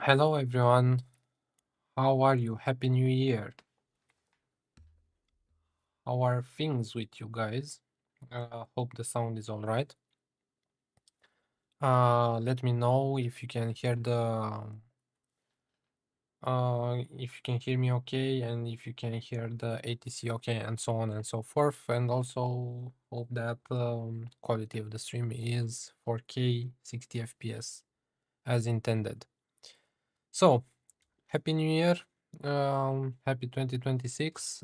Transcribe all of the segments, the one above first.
Hello everyone, how are you? Happy New Year. How are things with you guys? Hope the sound is all right. Let me know if you can hear if you can hear me okay, and if you can hear the ATC okay, and so on and so forth. And also hope that quality of the stream is 4K 60 FPS as intended. So, Happy New Year. Happy 2026.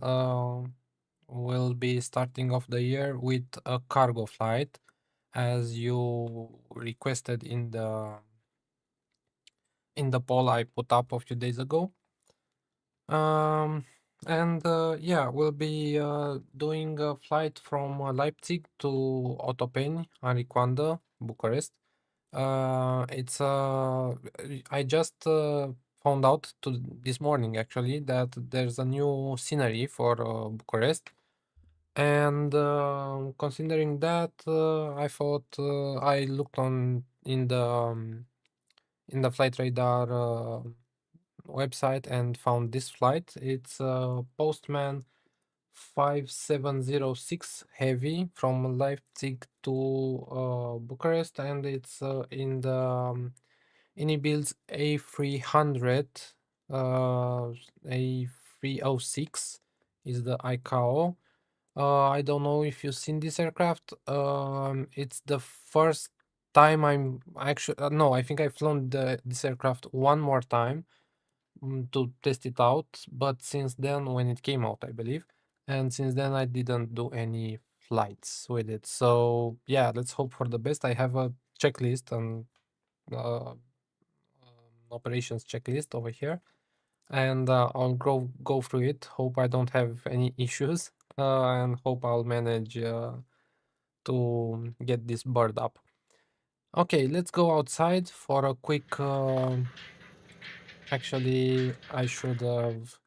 We'll be starting off the year with a cargo flight, as you requested in the poll I put up a few days ago. Yeah, we'll be doing a flight from Leipzig to Otopeni, Aricoanda, Bucharest. It's I just found out this morning actually that there's a new scenery for Bucharest, and considering that, I thought I looked on in the flight radar website and found this flight. It's Postman 5706 heavy from Leipzig to Bucharest, and it's in the IniBuilds A300, A306 is the ICAO. I don't know if you've seen this aircraft. It's the first time I'm actually no, I think I've flown this aircraft one more time to test it out, but since then, when it came out, I believe, and since then I didn't do any flights with it. So yeah, let's hope for the best. I have a checklist and operations checklist over here, and I'll go through it. Hope I don't have any issues, and hope I'll manage to get this bird up. Okay, let's go outside for a quick. Actually, I should have.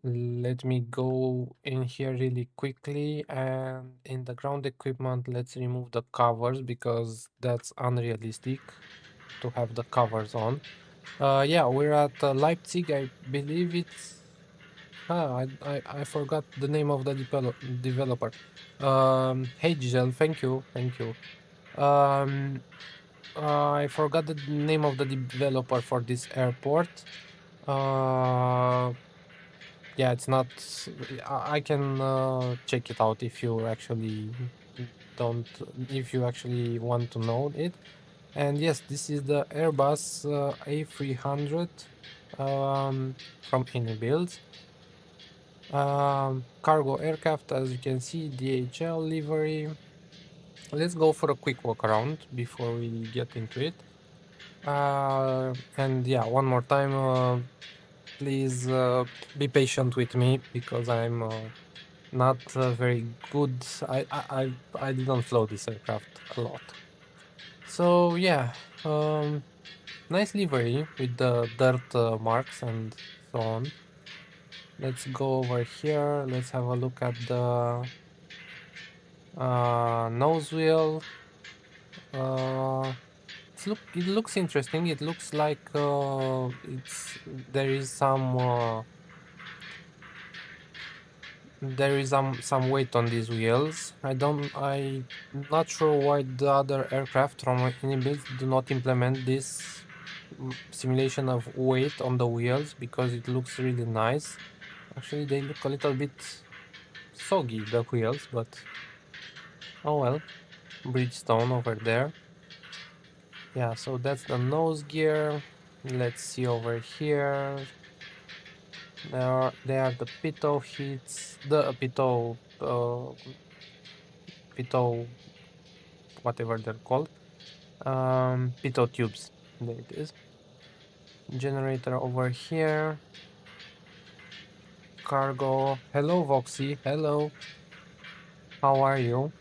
Let me go in here really quickly, and in the ground equipment, let's remove the covers because that's unrealistic to have the covers on. Yeah, we're at Leipzig. I believe it's. I forgot the name of the developer. Hey Giselle, thank you, thank you. Um, I forgot the name of the developer for this airport. Uh, yeah, it's not. I can check it out if you actually don't. If you actually want to know it. And yes, this is the Airbus A300 from IniBuilds. Cargo aircraft, as you can see, DHL livery. Let's go for a quick walk around before we get into it. And yeah, one more time, please be patient with me because I'm not very good. I didn't flow this aircraft a lot. So yeah, nice livery with the dirt marks and so on. Let's go over here. Let's have a look at the nose wheel. It looks interesting. It looks like there is some weight on these wheels. I'm not sure why the other aircraft from IniBuilds do not implement this simulation of weight on the wheels because it looks really nice. Actually, they look a little bit soggy, the wheels, but oh well. Bridgestone over there. Yeah, so that's the nose gear. Let's see over here. There are the pitot heats, the pitot, whatever they're called. Pitot tubes. There it is. Generator over here. Cargo. Hello, Voxy. Hello. How are you?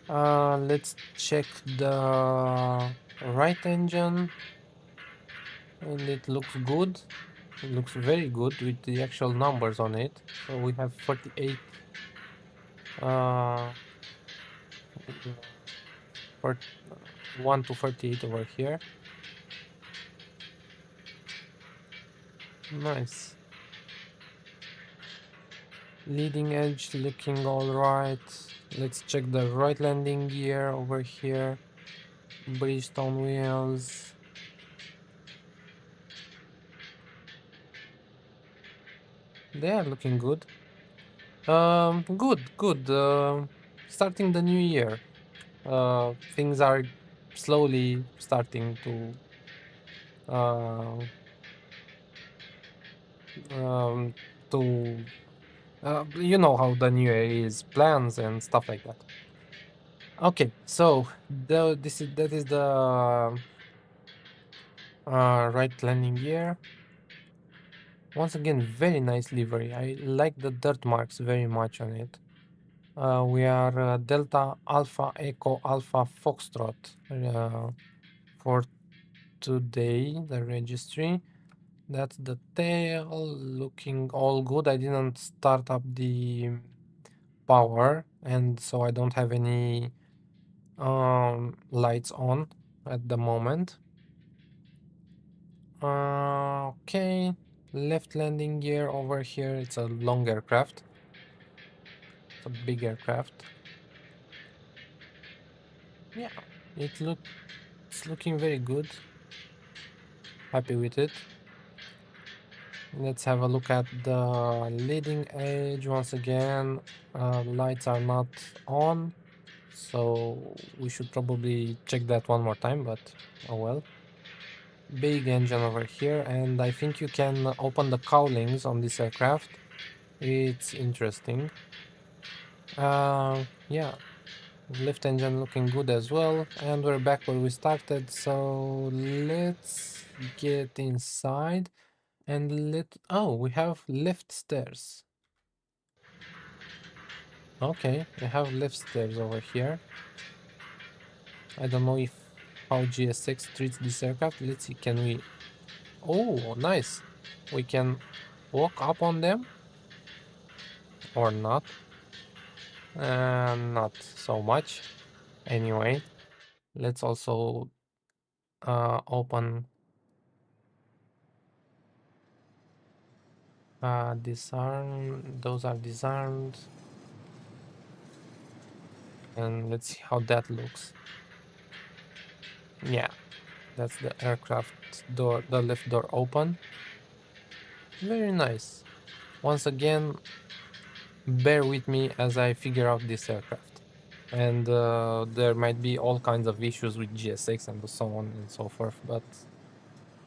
Let's check the right engine, and it looks good. It looks very good with the actual numbers on it. So we have 48, uh, for 1 to 48 over here. Nice. Leading edge looking all right. Let's check the right landing gear over here. Bridgestone wheels. They are looking good. Good. Starting the new year. Things are slowly starting uh, um, to you know how the new year is, plans and stuff like that. Okay, so that is the right landing gear. Once again, very nice livery. I like the dirt marks very much on it. We are Delta Alpha Echo Alpha Foxtrot for today, the registry. That's the tail, looking all good. I didn't start up the power, and so I don't have any lights on at the moment. Okay, left landing gear over here. It's a long aircraft. It's a big aircraft. Yeah, it's looking very good. Happy with it. Let's have a look at the leading edge once again. Lights are not on, so we should probably check that one more time, but oh well. Big engine over here, and I think you can open the cowlings on this aircraft. It's interesting. Yeah, lift engine looking good as well, and we're back where we started, so let's get inside and we have lift stairs. Okay, we have lift stairs over here. I don't know if how GSX treats this aircraft. Let's see, can we... Oh, nice. We can walk up on them or not. Not so much. Anyway, let's also open disarm. Those are disarmed. And let's see how that looks. Yeah, that's the aircraft door, the left door open. Very nice. Once again, bear with me as I figure out this aircraft. And there might be all kinds of issues with GSX and so on and so forth, but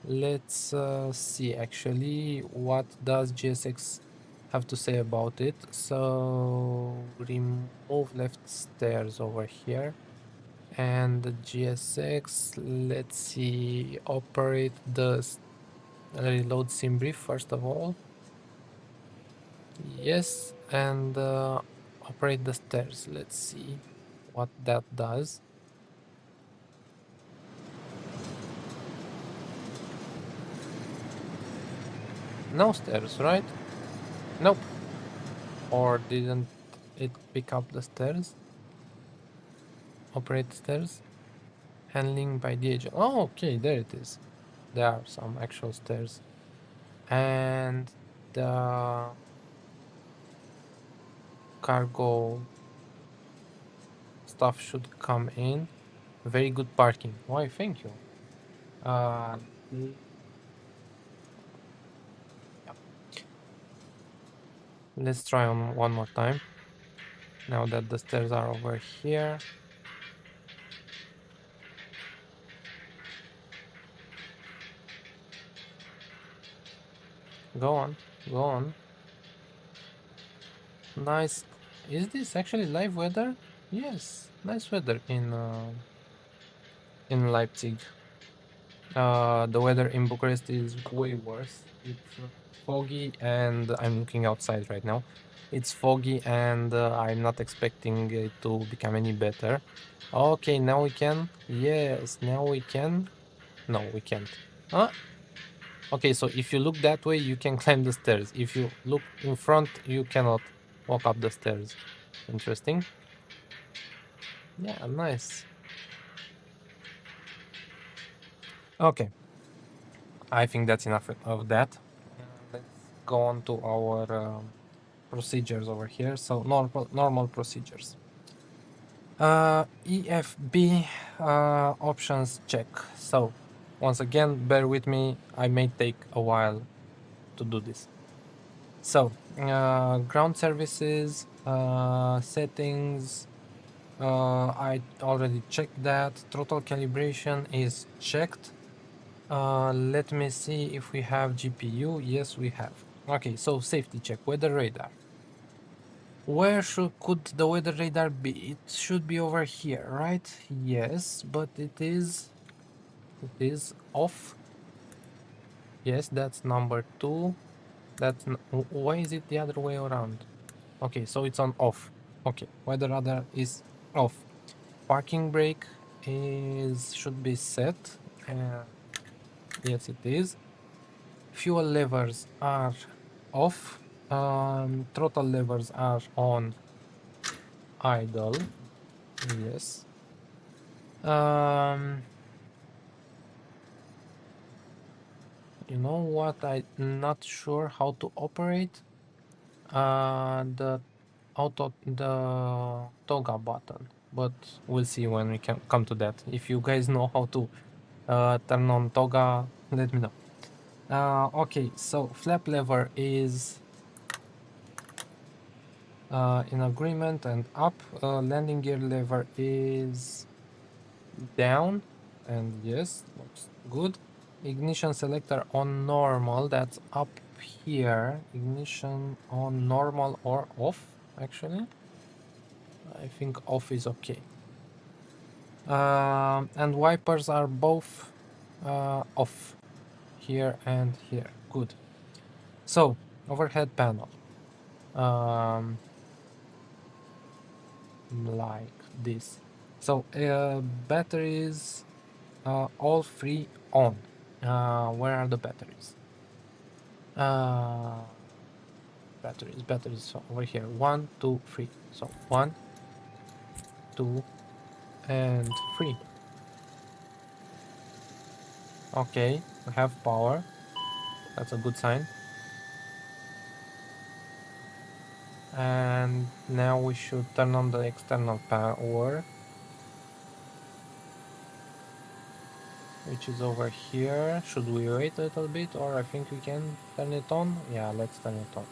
let's see actually what does GSX have to say about it. So remove left stairs over here. And the GSX, let's see, operate the reload sim brief first of all. Yes, and operate the stairs. Let's see what that does. No stairs, right? Nope. Or didn't it pick up the stairs? Operate stairs. Handling by the agent. Oh, okay, there it is. There are some actual stairs. And the cargo stuff should come in. Very good parking. Why, thank you. Yeah. Let's try on one more time. Now that the stairs are over here. Go on, go on. Nice. Is this actually live weather? Yes, nice weather in Leipzig. The weather in Bucharest is way worse. It's foggy, and I'm looking outside right now. It's foggy, and I'm not expecting it to become any better. Okay, now we can. Yes, now we can. No, we can't. Huh? Okay, so if you look that way, you can climb the stairs. If you look in front, you cannot walk up the stairs. Interesting. Yeah, nice. Okay. I think that's enough of that. go on to our procedures over here. So normal procedures. EFB options check. So once again, bear with me. I may take a while to do this. So ground services, settings. I already checked that. Throttle calibration is checked. Let me see if we have GPU. Yes, we have. Okay, so safety check, weather radar. Where could the weather radar be? It should be over here, right? Yes, but it is off. Yes, that's number 2. That's why is it the other way around? Okay, so it's on off. Okay, weather radar is off. Parking brake should be set. Yes, it is. Fuel levers are off. Throttle levers are on idle. Yes. You know what? I'm not sure how to operate the toga button, but we'll see when we can come to that. If you guys know how to turn on toga, let me know. Okay, so flap lever is in agreement and up. Landing gear lever is down, and yes, looks good. Ignition selector on normal, that's up here. Ignition on normal or off, actually. I think off is okay. And wipers are both off, here and here. Good. So, overhead panel. Like this. So, batteries all 3 on. Where are the batteries? Batteries over here. 1, 2, 3. So 1, 2, and 3. Okay, we have power. That's a good sign. And now we should turn on the external power, which is over here. Should we wait a little bit, or I think we can turn it on? Yeah, let's turn it on.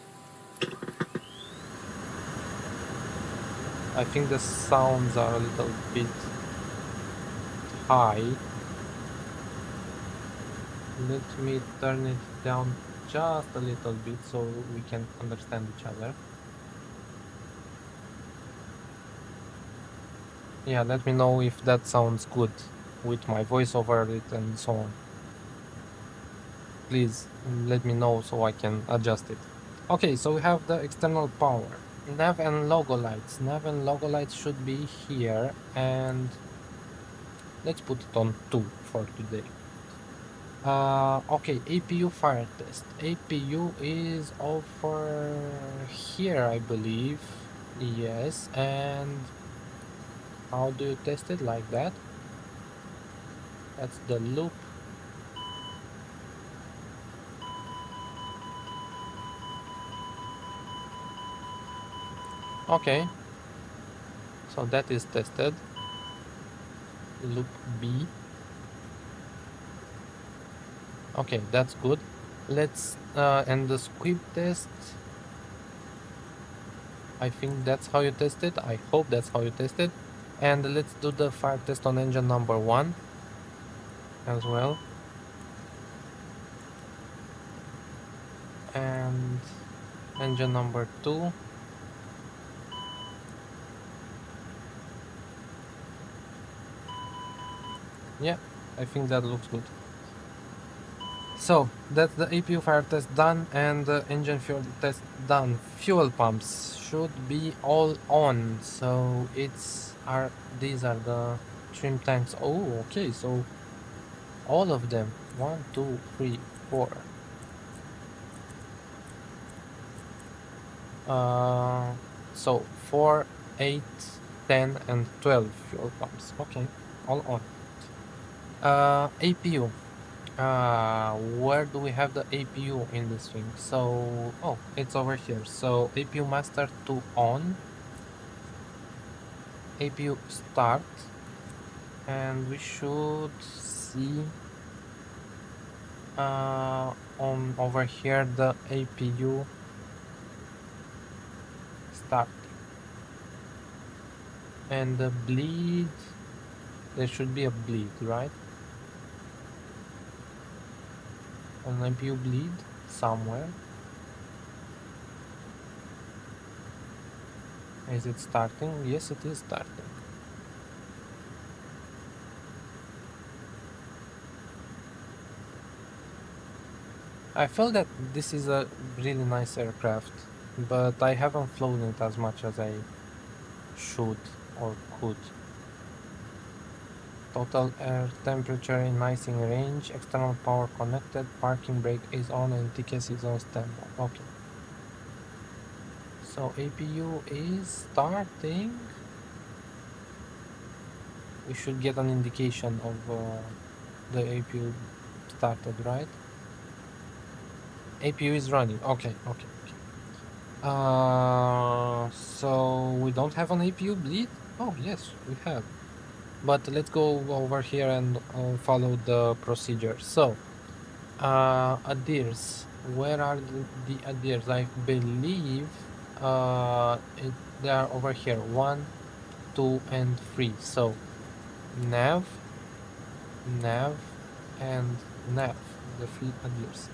I think the sounds are a little bit high. Let me turn it down just a little bit so we can understand each other. Yeah, let me know if that sounds good with my voice over it and so on. Please let me know so I can adjust it. Okay, so we have the external power. Nav and logo lights. Nav and logo lights should be here, and let's put it on 2 for today. Okay, APU fire test. APU is over here, I believe. Yes, and how do you test it? Like that? That's the loop. Okay, so that is tested. Loop B. Okay, that's good. Let's and the squib test. I think that's how you test it. I hope that's how you test it. And let's do the fire test on engine number 1 as well. And engine number 2. Yeah, I think that looks good. So that's the APU fire test done and the engine fuel test done. Fuel pumps should be all on. So these are the trim tanks. Oh, okay, so all of them. 1, 2, 3, 4. So 4, 8, 10, and 12 fuel pumps. Okay, all on. APU. Where do we have the APU in this thing? So, oh, it's over here. So APU master to on, APU start, and we should see on over here the APU start and the bleed. There should be a bleed, right? An APU bleed somewhere. Is it starting? Yes, it is starting. I feel that this is a really nice aircraft, but I haven't flown it as much as I should or could. Total air temperature in icing range, external power connected, parking brake is on, and TKS is on standby. Okay. So APU is starting. We should get an indication of the APU started, right? APU is running. Okay. So we don't have an APU bleed? Oh, yes, we have. But let's go over here and follow the procedure. So, adheres. Where are the adheres? I believe they are over here. 1, 2, and 3. So, nav, and nav. The 3 adheres.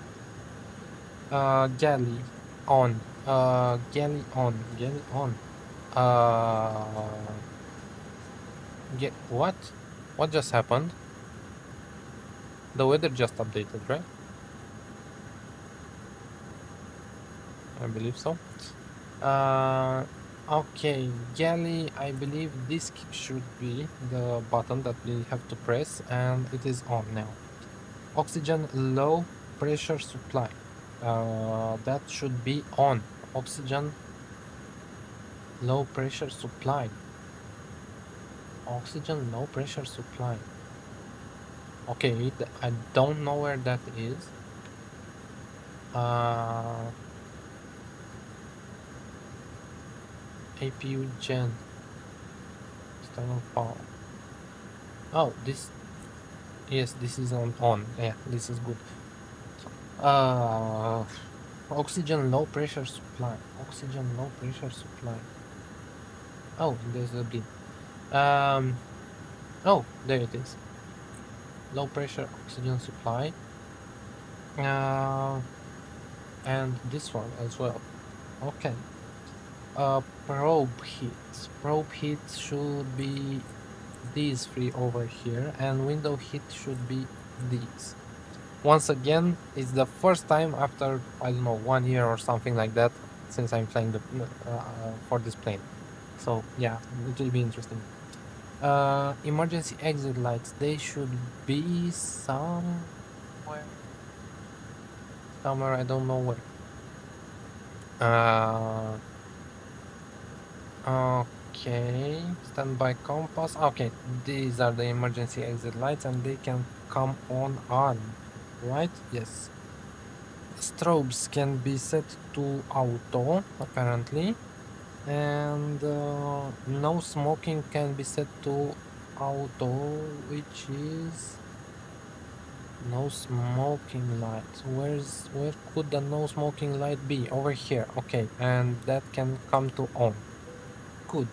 Galley on. Galley on. Get what? What just happened? The weather just updated, right? I believe so. Okay, galley, I believe this should be the button that we have to press, and it is on now. Oxygen low pressure supply. That should be on. Oxygen low pressure supply. Oxygen low pressure supply. Okay, I don't know where that is. APU gen. External power. Oh, this. Yes, this is on. Yeah, this is good. Oxygen low pressure supply. Oxygen low pressure supply. Oh, there's a bit. Oh, there it is. Low pressure oxygen supply. And this one as well. Okay. Probe heat. Probe heat should be these 3 over here, and window heat should be these. Once again, it's the first time after, I don't know, 1 year or something like that, since I'm flying the for this plane. So yeah, it will be interesting. Emergency exit lights, they should be somewhere, I don't know where. Okay, standby compass. Okay, these are the emergency exit lights, and they can come on, right? Yes. Strobes can be set to auto, apparently, and no smoking can be set to auto, which is no smoking light. Where could the no smoking light be? Over here. Okay, and that can come to on. Good.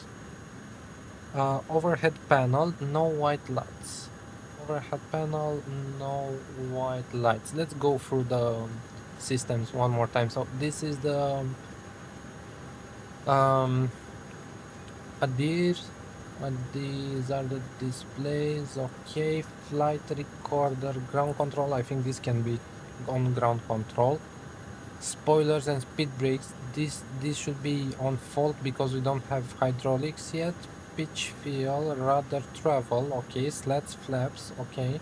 Overhead panel, no white lights. Overhead panel, no white lights. Let's go through the systems one more time. So this is the these are the displays. Okay, flight recorder, ground control. I think this can be on ground control. Spoilers and speed brakes, this should be on fault because we don't have hydraulics yet. Pitch fuel, rudder travel, okay. Slats, flaps, okay.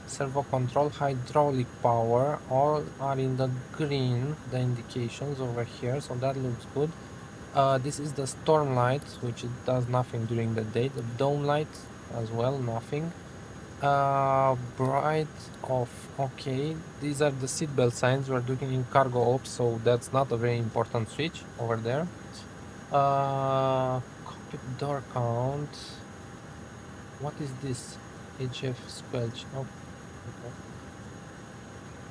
Servo control, hydraulic power, all are in the green, the indications over here, so that looks good. This is the storm light, which it does nothing during the day. The dome light as well, nothing. Bright off. Okay, these are the seatbelt signs. We're doing in cargo ops, so that's not a very important switch over there. Cockpit door count. What is this? HF squelch. Oh,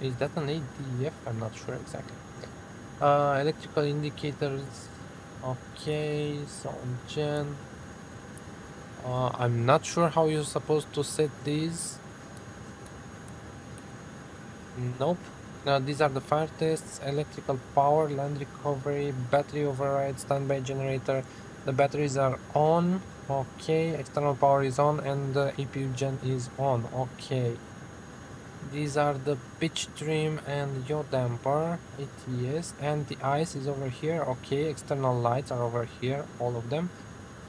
is that an ADF? I'm not sure exactly. Electrical indicators. Okay, sound gen. I'm not sure how you're supposed to set these. Nope. These are the fire tests, electrical power, land recovery, battery override, standby generator. The batteries are on. Okay, external power is on and the APU gen is on. Okay. These are the pitch trim and yaw damper, ATS, and the ice is over here. Okay, external lights are over here, all of them.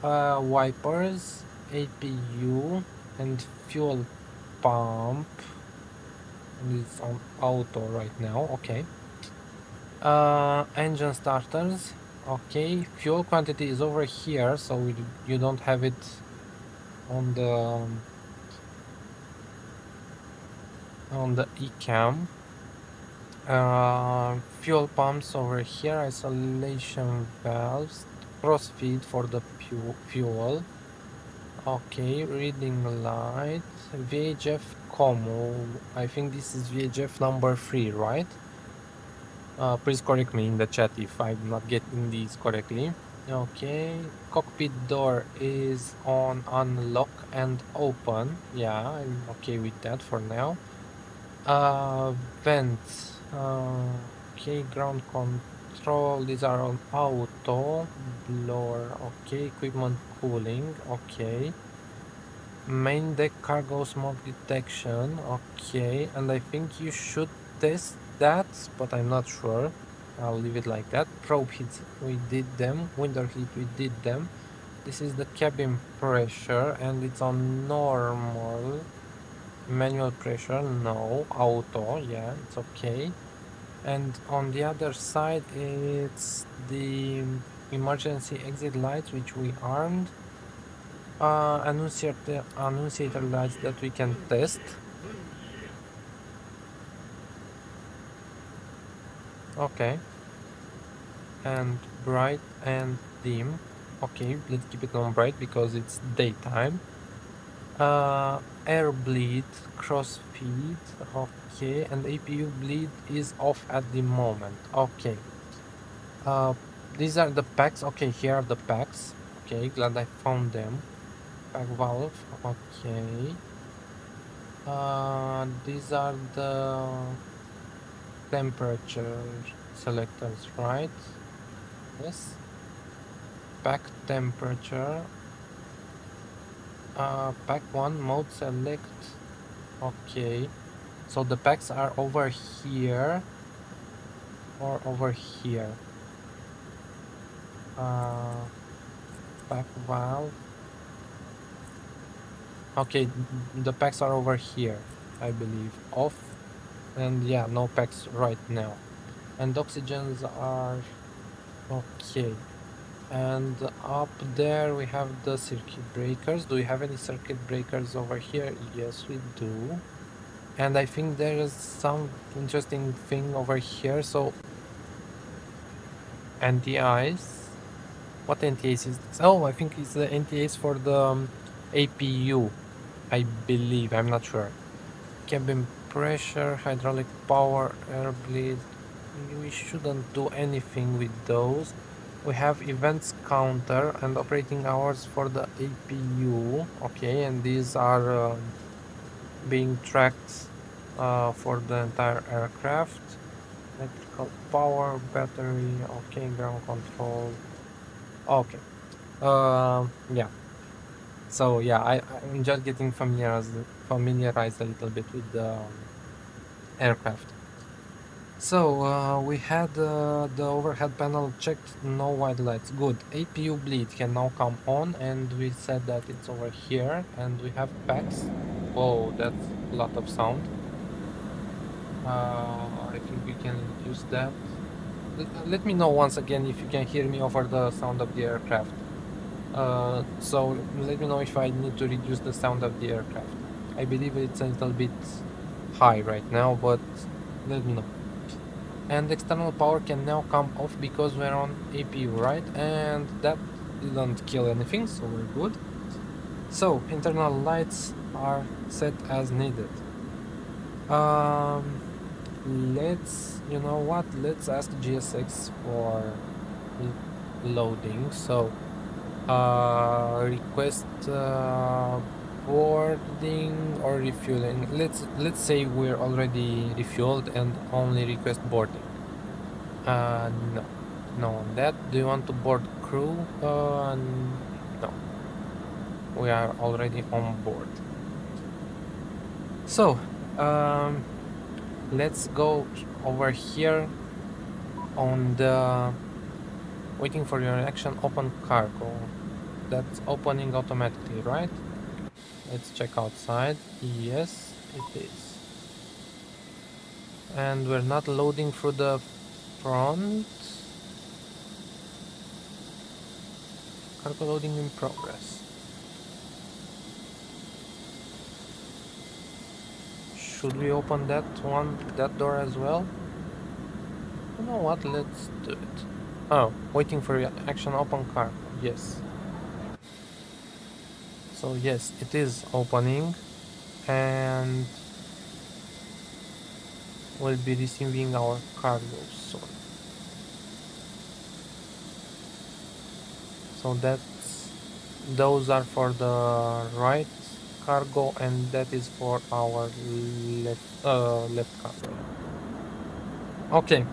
Wipers, APU, and fuel pump. And it's on auto right now. Okay. Engine starters. Okay, fuel quantity is over here, so you don't have it on the eCam. Fuel pumps over here, isolation valves, cross feed for the fuel. Okay, reading light, VHF Como. I think this is VHF number 3, right? Please correct me in the chat if I'm not getting these correctly. Okay, cockpit door is on unlock and open. Yeah, I'm okay with that for now. Vents. Okay, ground control. These are on auto. Blower. Okay, equipment cooling. Okay. Main deck cargo smoke detection. Okay, and I think you should test that, but I'm not sure. I'll leave it like that. Probe heats, we did them. Window heat, we did them. This is the cabin pressure, and it's on normal. Manual pressure, no. Auto, yeah, it's okay. And on the other side, it's the emergency exit lights, which we armed. Annunciator lights that we can test. Okay. And bright and dim. Okay, let's keep it on bright because it's daytime. Air bleed, cross feed. Okay, and APU bleed is off at the moment. Okay. These are the packs. Okay, here are the packs. Okay, glad I found them. Pack valve. Okay. These are the temperature selectors, right? Yes. Pack temperature. Pack 1 mode select. Okay. So the packs are over here or over here. Pack valve. Okay, the packs are over here, I believe. Off. And yeah, no packs right now. And oxygens are okay. And up there we have the circuit breakers. Do we have any circuit breakers over here? Yes, we do. And I think there is some interesting thing over here. So NTIs. What NTIs is this? Oh, I think it's the NTIs for the APU. I believe, I'm not sure. Cabin pressure, hydraulic power, air bleed. We shouldn't do anything with those. We have events counter and operating hours for the APU. Okay, and these are being tracked for the entire aircraft. Electrical power, battery, okay, ground control. Okay. Yeah. So yeah, I'm just getting familiarized a little bit with the aircraft. So we had the overhead panel checked, no white lights. Good. APU bleed can now come on, and we said that it's over here, and we have packs. Whoa, that's a lot of sound. I think we can reduce that. Let me know once again if you can hear me over the sound of the aircraft. So let me know if I need to reduce the sound of the aircraft. I believe it's a little bit high right now, but let me know. And external power can now come off because we're on APU, right? And that didn't kill anything, so we're good. So internal lights are set as needed. You know what, let's ask GSX for loading. So request boarding or refueling. Let's say we're already refueled and only request boarding. No on that. Do you want to board crew? No, we are already on board. So let's go over here on the waiting for your action, open cargo. That's opening automatically, right? Let's check outside. Yes, it is. And we're not loading through the front. Cargo loading in progress. Should we open that door as well? You know what, let's do it. Oh, waiting for your action, open cargo. Yes. So yes, it is opening, and we'll be receiving our cargo soon. So those are for the right cargo, and that is for our left cargo. Okay.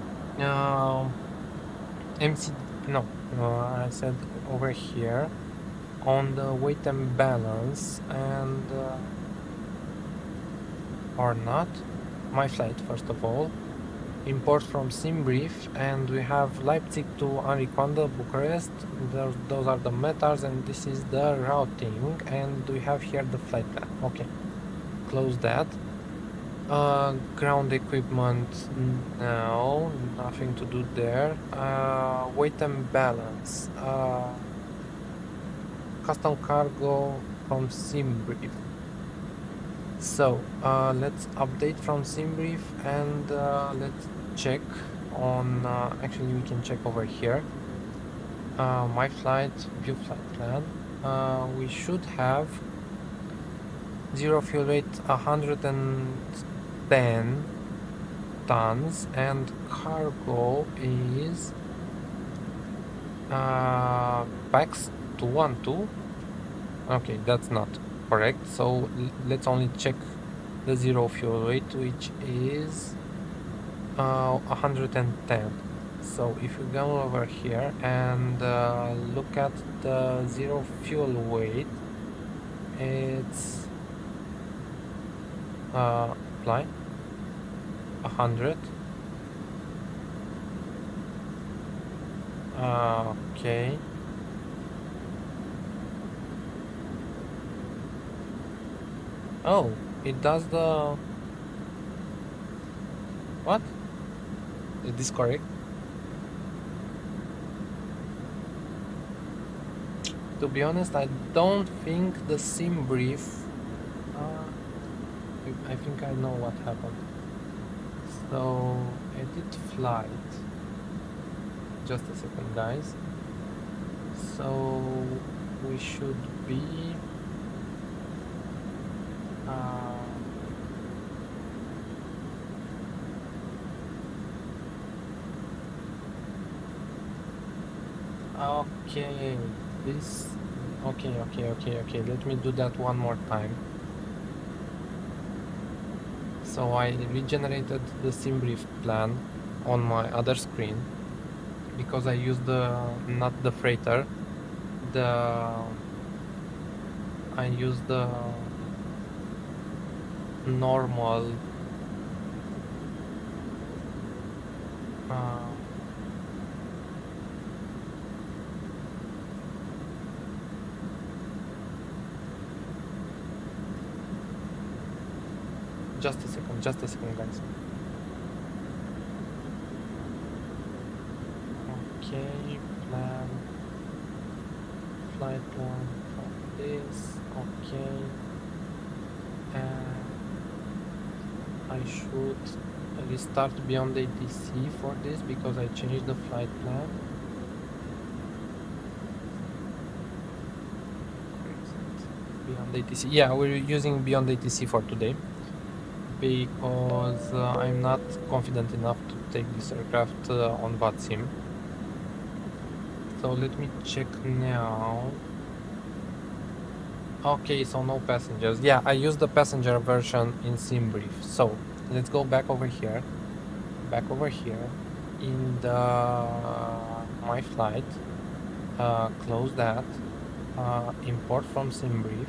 I said over here on the weight and balance, and or not. My flight, first of all. Import from SimBrief, and we have Leipzig to Ariconda, Bucharest. Those are the meters, and this is the routing, and we have here the flight plan. Okay, close that. Ground equipment, no, nothing to do there. Weight and balance. Custom cargo from SimBrief. So let's update from SimBrief, and let's check on actually we can check over here. My flight, view flight plan. We should have zero fuel weight 110 tons, and cargo is PAX 212. Okay, that's not correct, so let's only check the zero fuel weight, which is 110. So if you go over here and look at the zero fuel weight, it's apply 100. Okay. Oh, it does the... What? Is this correct? To be honest, I don't think the SimBrief... I think I know what happened. So, edit flight. Just a second, guys. So, we should be... okay, this... Okay, let me do that one more time. So I regenerated the SimBrief plan on my other screen because I used not the freighter, I used the normal just a second, guys. Okay, plan, flight plan from this, okay, and I should restart Beyond ATC for this because I changed the flight plan. Beyond ATC. Yeah, we're using Beyond ATC for today because I'm not confident enough to take this aircraft on VATSIM. So let me check now. Okay, so no passengers. Yeah, I used the passenger version in SimBrief. So let's go back over here. Back over here in the my flight. Close that. Import from SimBrief.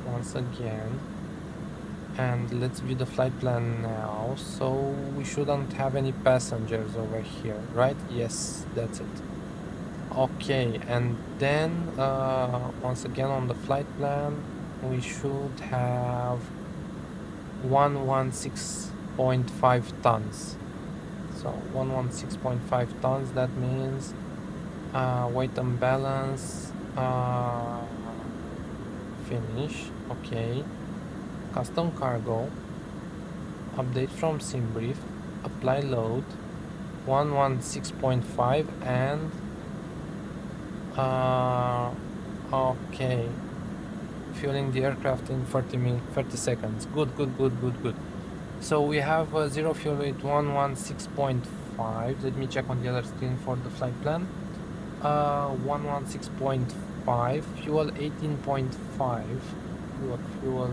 Once again. And let's view the flight plan now. So we shouldn't have any passengers over here, right? Yes, that's it. Okay, and then once again on the flight plan, we should have 116.5 tons. So 116.5 tons, that means weight and balance, finish, okay. Custom cargo, update from SimBrief, apply load, 116.5 and okay, fueling the aircraft in 30 seconds. Good. So we have zero fuel weight 116.5. Let me check on the other screen for the flight plan. 116.5, fuel 18.5, fuel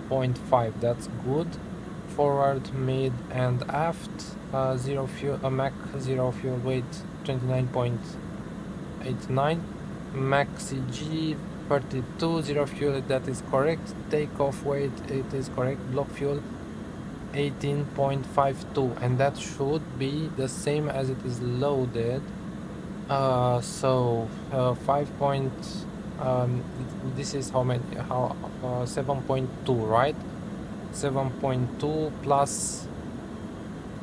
18.5. That's good. Forward, mid, and aft. Zero fuel, Mach 0 fuel weight 29.89. Mach CG 32. Zero fuel, that is correct. Takeoff weight, it is correct. Block fuel 18.52, and that should be the same as it is loaded. So 5. This is how many? 7.2, right? 7.2 plus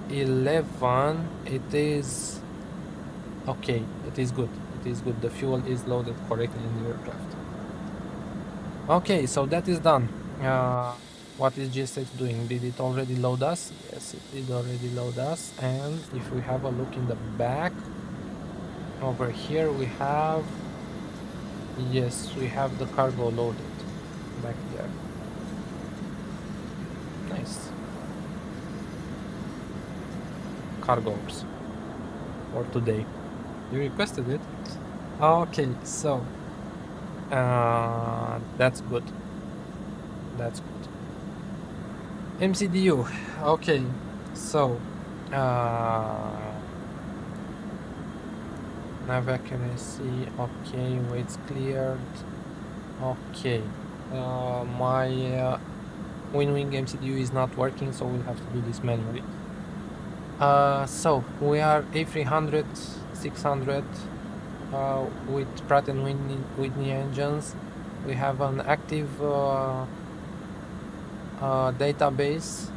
11. It is okay. It is good. The fuel is loaded correctly in the aircraft. Okay, so that is done. What is GSX doing? Did it already load us? Yes, it did already load us. And if we have a look in the back, over here we have, yes, we have the cargo loaded back there. Nice. Cargoes for today. You requested it? Okay, so that's good. MCDU. Okay, so nav accuracy. Okay, weights cleared. Okay, my WinWing MCDU is not working, so we'll have to do this manually. So we are A300 600 with Pratt & Whitney engines. We have an active database,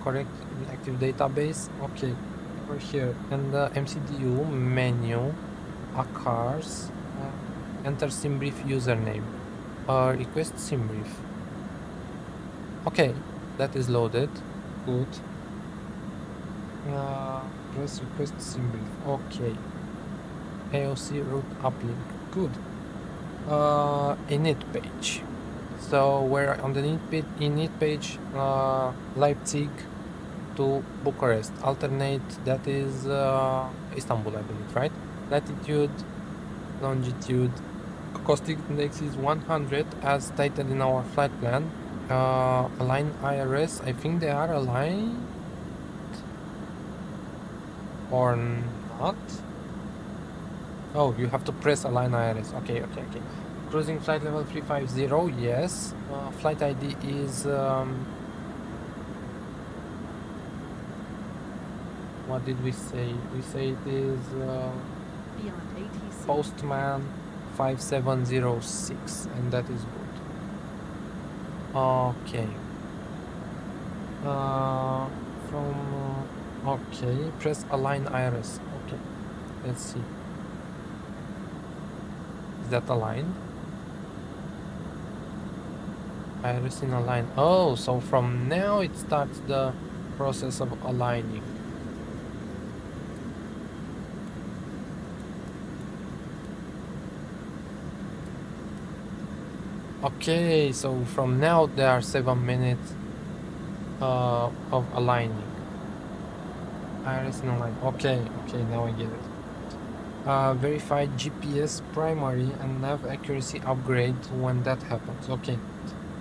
correct? Active database. Okay, over here in the MCDU menu, cars, enter SimBrief username, request SimBrief. Okay, that is loaded. Good. Press request SimBrief. Okay. AOC route uplink. Good. Init page. So we're on the init page, Leipzig to Bucharest. Alternate, that is Istanbul, I believe, right? Latitude, longitude. Acoustic index is 100 as stated in our flight plan. Align IRS. I think they are aligned or not. Oh, you have to press align IRS. Okay. Cruising flight level 350, yes. Flight ID is what did we say? We say it is Postman 5706, and that is good. Okay. Okay, press align IRS. Okay, let's see. Is that aligned? Iris in align. Oh, so from now it starts the process of aligning. Okay, so from now there are 7 minutes of aligning. Iris in align. Okay, okay, now I get it. Verified GPS primary and nav accuracy upgrade when that happens. Okay.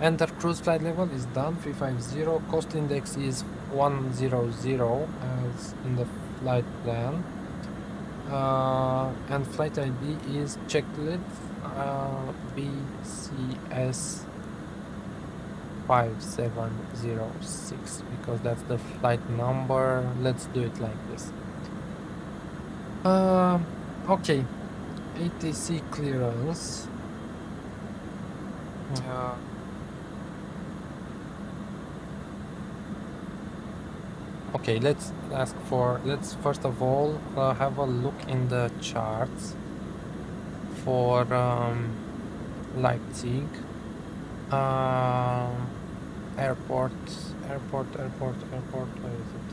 Enter cruise flight level is done. 350. Cost index is 100 as in the flight plan. And flight ID is checklet BCS5706 because that's the flight number. Let's do it like this. Okay. ATC clearance. Okay, let's first of all have a look in the charts for Leipzig. Airport, where is it?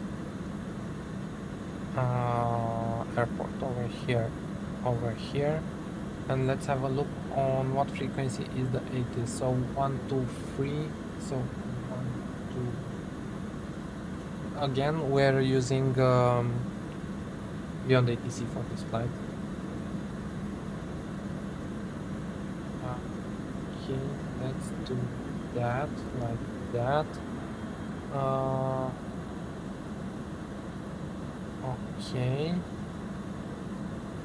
Airport over here. And let's have a look on what frequency is the 80. So 123, so 1, 2. Again, we're using beyond ATC for this flight. Okay, let's do that like that. Okay,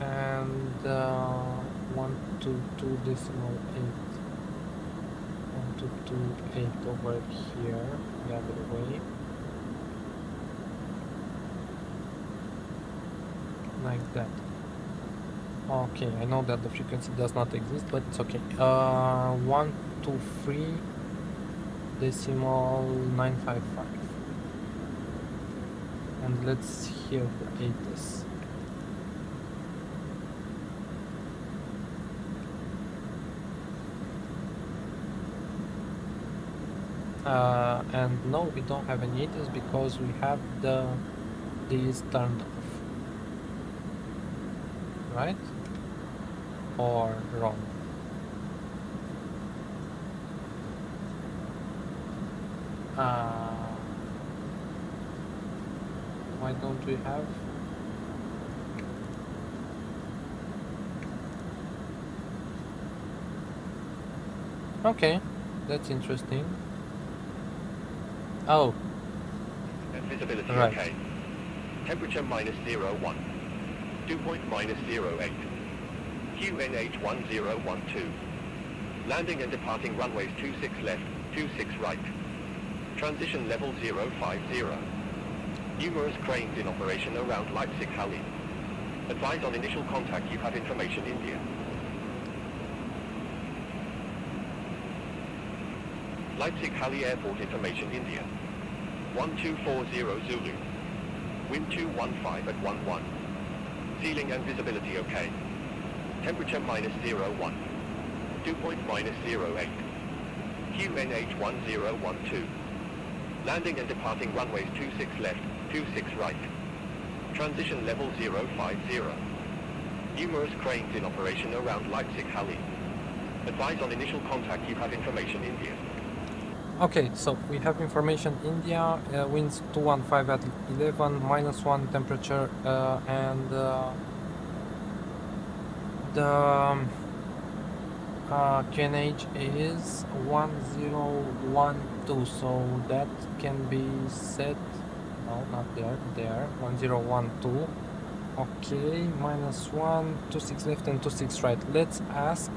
and 122.8. 122.8 over here, the other way. Like that. Okay, I know that the frequency does not exist, but it's okay. 123.955. And let's hear the ATIS. And no, we don't have any ATIS because we have these turned off. Right? Or wrong? Why don't we have? Okay, that's interesting. Oh. Visibility right. okay. Temperature -01. Dew point -08. QNH 1012. Landing and departing runways 26 left, 26 right. Transition level 050. Numerous cranes in operation around Leipzig, Halle. Advise on initial contact you have information India. Leipzig, Halle Airport information India. 1240 Zulu. Wind 215 at 11. Ceiling and visibility okay. Temperature -01. Dew point -08. QNH 1012. Landing and departing runways 26 left, 26 right. Transition level 050. Numerous cranes in operation around Leipzig, Halle. Advise on initial contact you have information India. Okay, so we have information India, winds 215 at 11, -1 temperature, and the QNH is 1012, so that can be set, no, not there, 1012, okay, -1, 26 left and 26 right. Let's ask,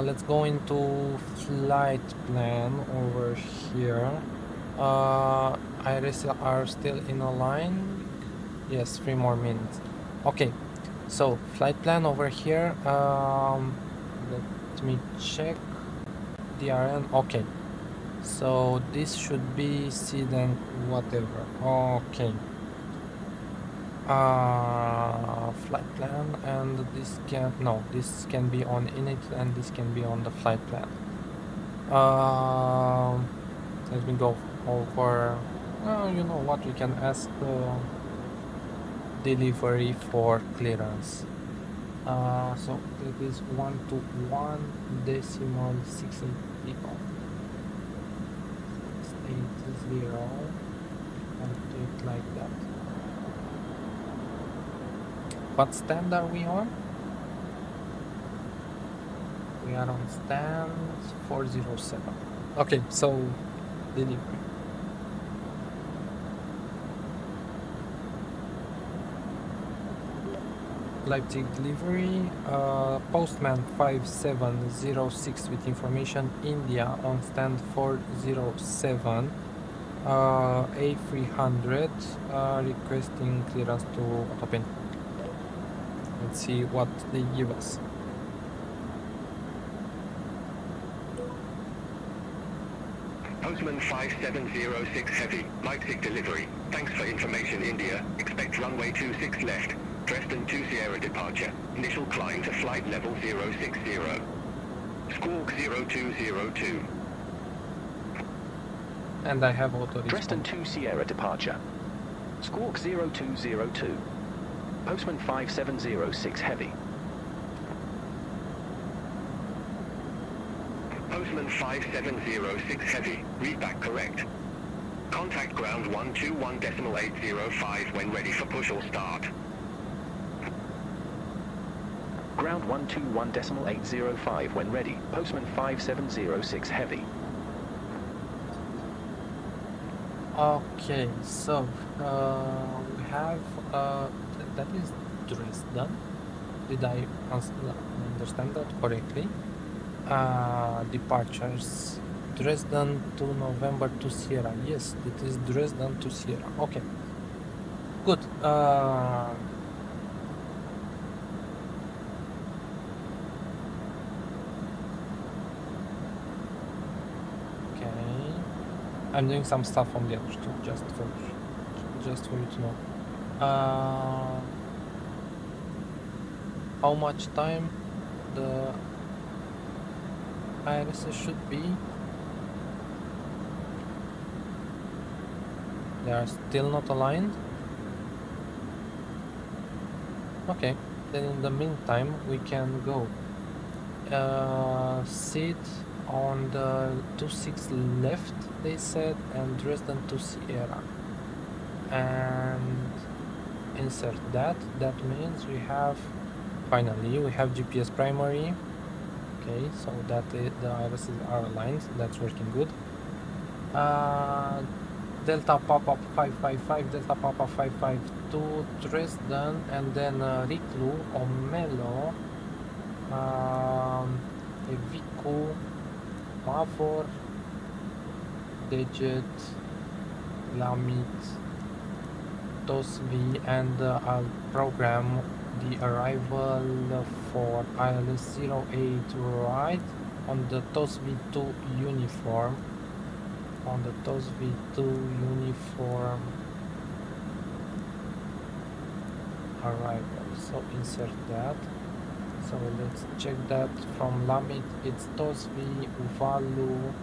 let's go into flight plan over here. Iris are still in a line. Yes, 3 more minutes. Okay, so flight plan over here. Let me check DRN. Okay, so this should be seed and whatever. Okay. Flight plan, and this can be on init and this can be on the flight plan. Let me go over. You know what? We can ask delivery for clearance. So that is 121.680. 680. And do it like that. What stand are we on? We are on stand 407. Okay, so delivery. Leipzig delivery, postman 5706 with information, India on stand 407, A300, requesting clearance to autopin. Let's see what they give us. Postman 5706 Heavy, Leipzig delivery. Thanks for information, India. Expect runway 26 left. Dresden 2 Sierra departure. Initial climb to flight level 060. Squawk 0202. And I have auto Dresden 2 Sierra departure. Squawk 0202. Postman 5706 Heavy. Postman 5706 Heavy, read back correct. Contact ground 121.805 when ready for push or start. Ground 121.805 when ready. Postman 5706 Heavy. Okay, so we have that is Dresden. Did I understand that correctly? Departures Dresden to November to Sierra. Yes, it is Dresden to Sierra. Okay, good. Okay, I'm doing some stuff on the other two, just for you to know. How much time the irises should be? They are still not aligned. Okay, then in the meantime we can go sit on the 26 left, they said, and Dresden to Sierra, and insert that. That means we have finally we have GPS primary. Okay, so that the irises are aligned. That's working good. Delta pop-up 555, Delta pop-up 552, Dresden, and then Riclu, Omelo, Evicu, Mavor, Deget, Lamit, Tosvi, and I'll program the arrival for ILS 08 right on the Tosvi 2 uniform. On the Tosvi 2 uniform arrival. So insert that. So let's check that from Lamit. It's Tosvi Uvalu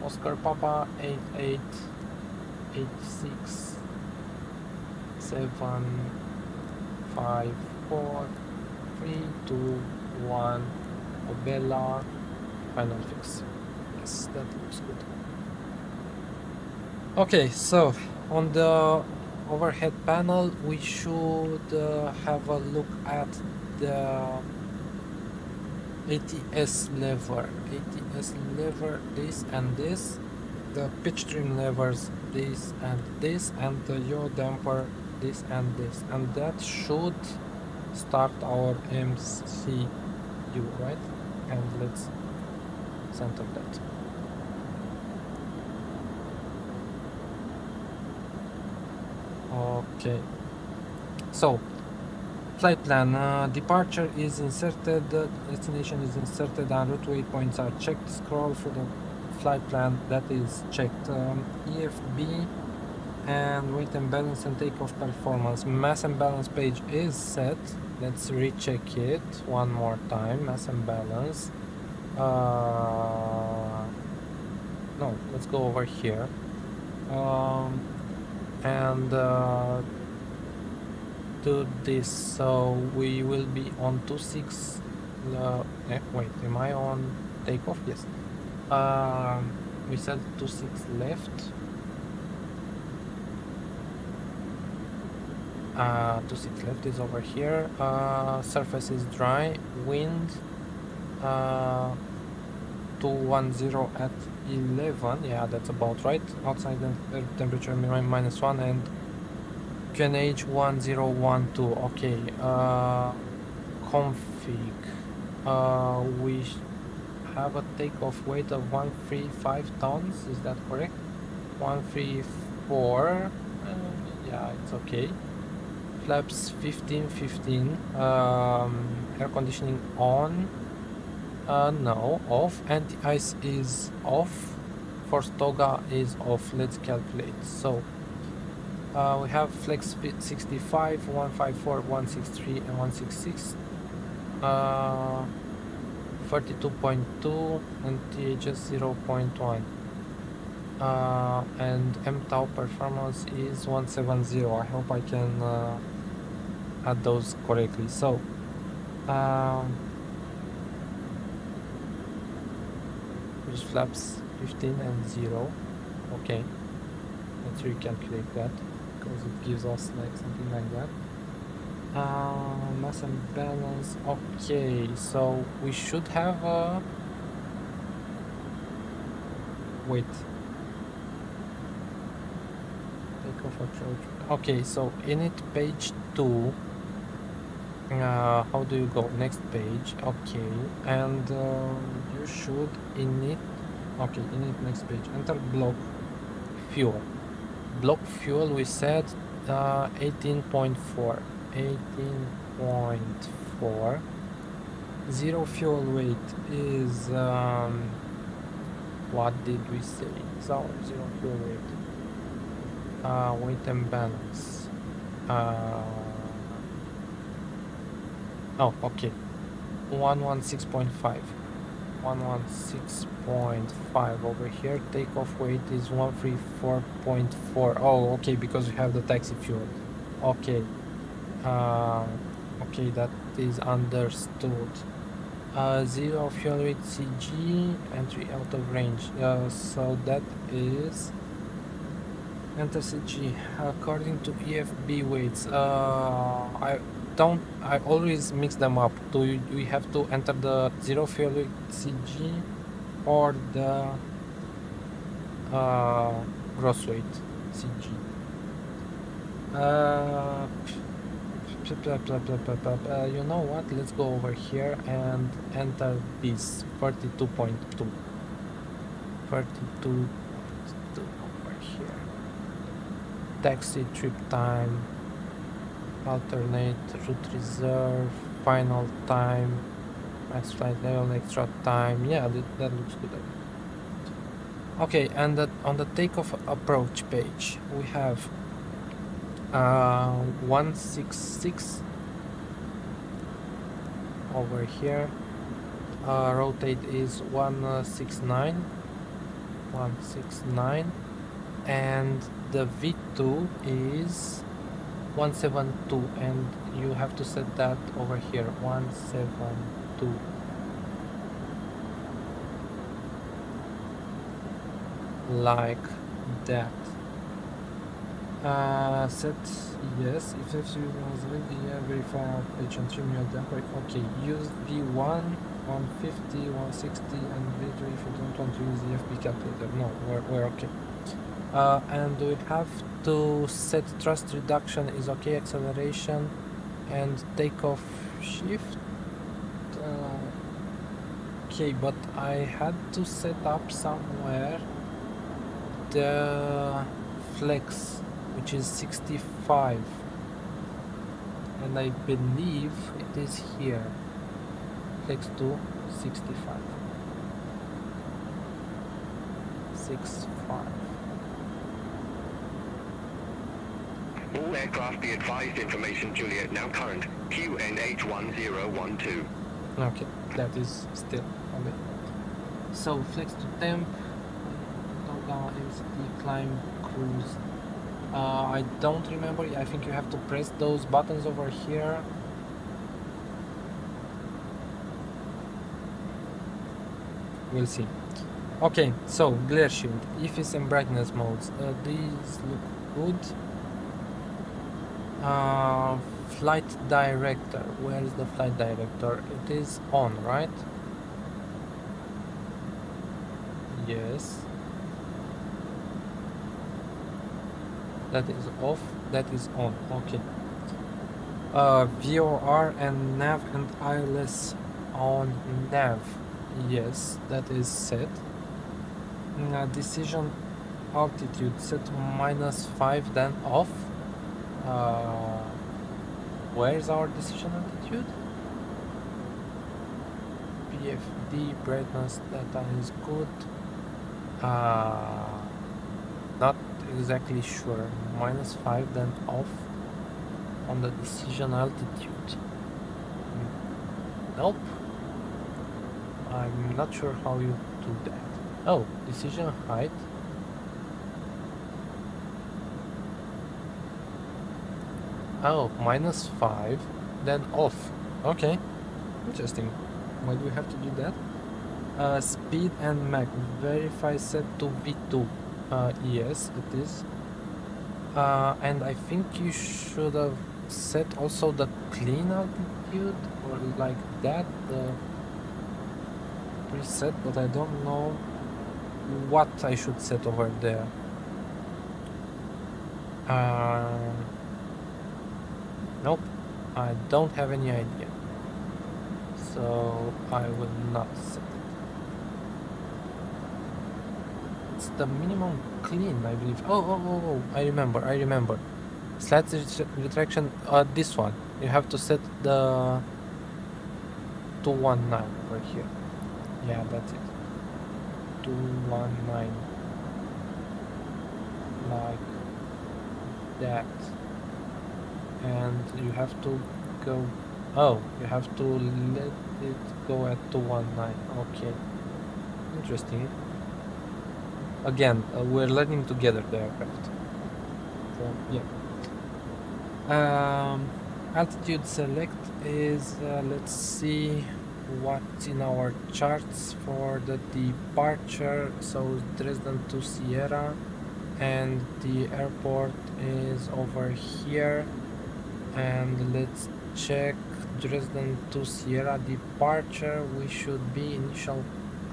Oscar Papa 8886 754 321 Obella. Final fix. Yes, that looks good. Okay, so on the overhead panel we should have a look at the ATS lever. ATS lever, this and this, the pitch trim levers, this and this, and the yaw damper, this and this, and that should start our MCU, right? And let's center that. Okay, so flight plan, departure is inserted, destination is inserted, and route waypoints are checked. Scroll through the flight plan, that is checked. EFB and weight and balance and takeoff performance. Mass and balance page is set. Let's recheck it one more time. Mass and balance. no, let's go over here. And do this, so we will be on 26. Wait, am I on takeoff? Yes. We said 26 left. 26 left is over here. Surface is dry. Wind 210 at 11. Yeah, that's about right. Outside the temperature -1 and QNH 1012. Okay. Config. We have a takeoff weight of 135 tons. Is that correct? 134. Yeah, it's okay. Flaps 15. Air conditioning on. No, off. Anti-ice is off. Force toga is off. Let's calculate. So we have flex 65, 154, 163, and 166. 42.2 and THS 0.1. And MTOW performance is 170. I hope I can add those correctly. So there's flaps 15 and 0. Okay, let's recalculate that because it gives us like something like that. Mass and balance. Okay, so we should have a wait. Takeoff approach. Okay, so init page 2. How do you go? Next page. Okay, and you should init. Okay, init next page. Enter block fuel. Block fuel. We said 18.4. 18.4. Zero fuel weight is what did we say? So zero fuel weight. Weight and balance. Oh, okay. 116.5. 116.5 over here. Takeoff weight is 134.4. Oh, okay, because we have the taxi fuel. Okay. Okay, that is understood. Zero fuel weight CG, entry out of range. So that is enter CG according to EFB weights. I always mix them up. We have to enter the zero fuel weight CG or the gross weight CG. You know what? Let's go over here and enter this 42.2. 42.2 over here. Taxi trip time, alternate route reserve, final time, max flight level, extra time. Yeah, that looks good. Okay, and on the takeoff approach page we have 166 over here. Rotate is 169, and the V2 is 172, and you have to set that over here, 172. Like that. Set yes. If you was ready, verify page and trim your damper. Okay, use V1, 150, 160, and V2 if you don't want to use the FP calculator. No, we're okay. And we have to set thrust reduction is okay, acceleration, and takeoff shift. Okay, but I had to set up somewhere the flex, which is 65, and I believe it is here. Flex to 65. 65. All aircraft be advised, information Juliet now current, QNH 1012. Okay, that is still on it. So flex to temp. MCT climb cruise. I don't remember. I think you have to press those buttons over here. We'll see. Okay, so glare shield, IFIS and brightness modes. These look good. Flight director. Where is the flight director? It is on, right? Yes. That is off. That is on. Okay. VOR and nav and ILS on nav. Yes, that is set. Decision altitude set to -5, then off. Where's our decision altitude? PFD brightness, that is good. Not exactly sure. -5, then off on the decision altitude. Nope. I'm not sure how you do that. Oh, decision height. Oh, -5, then off. Okay, interesting. Why do we have to do that? Speed and Mach. Verify set to V2. Yes, it is. And I think you should have set also the clean altitude or like that. The preset, but I don't know what I should set over there. Nope, I don't have any idea, so I will not set it. It's the minimum clean, I believe. Oh, I remember. Slight retraction, this one. You have to set the 219 over here. Yeah, that's it. 219. Like that. And you have to go. Oh, you have to let it go at 219. Okay. Interesting. Again, we're learning together the aircraft. So, yeah. Altitude select is, let's see what's in our charts for the departure. So Dresden to Sierra, and the airport is over here. And let's check Dresden to Sierra departure. We should be initial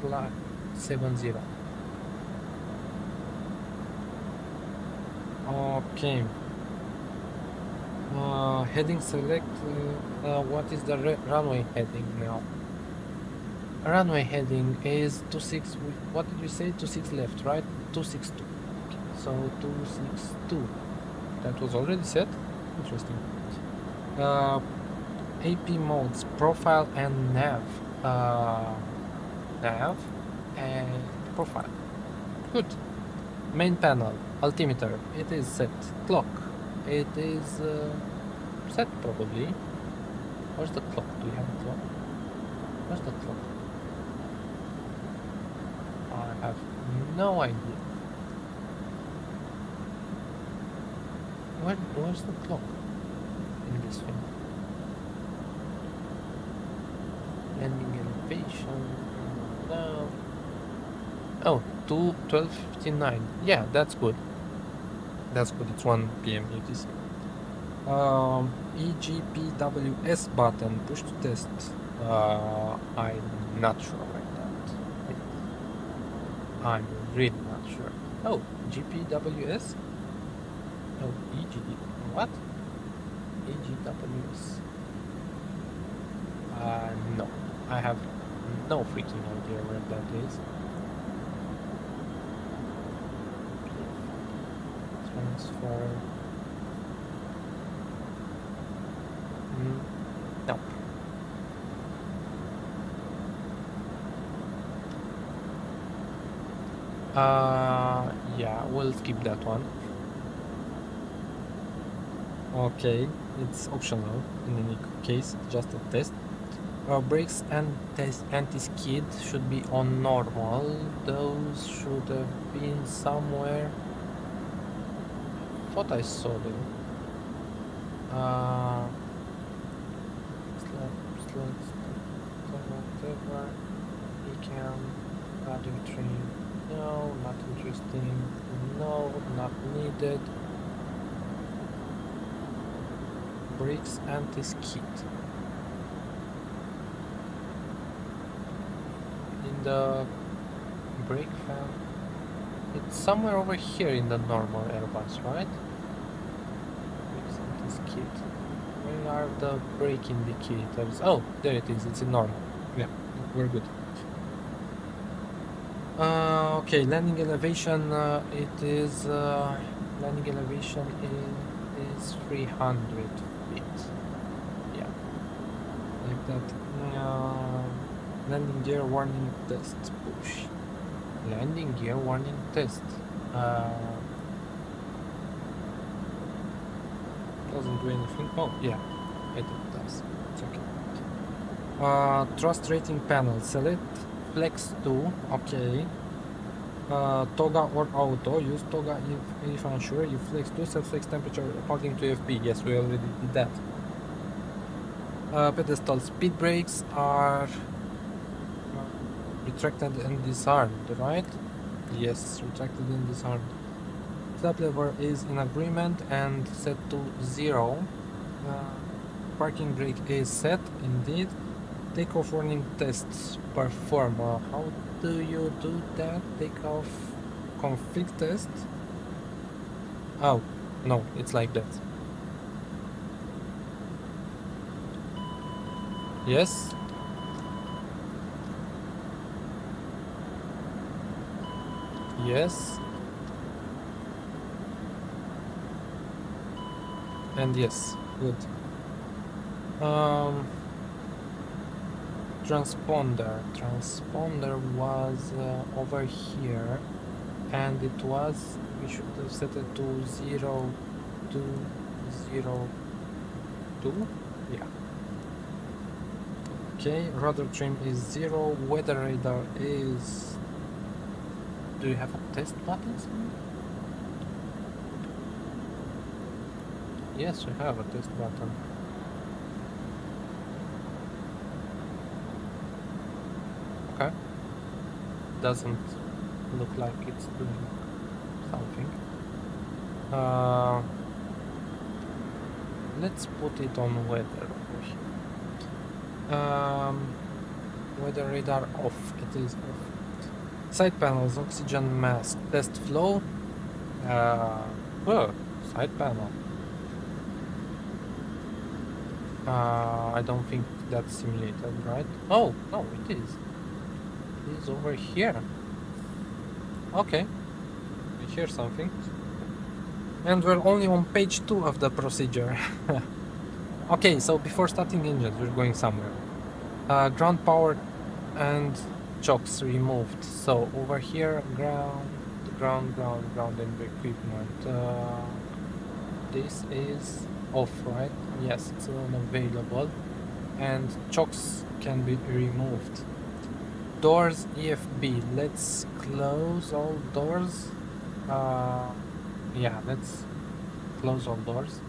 clock 70. Okay. Heading select. What is the runway heading now? Runway heading is 26. What did you say? 26 left, right? 262. Okay. So 262. That was already set. Interesting. AP modes, profile and nav. Nav and profile. Good. Main panel, altimeter. It is set. Clock. It is set probably. Where's the clock? Do we have a clock? Where's the clock? I have no idea. Where's the clock in this thing? Landing elevation. No. Oh, 12:59. Yeah, that's good. That's good. It's 1 p.m. UTC. EGPWS button, push to test. I'm not sure about that. I'm really not sure. Oh, GPWS? Oh, EGD. What? EGWS. No. I have no freaking idea where that is. Transfer. No. Yeah, we'll skip that one. Okay, it's optional in any case, just a test. Brakes and anti-skid should be on normal. Those should have been somewhere. Thought I saw them. Slugs, whatever. We can radio train. No, not interesting. No, not needed. Brakes anti-skid. In the brake fan. It's somewhere over here in the normal Airbus, right? Brakes anti-skid. Where are the brake indicators? Oh, there it is. It's in normal. Yeah, we're good. Okay, landing elevation. It is landing elevation is 300 feet. Yeah, like that. Landing gear warning test. Push. Landing gear warning test. Doesn't do anything. Oh yeah, it does. It's okay. Thrust rating panel. Select flex 2. Okay. Toga or auto. Use toga if unsure. You flex 2. Set flex temperature according to FP. Yes, we already did that. Pedestal speed brakes are retracted and disarmed, right? Yes, retracted and disarmed. Flap lever is in agreement and set to 0. Parking brake is set, indeed. Takeoff warning tests perform. How do you do that? Takeoff config test? Oh, no, it's like that. Yes. Yes. And yes, good. Transponder was over here, and it was, we should have set it to 0 to 0 2. Yeah. Okay, rudder trim is 0. Weather radar is. Do you have a test button somewhere? Yes, we have a test button. Okay. Doesn't look like it's doing something. Let's put it on weather over here. Weather radar off. It is off. Side panels, oxygen mask, test flow. Side panel. I don't think that's simulated, right? Oh, no, it is. It is over here. Okay. We hear something. And we're only on page 2 of the procedure. Okay, so before starting engines, we're going somewhere. Ground power and chocks removed. So over here, ground and equipment. This is off, right? Yes, it's unavailable. And chocks can be removed. Doors EFB. Let's close all doors. Yeah, let's close all doors.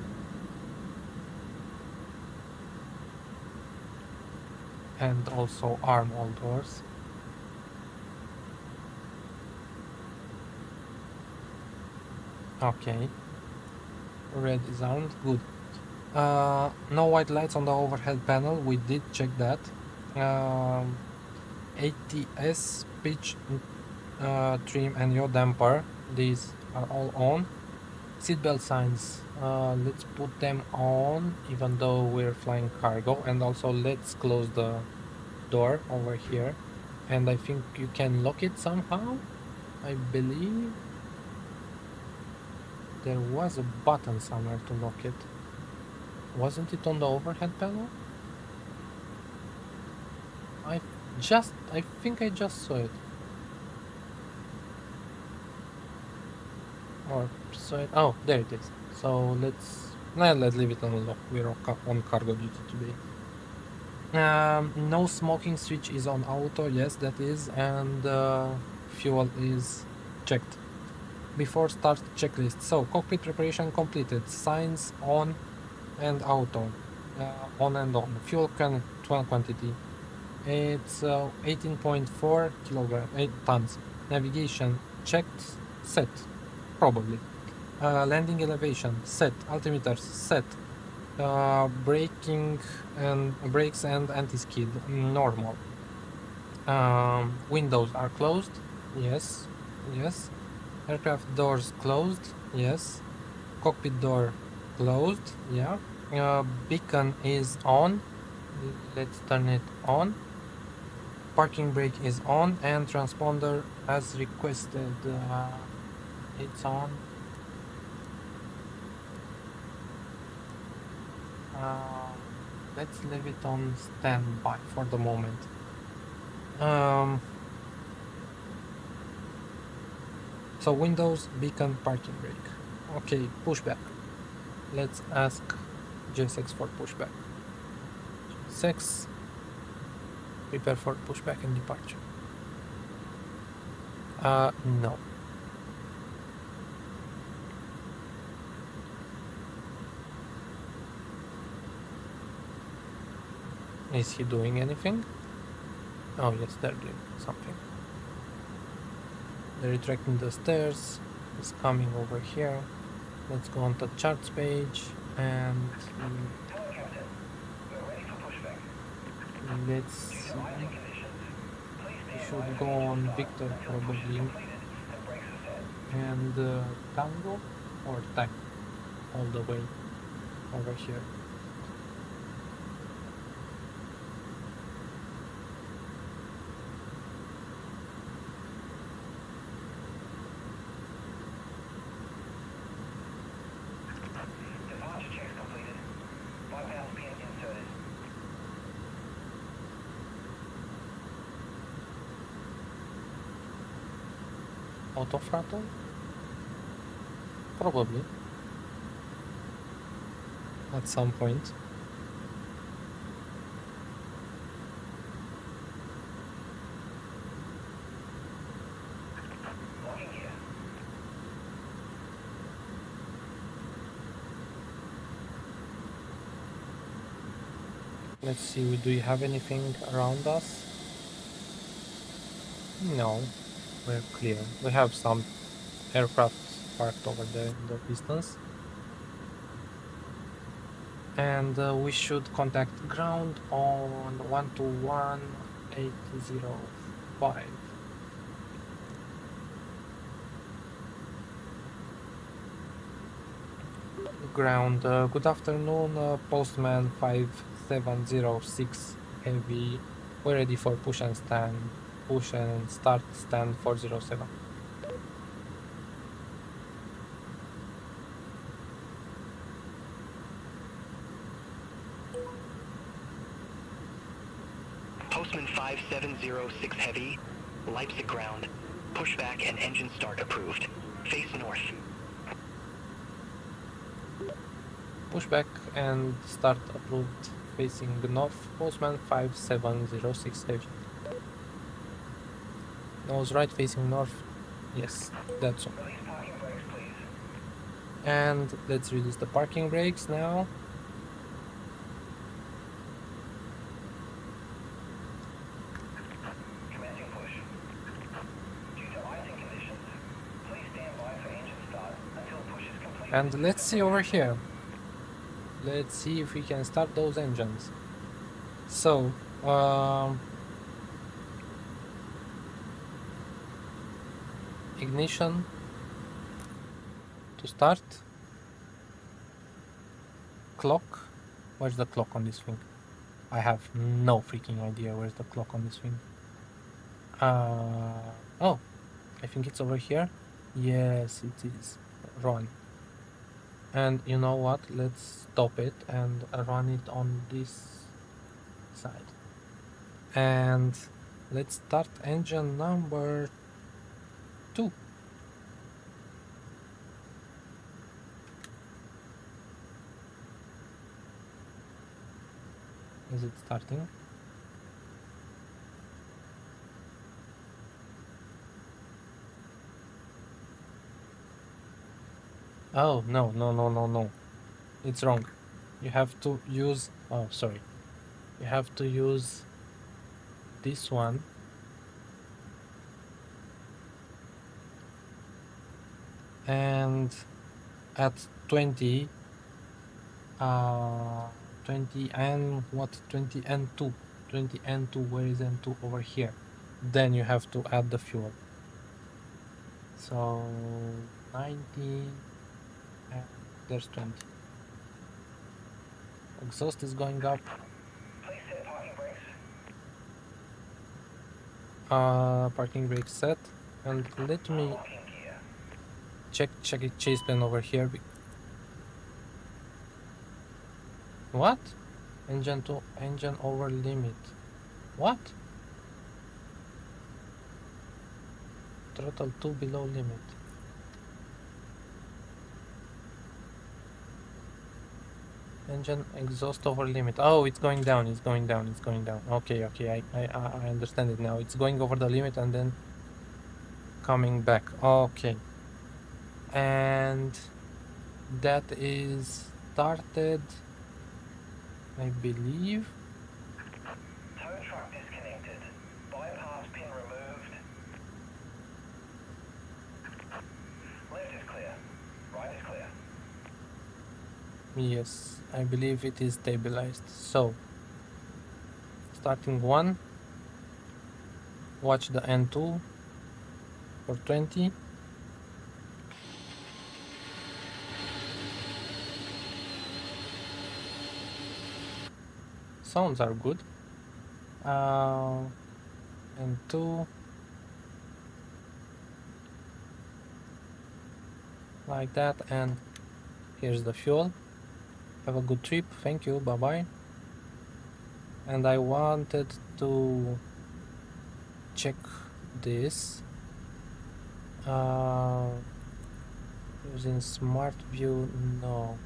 And also arm all doors. Okay. Red is armed. Good. No white lights on the overhead panel. We did check that. ATS, pitch, trim, and yaw damper. These are all on. Seatbelt signs. Let's put them on, even though we're flying cargo. And also, let's close the door over here. And I think you can lock it somehow. I believe there was a button somewhere to lock it. Wasn't it on the overhead panel? I think I just saw it. Or saw it. Oh, there it is. So let's leave it unlocked. We're on cargo duty today. No smoking switch is on auto, yes that is, and fuel is checked. Before start checklist. So cockpit preparation completed. Signs on and auto. On and on. Fuel can 12 quantity. It's 18.4 kilogram 8 tons. Navigation checked. Set. Probably. Landing elevation set. Altimeters set. Braking and brakes and anti-skid normal. Windows are closed. Yes. Yes. Aircraft doors closed. Yes. Cockpit door closed. Yeah. Beacon is on. Let's turn it on. Parking brake is on and transponder as requested. It's on. Let's leave it on standby for the moment. So Windows, beacon, parking brake. Okay, pushback. Let's ask J6 for pushback. 6. Prepare for pushback and departure. No. Is he doing anything? Oh yes, they're doing something. They're retracting the stairs. It's coming over here. Let's go on the charts page and let's see. We should go on Victor probably and Tango or Tank all the way over here. Auto throttle? Probably. At some point. Let's see, do you have anything around us? No, we're clear. We have some aircraft parked over there in the distance. And we should contact ground on 121805. Ground, good afternoon, postman 5706 heavy. We're ready for push and start stand 407. Postman 5706 heavy, Leipzig ground. Pushback and engine start approved. Face north. Pushback and start approved facing north. Postman 5706 heavy. Nose right facing north. Yes, that's all. And let's release the parking brakes now. And let's see over here. Let's see if we can start those engines. So, ignition to start. Clock. Where's the clock on this thing? I have no freaking idea where's the clock on this thing. Oh, I think it's over here. Yes, it is. Run. And you know what? Let's stop it and run it on this side. And let's start engine number 2. Is it starting? Oh, no, no, no, no, no. It's wrong. You have to use... Oh, sorry. You have to use this one. And at 20... 20 and what? 20 and 2. 20 and 2. Where is N2? Over here. Then you have to add the fuel. So 90 and there's 20. Exhaust is going up. Please set parking brakes. Parking brake set. And let me Locking gear. check it chase plan over here. What? Engine to engine over limit. What? Throttle 2 below limit. Engine exhaust over limit. Oh, it's going down, it's going down, it's going down. Okay, okay, I understand it now. It's going over the limit and then coming back. Okay. And that is started, I believe. Tow truck disconnected. Bypass pin removed. Left is clear. Right is clear. Yes, I believe it is stabilized. So, starting 1, watch the N2 for 20. Sounds are good. N2. Like that, and here's the fuel. Have a good trip, thank you, bye bye. And I wanted to check this using smart view. No,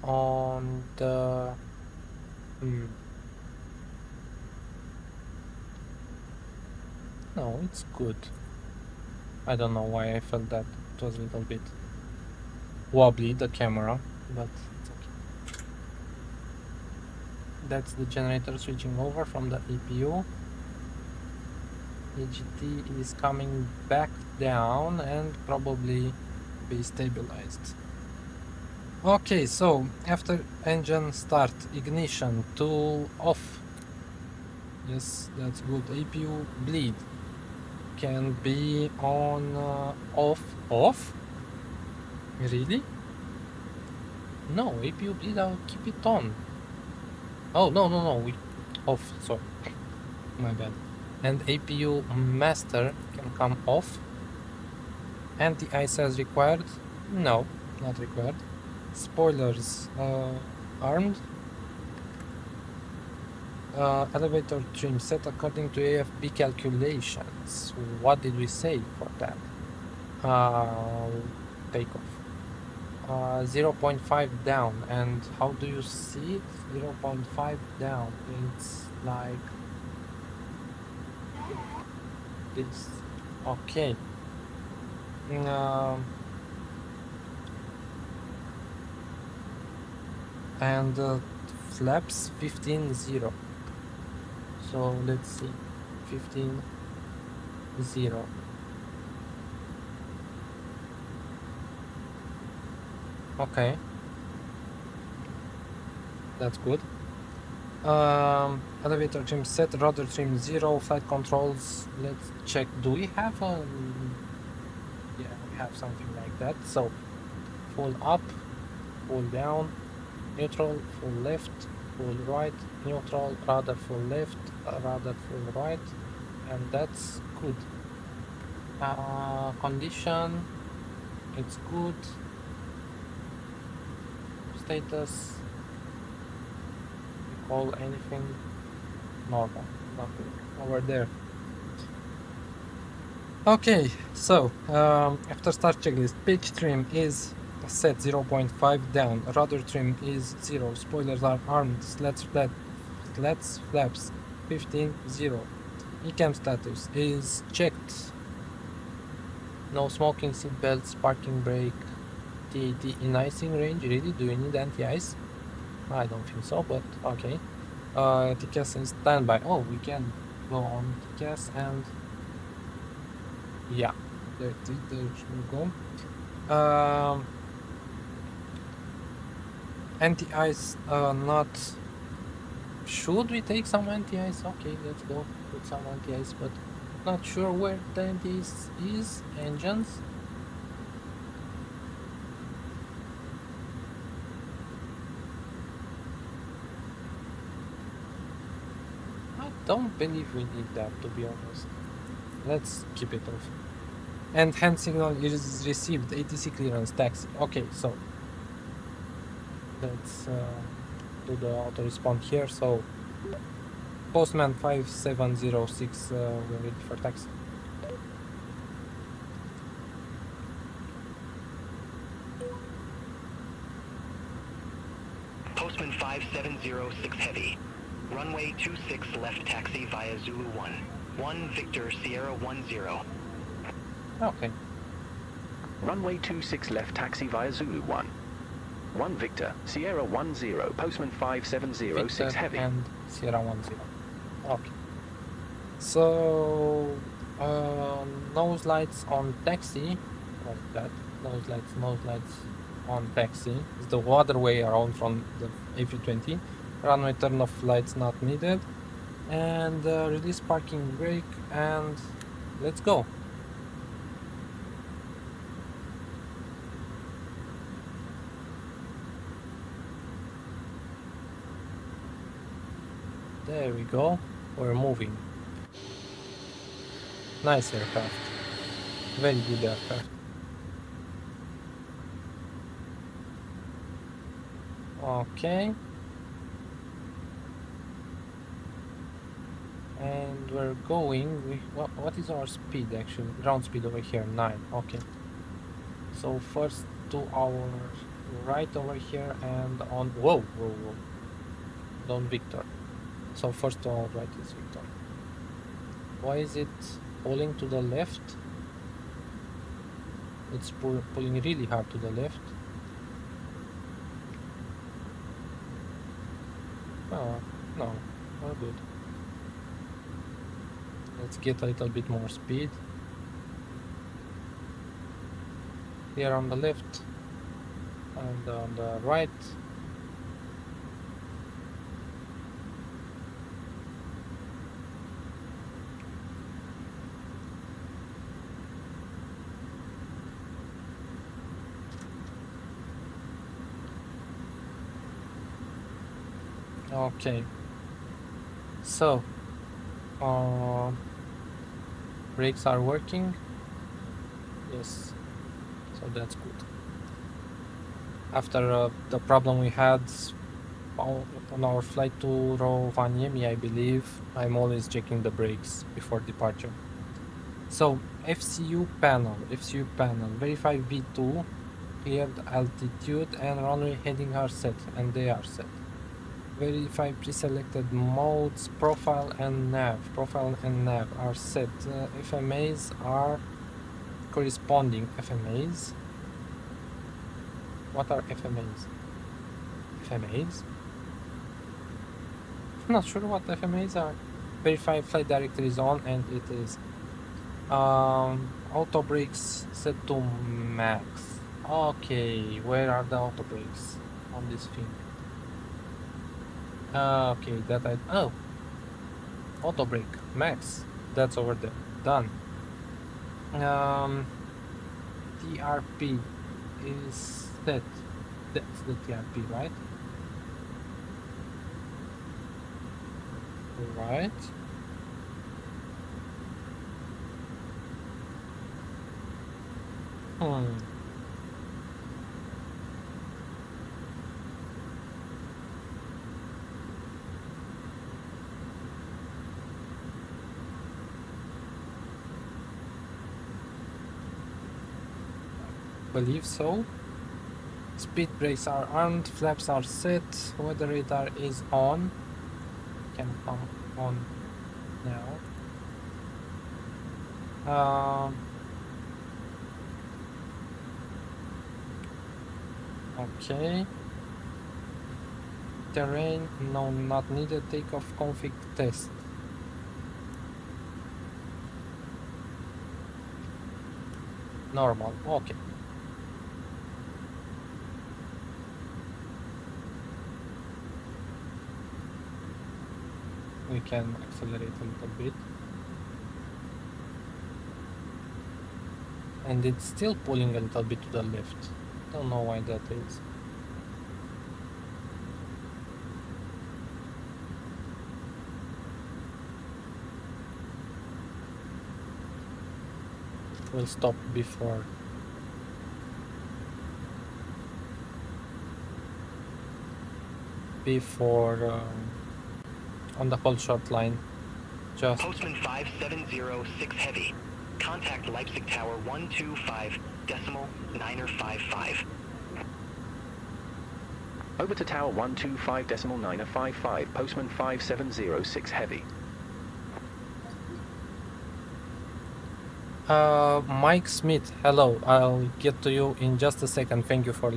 on the no, it's good. I don't know why I felt that it was a little bit wobbly, the camera, but it's okay. That's the generator switching over from the EPU. EGT is coming back down and probably be stabilized. Okay, so after engine start, ignition to off. Yes, that's good. EPU bleed can be on off. Really? No, APU bleed, I'll keep it on. Oh, no, we off, sorry. My bad. And APU master can come off. Anti-ice as required? No, not required. Spoilers armed. Elevator trim set according to AFB calculations. What did we say for that? Takeoff. 0.5 down, and how do you see it? 0.5 down, it's like this. Okay. And flaps 15.0. So let's see, 15.0. Okay, that's good. Elevator trim set, rudder trim 0, flight controls. Let's check. Do we have a? Yeah, we have something like that. So, full up, full down, neutral, full left, full right, neutral, rudder full left, rudder full right, and that's good. Condition, it's good. Status, recall anything, normal, nothing over there. Okay, so after start checklist, pitch trim is set 0.5 down, rudder trim is 0, spoilers are armed, slats flat Let's flaps 15-0. ECAM status is checked. No smoking, seat belts, parking brake, TAT in icing range. Really? Do you need anti-ice? I don't think so, but okay. TCAS in standby. Oh, we can go on TCAS and yeah, there we go. Anti-ice, not. Should we take some anti-ice? Okay, let's go put some anti-ice, but not sure where the anti-ice is. Engines. I don't believe we need that, to be honest. Let's keep it off. And hand signal is received. ATC clearance taxi. Okay, so let's do the auto response here. So Postman 5706, we're ready for taxi. Postman 5706 Heavy. Runway 26 left taxi via Zulu 1. 1 Victor Sierra 10. Okay. Runway 26 left taxi via Zulu 1. 1 Victor Sierra 10, Postman 5706 Victor Heavy. and Sierra 10. Okay. So nose lights on taxi. What's that? Nose lights on taxi. It's the other way around from the A320. Runway turn off lights not needed. And release parking brake and let's go. There we go. We're moving. Nice aircraft. Very good aircraft. Okay. And we're going. What is our speed actually? Ground speed over here, 9. Okay. So first to our right over here and on. Whoa. Don't Victor. So first to our right is Victor. Why is it pulling to the left? It's pulling really hard to the left. Oh, no, we're good. Let's get a little bit more speed. Here on the left and on the right. Okay, so brakes are working. Yes, so that's good. After the problem we had on our flight to Rovaniemi, I believe, I'm always checking the brakes before departure. So FCU panel, verify V2, cleared altitude and runway heading are set, and they are set. Verify pre-selected modes, profile and nav are set. FMAs are corresponding. FMAs? What are FMAs? FMAs? I'm not sure what FMAs are. Verify flight directory is on, and it is. Auto brakes set to max. Okay, where are the auto brakes on this thing? Okay, that oh, auto brake max. That's over there. Done. TRP is set. That's the TRP, right? Right. Believe so. Speed brakes are armed, flaps are set, weather radar is on. can come on now. Okay. Terrain, no, not needed. Takeoff config test. Normal, okay. We can accelerate a little bit. And it's still pulling a little bit to the left. Don't know why that is. We'll stop before. On the whole short line. Just Postman 5706 Heavy. Contact Leipzig Tower 125.955. Over to Tower 125.955, Postman 5706 Heavy. Mike Smith, hello. I'll get to you in just a second. Thank you for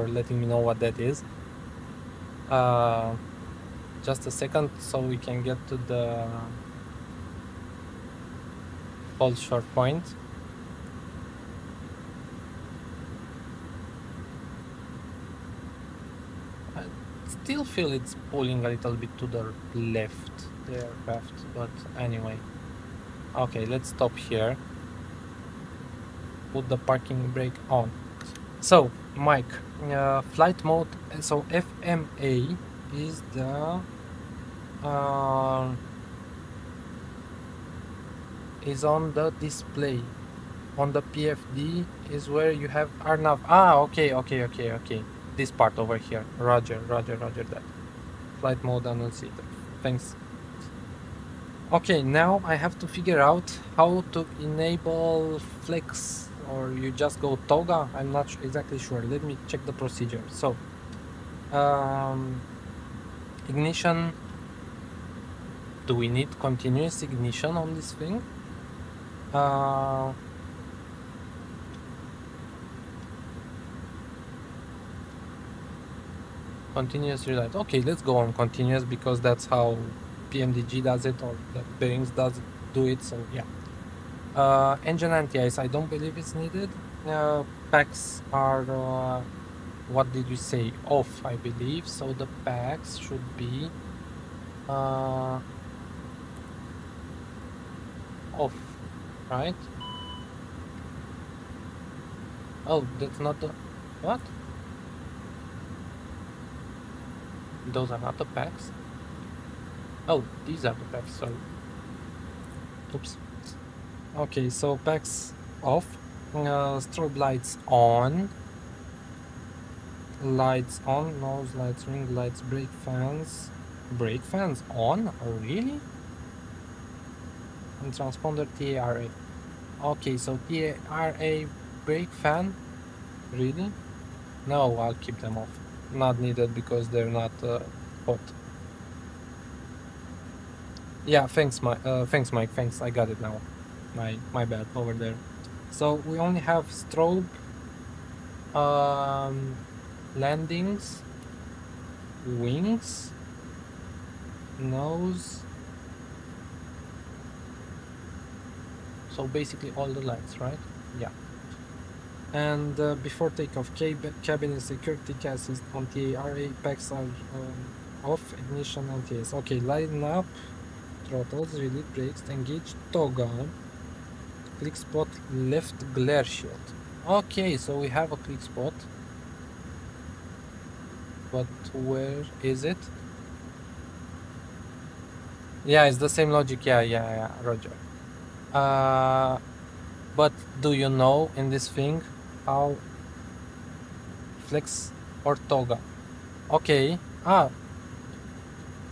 letting me know what that is. Just a second, so we can get to the hold short point. I still feel it's pulling a little bit to the left, the aircraft, but anyway. Okay, let's stop here. Put the parking brake on. So, Mike, flight mode. So FMA is the is on the display. On the PFD is where you have RNAV. Ah, okay. This part over here. Roger that. Flight mode annunciator. Thanks. Okay, now I have to figure out how to enable flex, or you just go toga. I'm not exactly sure. Let me check the procedure. So, ignition. Do we need continuous ignition on this thing? Continuous relight. Okay, let's go on continuous because that's how PMDG does it, or the bearings do it. So yeah. Engine anti-ice. I don't believe it's needed. Packs are what did you say? Off, I believe. So the packs should be off, right? Oh, that's not the what? Those are not the packs. Oh, these are the packs. Sorry. Oops. Okay, so packs off. Strobe lights on. Lights on. Nose lights, ring lights, brake fans. Brake fans on? Oh, really? And transponder TARA. Okay, so TARA brake fan. Really? No, I'll keep them off. Not needed because they're not hot. Yeah, thanks, Mike. Thanks, I got it now. My bad over there. So we only have strobe, landings, wings, nose. So basically all the lights, right? Yeah. And before takeoff, cabin and security assist on TARA, packs are off, ignition anti-ice. Okay, line up, throttles, release brakes, engage toggle, click spot, left glare shield. Okay, so we have a click spot. But where is it? Yeah, it's the same logic. Yeah, Roger. But do you know in this thing how flex or toga? Okay.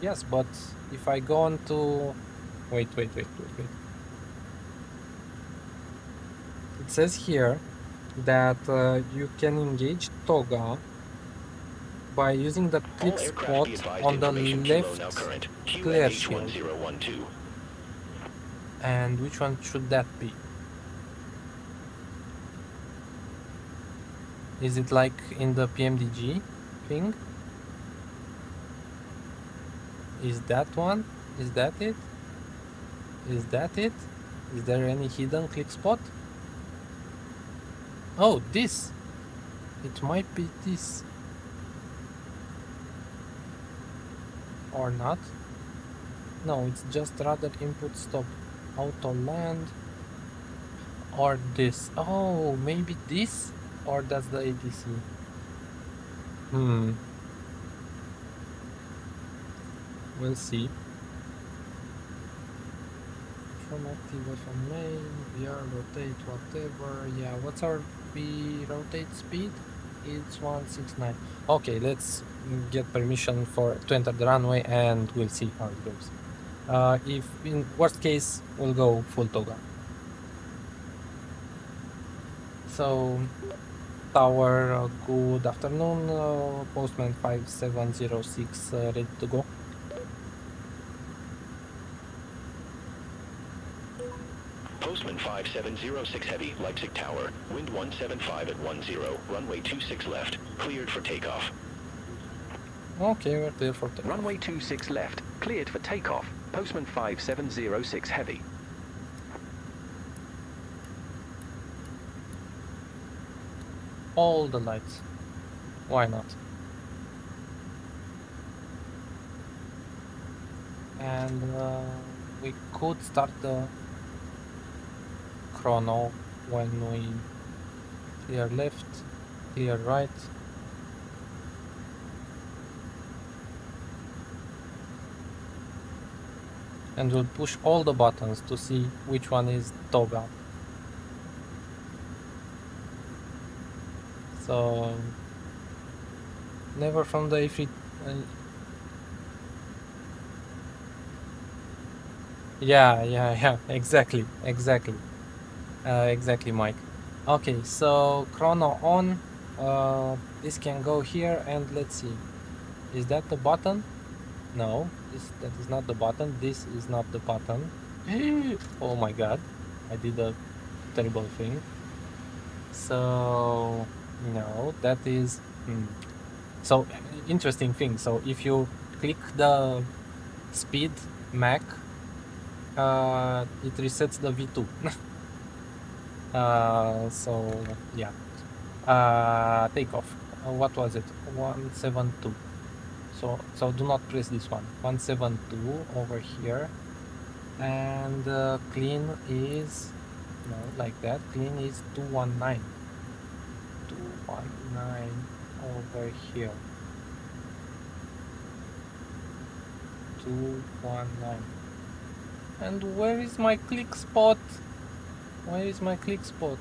Yes, but if I go on to wait. It says here that you can engage toga, by using the click All aircraft be spot advised on the information below now left current. flare shield. QNH1012. And which one should that be? Is it like in the PMDG thing? Is that one? Is that it? Is that it? Is there any hidden click spot? Oh, this! It might be this. Or not. No, it's just rather input stop. Auto land. Or this. Oh, maybe this? Or that's the ATC. We'll see. From active from main, VR, rotate, whatever. Yeah, what's our V rotate speed? It's 169. Okay, let's get permission to enter the runway and we'll see how it goes. If in worst case, we'll go full toga. So, tower, good afternoon. Postman 5706 ready to go. Postman 5706 Heavy, Leipzig Tower. Wind 175 at 10. Runway 26 left. Cleared for takeoff. Okay, we're clear for takeoff. Runway 26 left. Cleared for takeoff. Postman 5706 Heavy. All the lights. Why not? And we could start the chrono when we clear left, clear right. And we'll push all the buttons to see which one is toga. So never from the A3. Yeah, exactly, Mike. Okay, so chrono on. This can go here, and let's see. Is that the button? No, that is not the button. This is not the button. Oh my god, I did a terrible thing. So no, that is so interesting thing. So if you click the speed Mac, it resets the V2. So yeah, takeoff. What was it? 172. So do not press this one. 172 over here, and clean is no like that. Clean is 219. 219 over here. 219. And where is my click spot? Where is my click spot?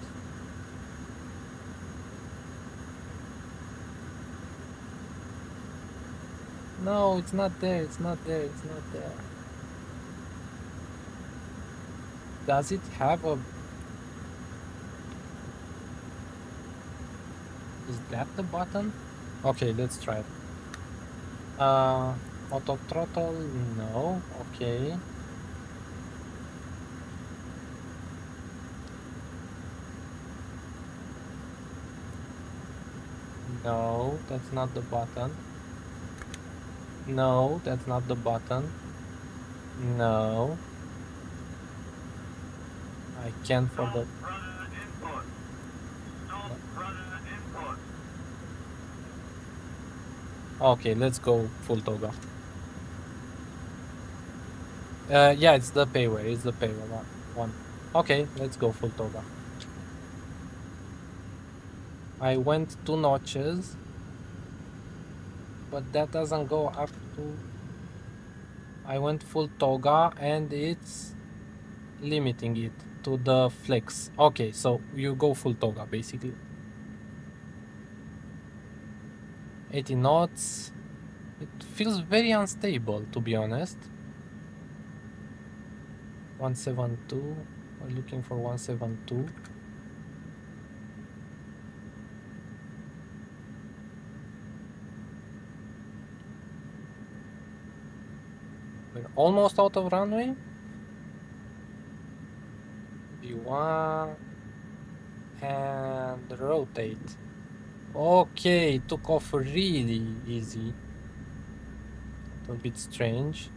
No, it's not there, it's not there, it's not there. Does it have a... Is that the button? Okay, let's try it. Auto throttle, no, okay. No, that's not the button. No, that's not the button. No. I can't for the... Okay, let's go full toga. Yeah, it's the payware. It's the payware one. Okay, let's go full toga. I went 2 notches, but that doesn't go up to... I went full toga and it's limiting it to the flex. Okay, so you go full toga basically. 80 knots. It feels very unstable, to be honest. 172. We're looking for 172. We're almost out of runway. V1 and rotate. Okay, took off really easy. A bit strange.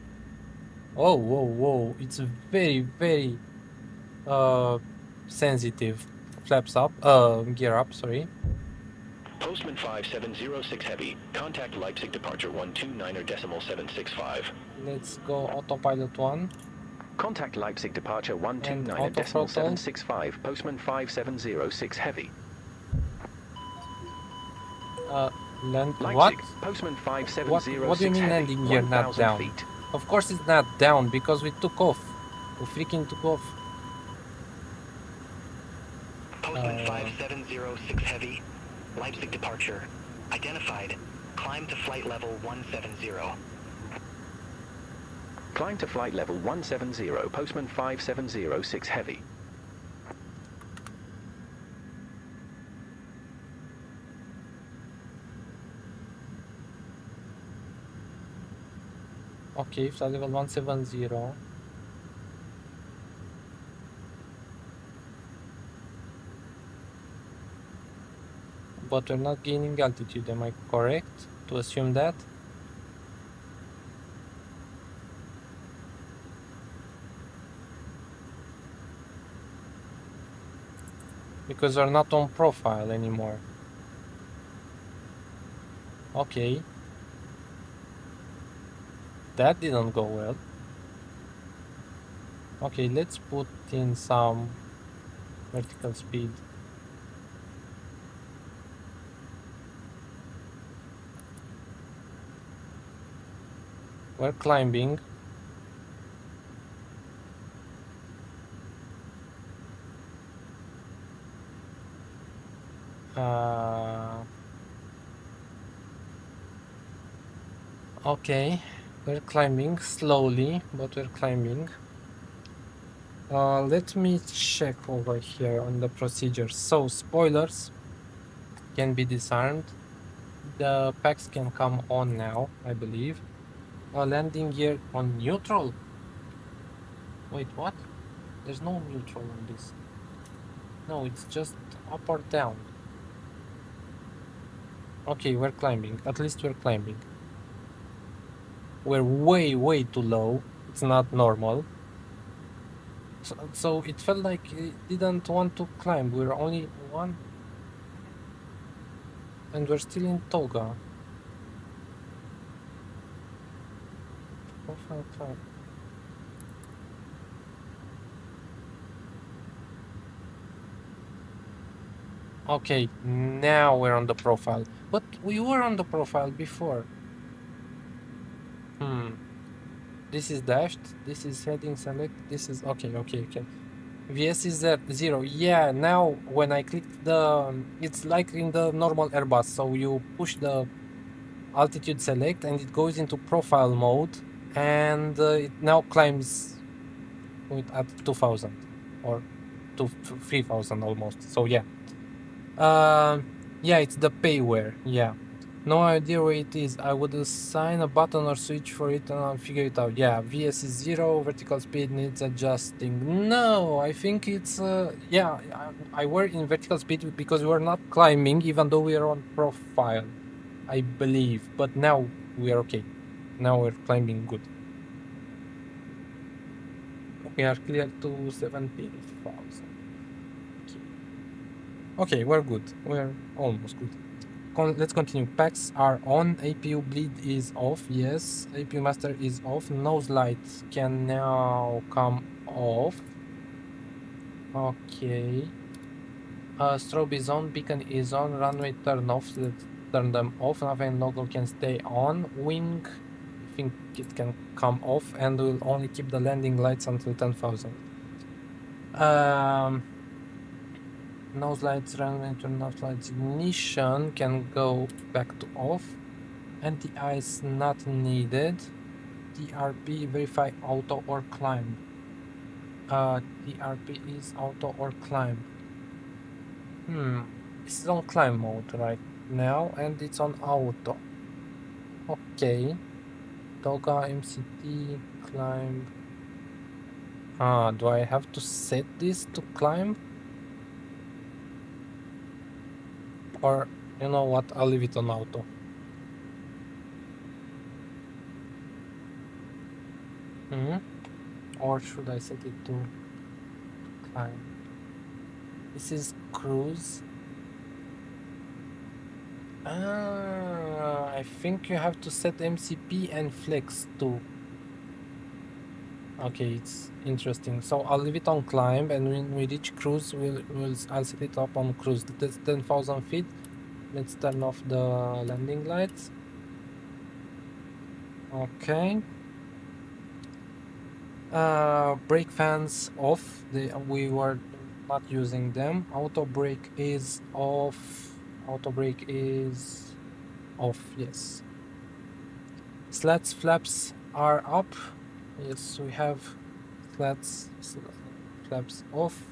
Oh, whoa, whoa! It's very, very sensitive. Flaps up. Gear up. Sorry. Postman 5706 Heavy, contact Leipzig departure 129.765. Let's go autopilot 1. Contact Leipzig departure And auto throttle. 129.765, Postman 5706 Heavy. Land. Leipzig, What? Postman What 5706 do you mean Heavy, landing gear not 1000 down? feet. Of course it's not down because we took off. We freaking took off. Postman 5706 Heavy, Leipzig departure. Identified. Climb to flight level 170. Climb to flight level 170, Postman 5706 Heavy. Okay, flight level 170. But we're not gaining altitude, am I correct to assume that? Because we're not on profile anymore. Okay. That didn't go well. Okay, let's put in some vertical speed. We're climbing. Okay, we're climbing slowly, but we're climbing. Let me check over here on the procedures. So spoilers can be disarmed. The packs can come on now, I believe. Landing gear on neutral. Wait, what? There's no neutral on this. No, it's just up or down. Okay, we're climbing. At least we're climbing. We're way, way too low. It's not normal. So it felt like it didn't want to climb. We're only one. And we're still in Toga. Profile climb. Okay, now we're on the profile. But we were on the profile before. This is dashed. This is heading select. This is okay. VS is at 0. Yeah, now when I click the, it's like in the normal Airbus. So you push the altitude select and it goes into profile mode, and it now climbs at 2000 or to 3000 almost. So yeah, yeah, it's the payware. Yeah. No idea where it is. I would assign a button or switch for it and I'll figure it out. Yeah, VS is 0, vertical speed needs adjusting. No, I think it's, yeah, I were in vertical speed because we were not climbing even though we are on profile, I believe. But now we are okay. Now we're climbing good. We are clear to 17,000. Okay, we're good. We're almost good. Let's continue. Packs are on. APU bleed is off. Yes. APU master is off. Nose light can now come off. Okay. Strobe is on. Beacon is on. Runway turn off. Let's turn them off. Nav and logo can stay on. Wing, I think it can come off, and we'll only keep the landing lights until 10,000. Nose lights, runway turn off lights, ignition can go back to off. Anti-ice not needed. TRP verify auto or climb. TRP is auto or climb. This is on climb mode right now and it's on auto. Okay. Toga MCT climb. Ah, do I have to set this to climb? Or, you know what, I'll leave it on auto. Or should I set it to climb? This is cruise. I think you have to set MCP and flex too. Okay, it's interesting. So I'll leave it on climb, and when we reach cruise, I'll set it up on cruise. That's 10,000 feet. Let's turn off the landing lights. Okay. Brake fans off. We were not using them. Auto brake is off. Auto brake is off. Yes. Slats flaps are up. Yes, we have flaps off.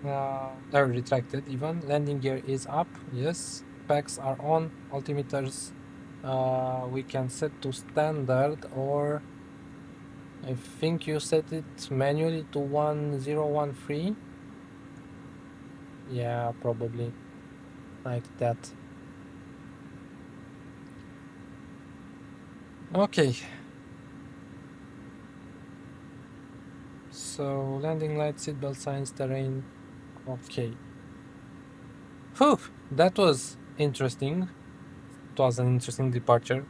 They're retracted even. Landing gear is up. Yes. Packs are on. Altimeters we can set to standard, or I think you set it manually to 1013. Yeah, probably like that. Okay. So landing lights, seatbelt signs, terrain. Okay. Whew, that was interesting. It was an interesting departure.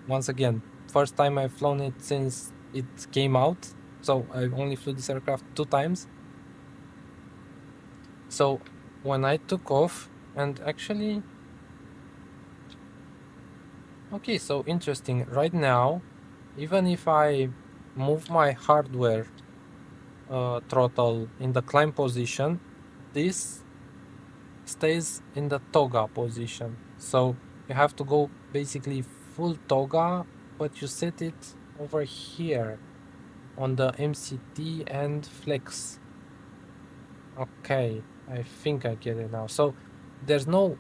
Once again, first time I've flown it since it came out. So I only flew this aircraft 2 times. So when I took off, and actually, okay, so interesting. Right now, even if I move my hardware throttle in the climb position, this stays in the toga position. So you have to go basically full toga, but you set it over here on the MCT and flex. Okay, I think I get it now. So there's no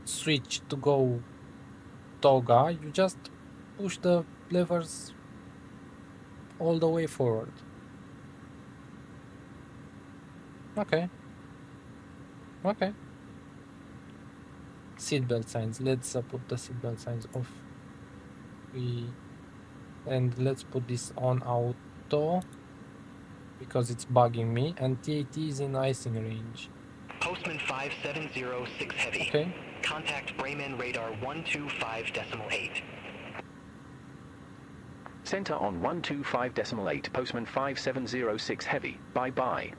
switch to go toga, you just push the levers all the way forward. Okay. Okay. Seatbelt signs. Let's put the seatbelt signs off. And let's put this on auto because it's bugging me, and TAT is in icing range. Postman 5706 Heavy. Okay. Contact Bremen radar 125.8. Center on 125.8, Postman 5706 Heavy. Bye-bye.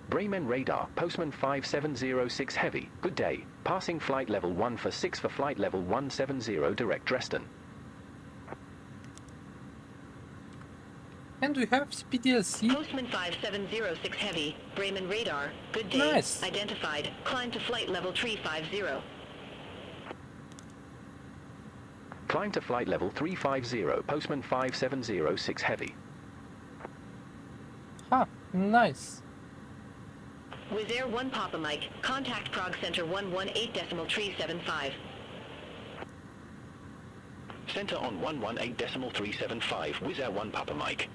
Bremen radar, Postman 5706 Heavy. Good day. Passing flight level 146 for flight level 170 direct Dresden. And we have PDLC. Postman 5706 Heavy, Bremen radar. Good day. Nice. Identified. Climb to flight level 350. Climb to flight level 350, Postman 5706 Heavy. Ha, nice. Wizz Air 1 Papa Mike. Contact Prague Center 118.375. Center on 118.375, Wizz Air 1 Papa Mike.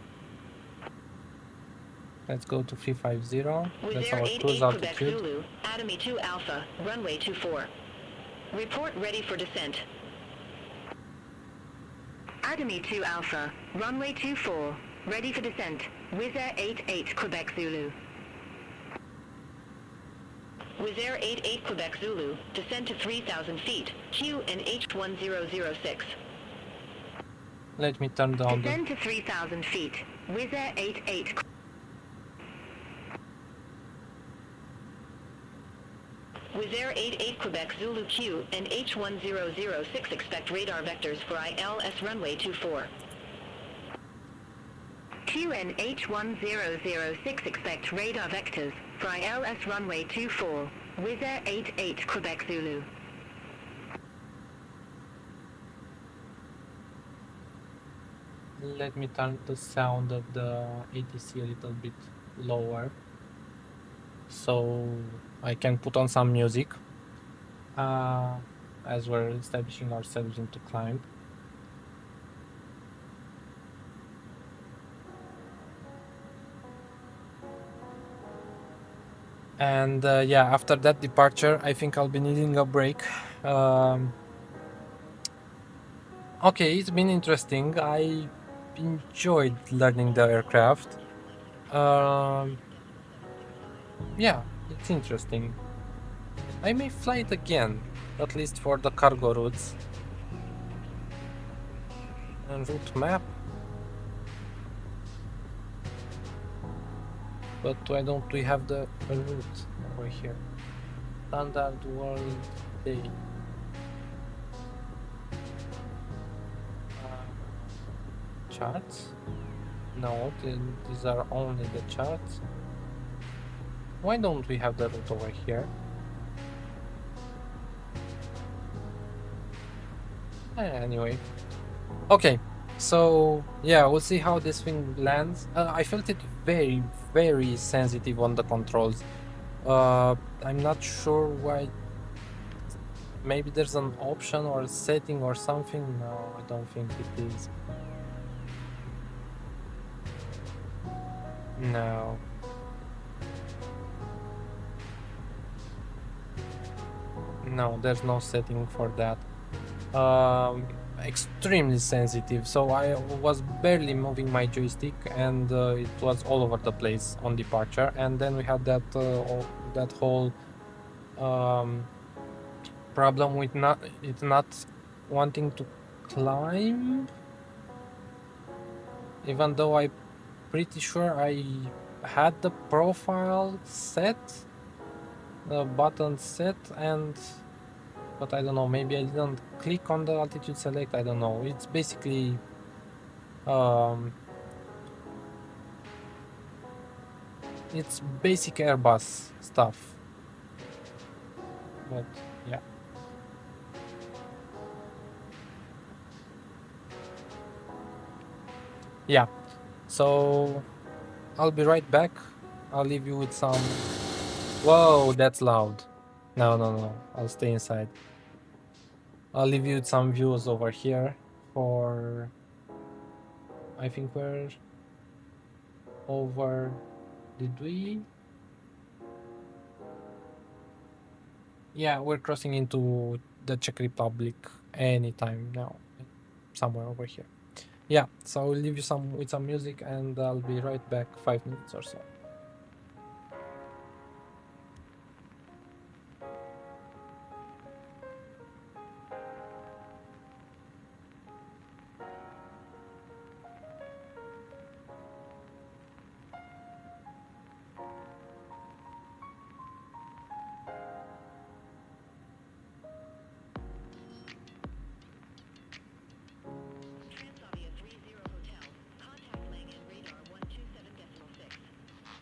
Let's go to 350. Wizz That's Air our 88 cruise Quebec altitude. Zulu. Atomy 2 Alpha. Runway 24. Report ready for descent. Atomy 2 Alpha. Runway 24. Ready for descent. Wizz Air 88 Quebec Zulu. Wizz Air 88 Quebec Zulu. Descend to 3,000 feet. Q and H1006. Let me turn down the... Descend to 3,000 feet. Wizz Air 88. Wizz Air 88 Quebec Zulu Q and H1006 expect radar vectors for ILS runway 24. Q and H1006 expect radar vectors for ILS runway 24. Wizz Air 88 Quebec Zulu. Let me turn the sound of the ATC a little bit lower so I can put on some music. as we're establishing ourselves into climb. And yeah, after that departure, I think I'll be needing a break. Okay, it's been interesting. I enjoyed learning the aircraft. Yeah, it's interesting. I may fly it again, at least for the cargo routes. And route map. But why don't we have the route over here? Standard world day. Charts? No, these are only the charts. Why don't we have the route over here? Anyway. Okay, so yeah, we'll see how this thing lands. I felt it very, very sensitive on the controls. I'm not sure why. Maybe there's an option or a setting or something. No, I don't think it is. No. No, there's no setting for that. Extremely sensitive, so I was barely moving my joystick and it was all over the place on departure. And then we had that that whole problem with not wanting to climb, even though I'm pretty sure I had the profile set, the button set, and but I don't know, maybe I didn't click on the altitude select. I don't know. It's basically it's basic Airbus stuff, but yeah. Yeah, so I'll be right back. I'll leave you with some... Whoa, that's loud. No, I'll stay inside. I'll leave you with some views over here for... I think we're over... Did we? Yeah, we're crossing into the Czech Republic anytime now. Somewhere over here. Yeah, so I'll leave you with some music and I'll be right back, 5 minutes or so. Transavia 30 Hotel. Contact Lang and radar 127.6.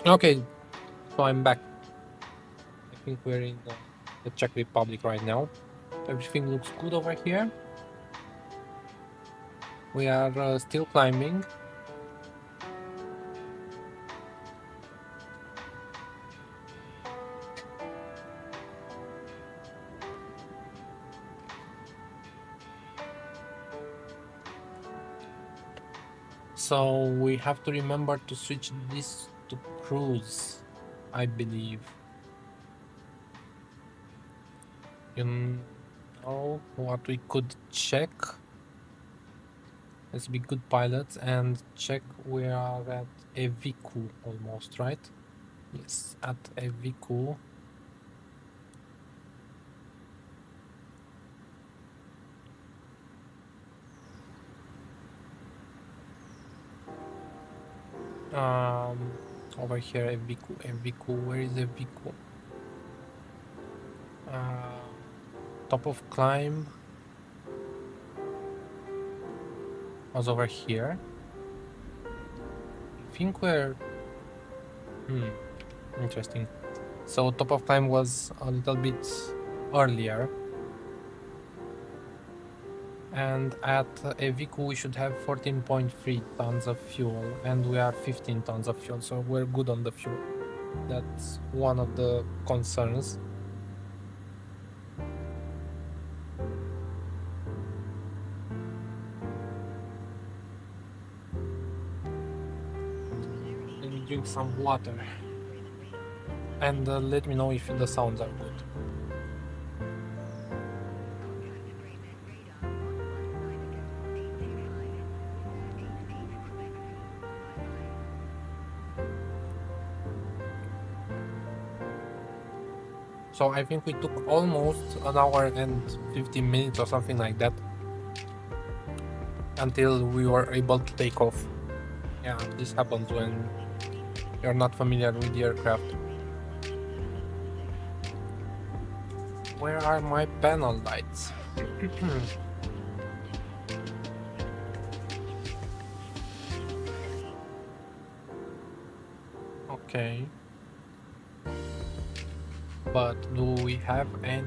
Okay, so I'm back. I think we're in the Czech Republic right now. Everything looks good over here. We are still climbing. So we have to remember to switch this to cruise, I believe. You know what we could check? Let's be good pilots and check we are at a VQ almost, right? Yes, at a VQ. Over here, a VQ, where is a VQ? Top of climb was over here. I think we're... interesting. So top of climb was a little bit earlier. And at a VQ we should have 14.3 tons of fuel, and we are 15 tons of fuel, so we're good on the fuel. That's one of the concerns. Let me drink some water. And let me know if the sounds are good. So I think we took almost an hour and 15 minutes or something like that until we were able to take off. Yeah, this happens when you're not familiar with the aircraft. Where are my panel lights? Okay. But do we have any...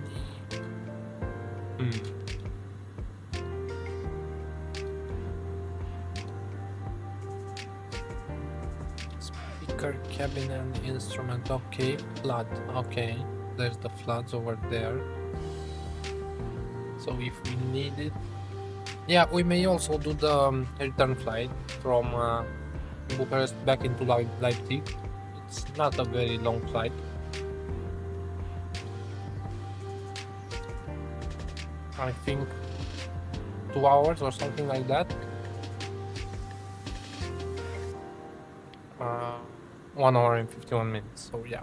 Speaker, cabin and instrument. Okay, flood. Okay, there's the floods over there. So if we need it... Yeah, we may also do the return flight from Bucharest back into Leipzig. It's not a very long flight. I think 2 hours or something like that. 1 hour and 51 minutes, so yeah.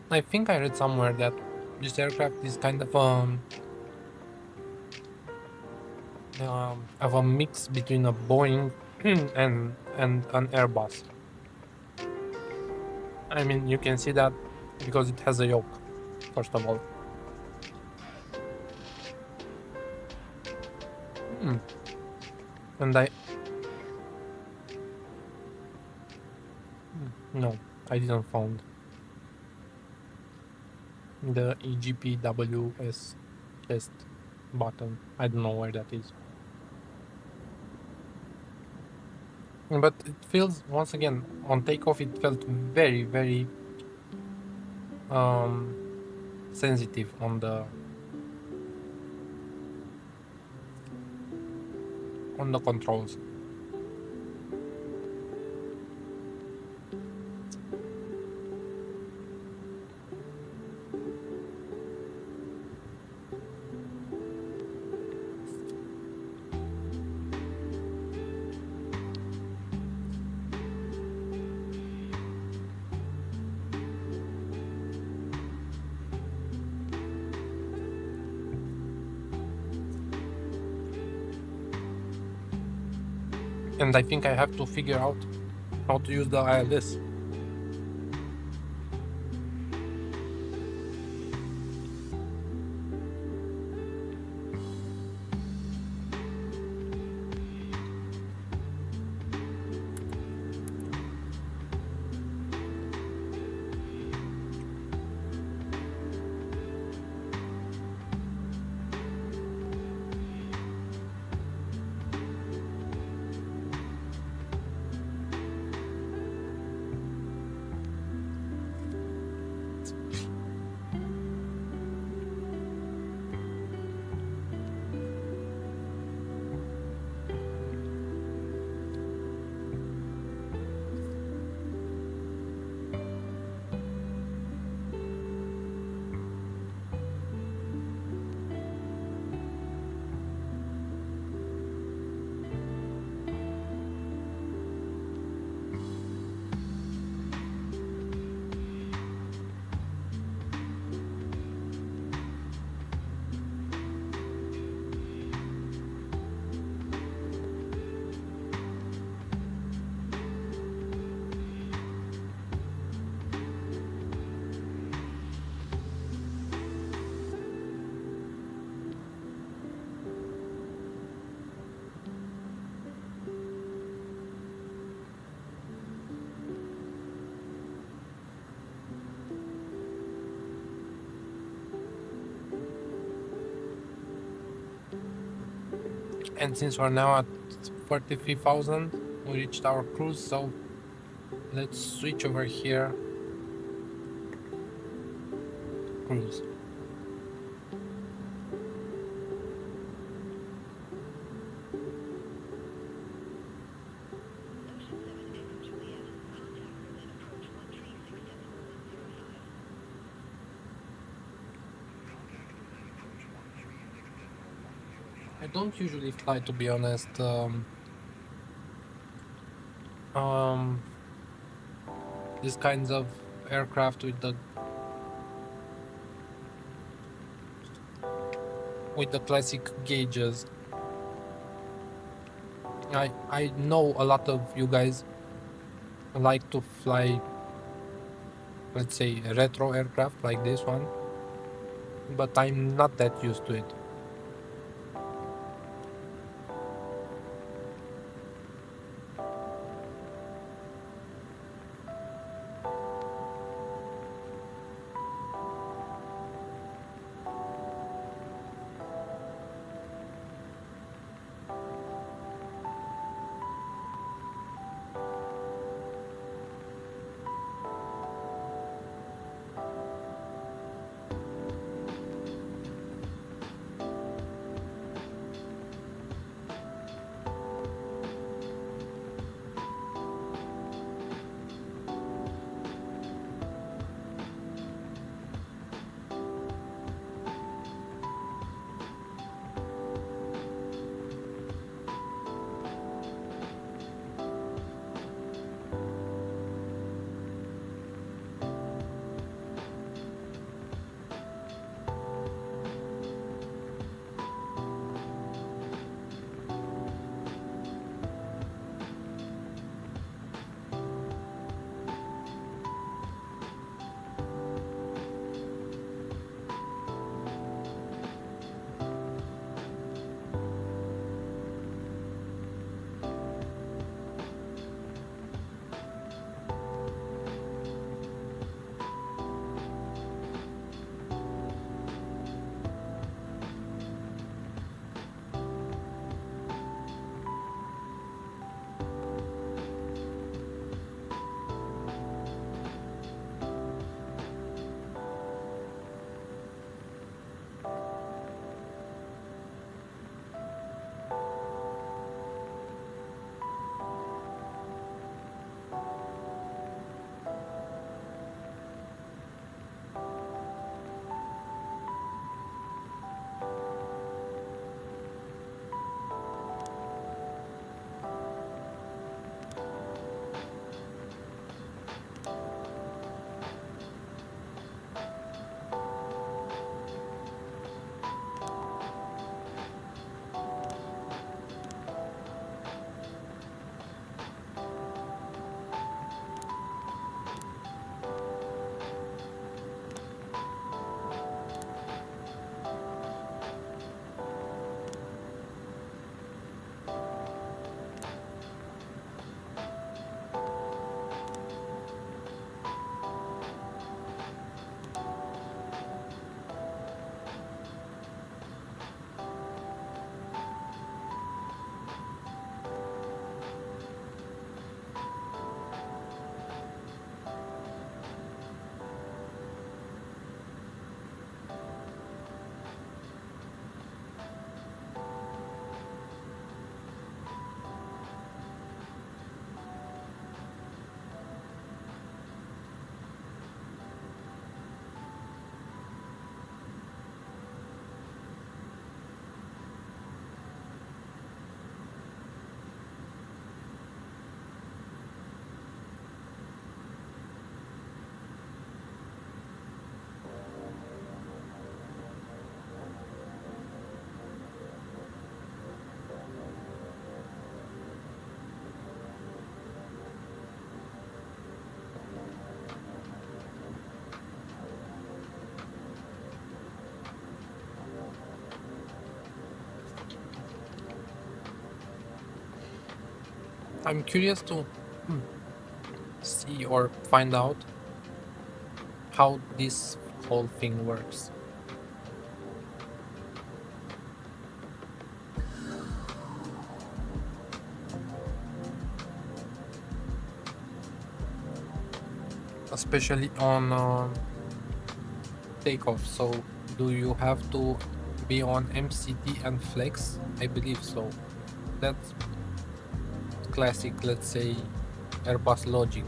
I think I read somewhere that this aircraft is kind of a mix between a Boeing and an Airbus. I mean, you can see that because it has a yoke, first of all. And no, I didn't found the EGPWS test button. I don't know where that is. But it feels, once again, on takeoff it felt very, very sensitive on the controls. And I think I have to figure out how to use the ILS. And since we're now at 43,000, we reached our cruise, so let's switch over here. Cruise. I don't usually fly, to be honest. These kinds of aircraft with the classic gauges. I know a lot of you guys like to fly, let's say, a retro aircraft like this one, but I'm not that used to it. I'm curious to see or find out how this whole thing works. Especially on takeoff. So do you have to be on MCT and flex? I believe so. That's classic, let's say, Airbus logic.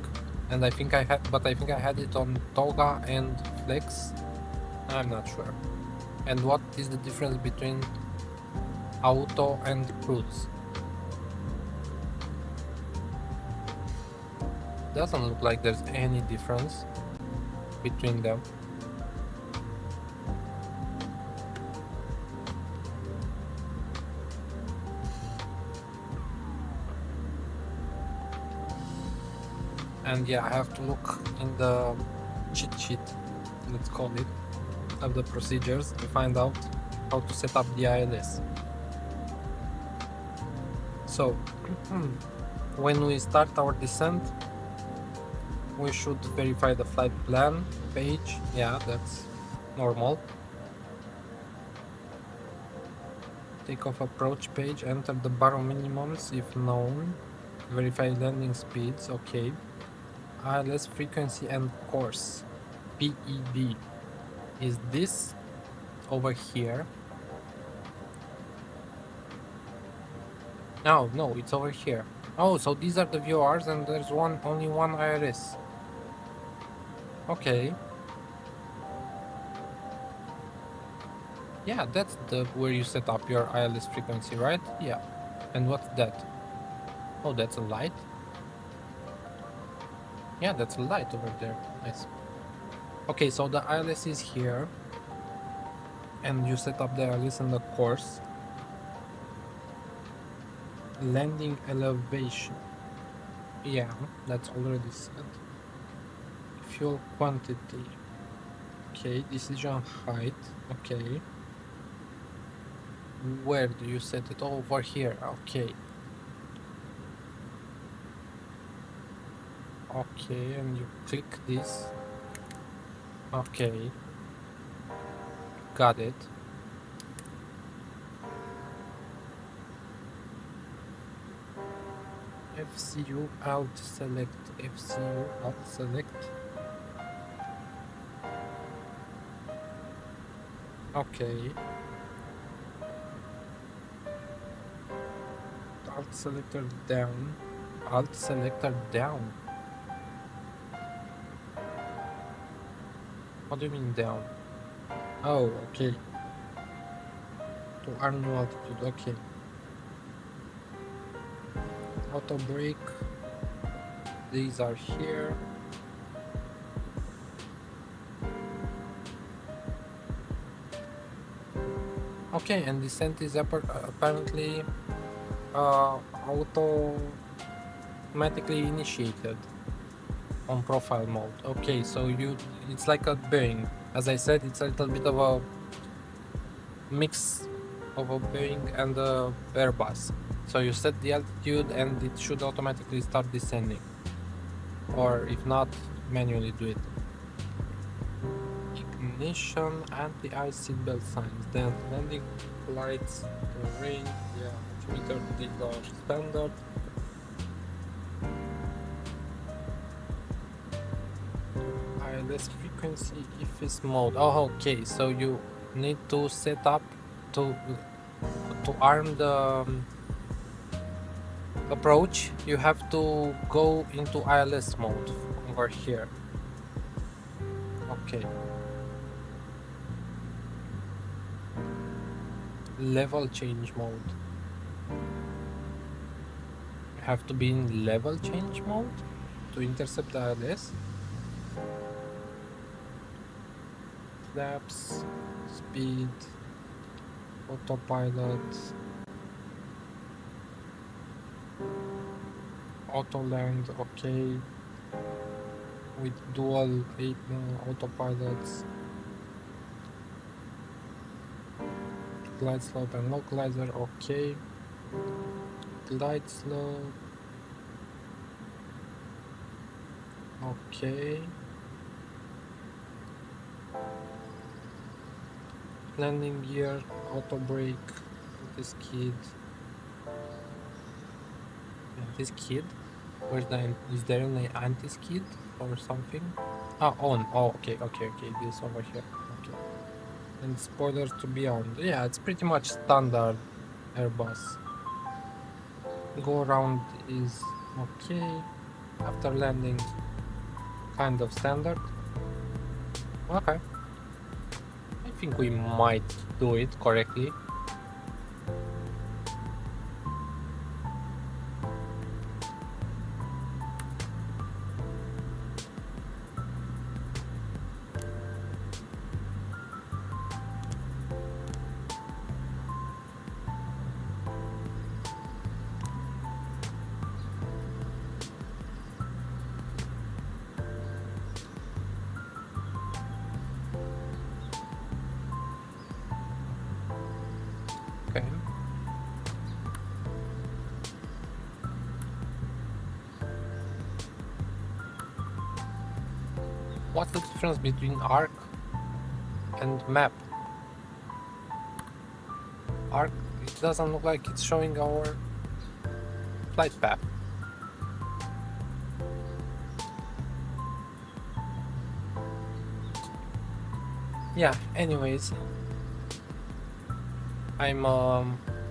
And I think I had it on Toga and flex. I'm not sure. And what is the difference between auto and cruise? Doesn't look like there's any difference between them. And yeah, I have to look in the cheat sheet, let's call it, of the procedures to find out how to set up the ILS. So when we start our descent, we should verify the flight plan page. Yeah, that's normal. Takeoff approach page, enter the baro minimums if known, verify landing speeds, okay. ILS frequency and course, PED. Is this over here? No, it's over here. Oh, so these are the VORs and there's only one IRS. Okay. Yeah, that's the where you set up your ILS frequency, right? Yeah. And what's that? Oh, that's a light? Yeah, that's a light over there. Nice. Okay, so the ILS is here. And you set up the ILS in the course. Landing elevation. Yeah, that's already set. Fuel quantity. Okay, decision height. Okay. Where do you set it? Oh, over here. Okay. Okay, and you click this. Okay. Got it. FCU alt select. FCU alt select. Okay. Alt selector down. Alt selector down. What do you mean down? Oh, okay. To arm new altitude, okay. Auto brake. These are here. Okay, and descent is apparently automatically initiated on profile mode. Okay, so it's like a Boeing. As I said, it's a little bit of a mix of a Boeing and a Airbus. So you set the altitude and it should automatically start descending. Or if not, manually do it. Ignition, anti-ice seatbelt signs, then landing lights, terrain, yeah, altimeter $8 standard. ILS frequency if it's mode. Oh, okay, so you need to set up to arm the approach. You have to go into ILS mode over here. Okay. Level change mode. You have to be in level change mode to intercept the ILS. Flaps, speed, autopilot, auto land, okay, with dual autopilots, glide slope and localizer, okay, glide slope, Okay. Landing gear, auto brake, anti-skid. Anti-skid? Where's the, is there an anti-skid or something? Ah, on. Oh, okay. This over here. Okay. And spoilers to be on. Yeah, it's pretty much standard Airbus. Go around is okay. After landing, kind of standard. Okay. I think we might do it correctly. Okay. What's the difference between arc and map? Arc, it doesn't look like it's showing our flight path. Yeah, anyways, I'm a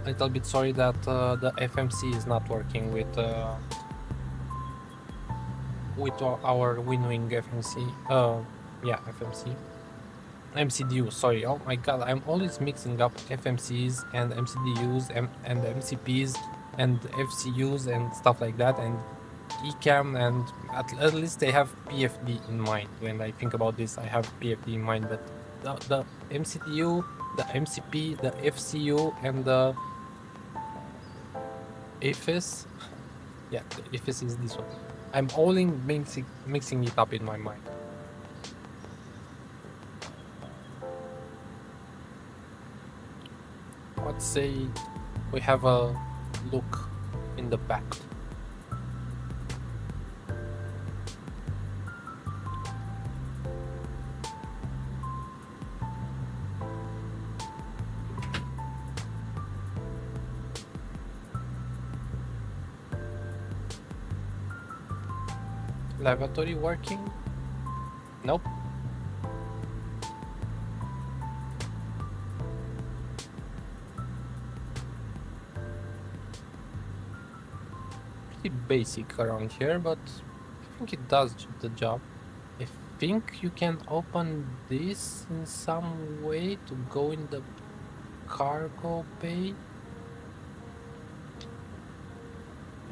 little bit sorry that the FMC is not working with our WinWing FMC. Yeah, FMC. MCDU, sorry. Oh my god, I'm always mixing up FMCs and MCDUs and MCPs and FCUs and stuff like that, and ECAM, and at least they have PFD in mind. When I think about this, I have PFD in mind, but the MCDU, the MCP, the FCU, and the IFIS, yeah, the IFIS is this one. I'm only mixing it up in my mind. Let's say we have a look in the back. Lavatory working? Nope. Pretty basic around here, but I think it does the job. I think you can open this in some way to go in the cargo bay.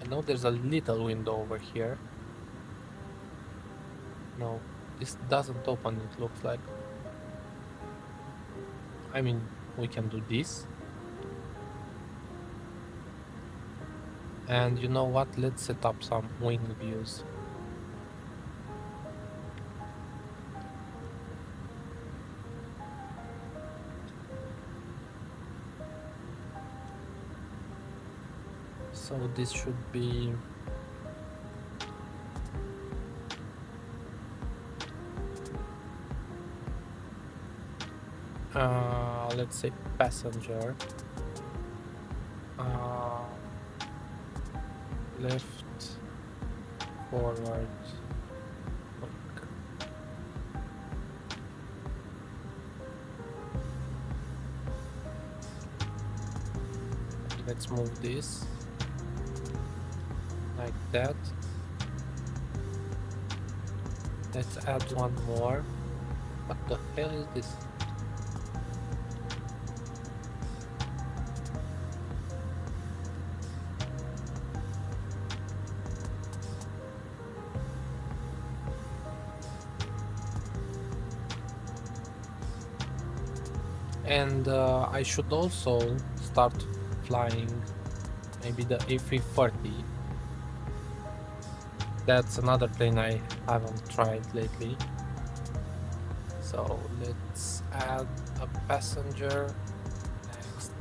I know there's a little window over here. No, this doesn't open, it looks like. I mean, we can do this. And you know what? Let's set up some wing views. So this should be let's say passenger, left, forward, quick. Let's move this like that. Let's add one more. What the hell is this? And I should also start flying maybe the A330. That's another plane I haven't tried lately. So let's add a passenger. Next,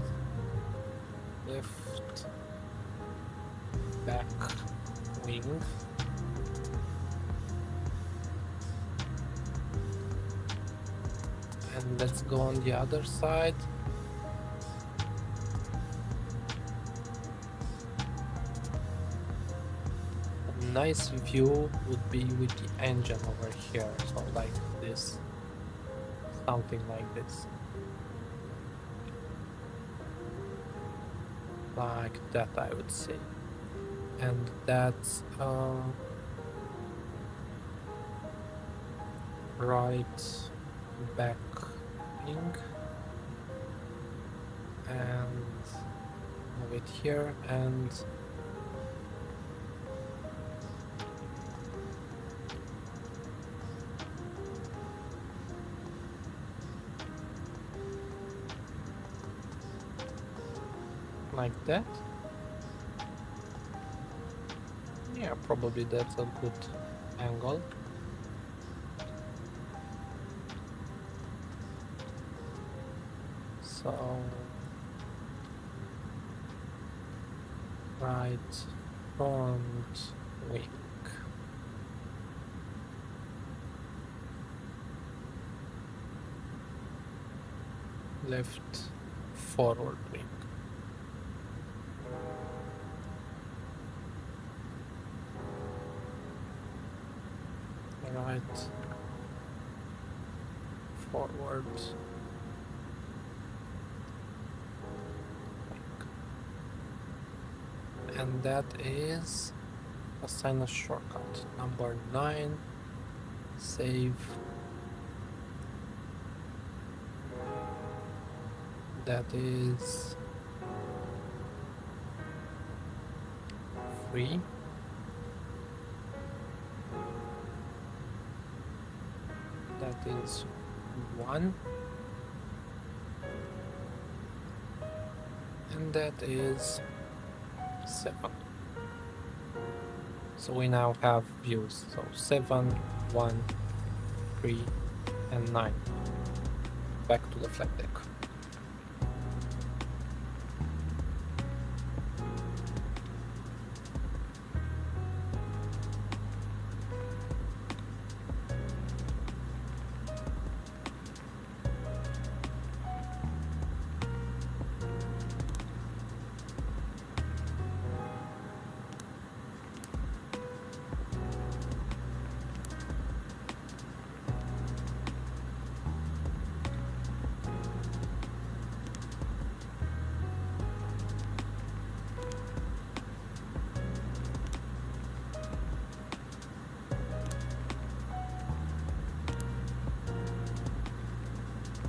left, back wing. And let's go on the other side. A nice view would be with the engine over here, so like this, something like this, like that I would say. And that's right back wing, and move it here, and like that. Yeah, probably that's a good angle. So right front wing, left forward wing. Right forward. And that is assign a shortcut. Number 9. Save. That is 3. That is 1. And that is 7. So we now have views. So 7, 1, 3, and 9. Back to the flight deck.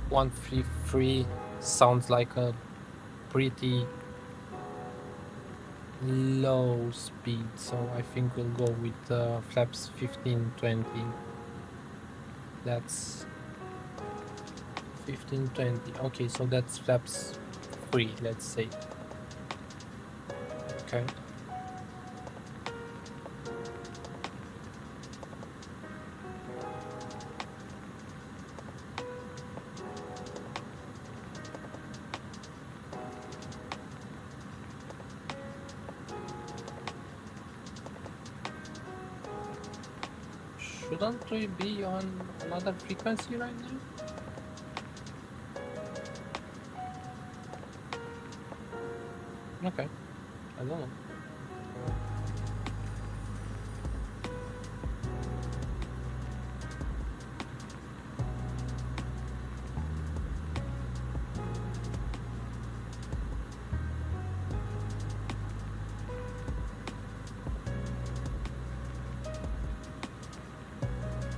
One 133 sounds like a pretty low speed, so I think we'll go with flaps 1520. That's 1520. Okay, so that's flaps 3, let's say. Okay. Shouldn't we be on another frequency right now? Okay, I don't know.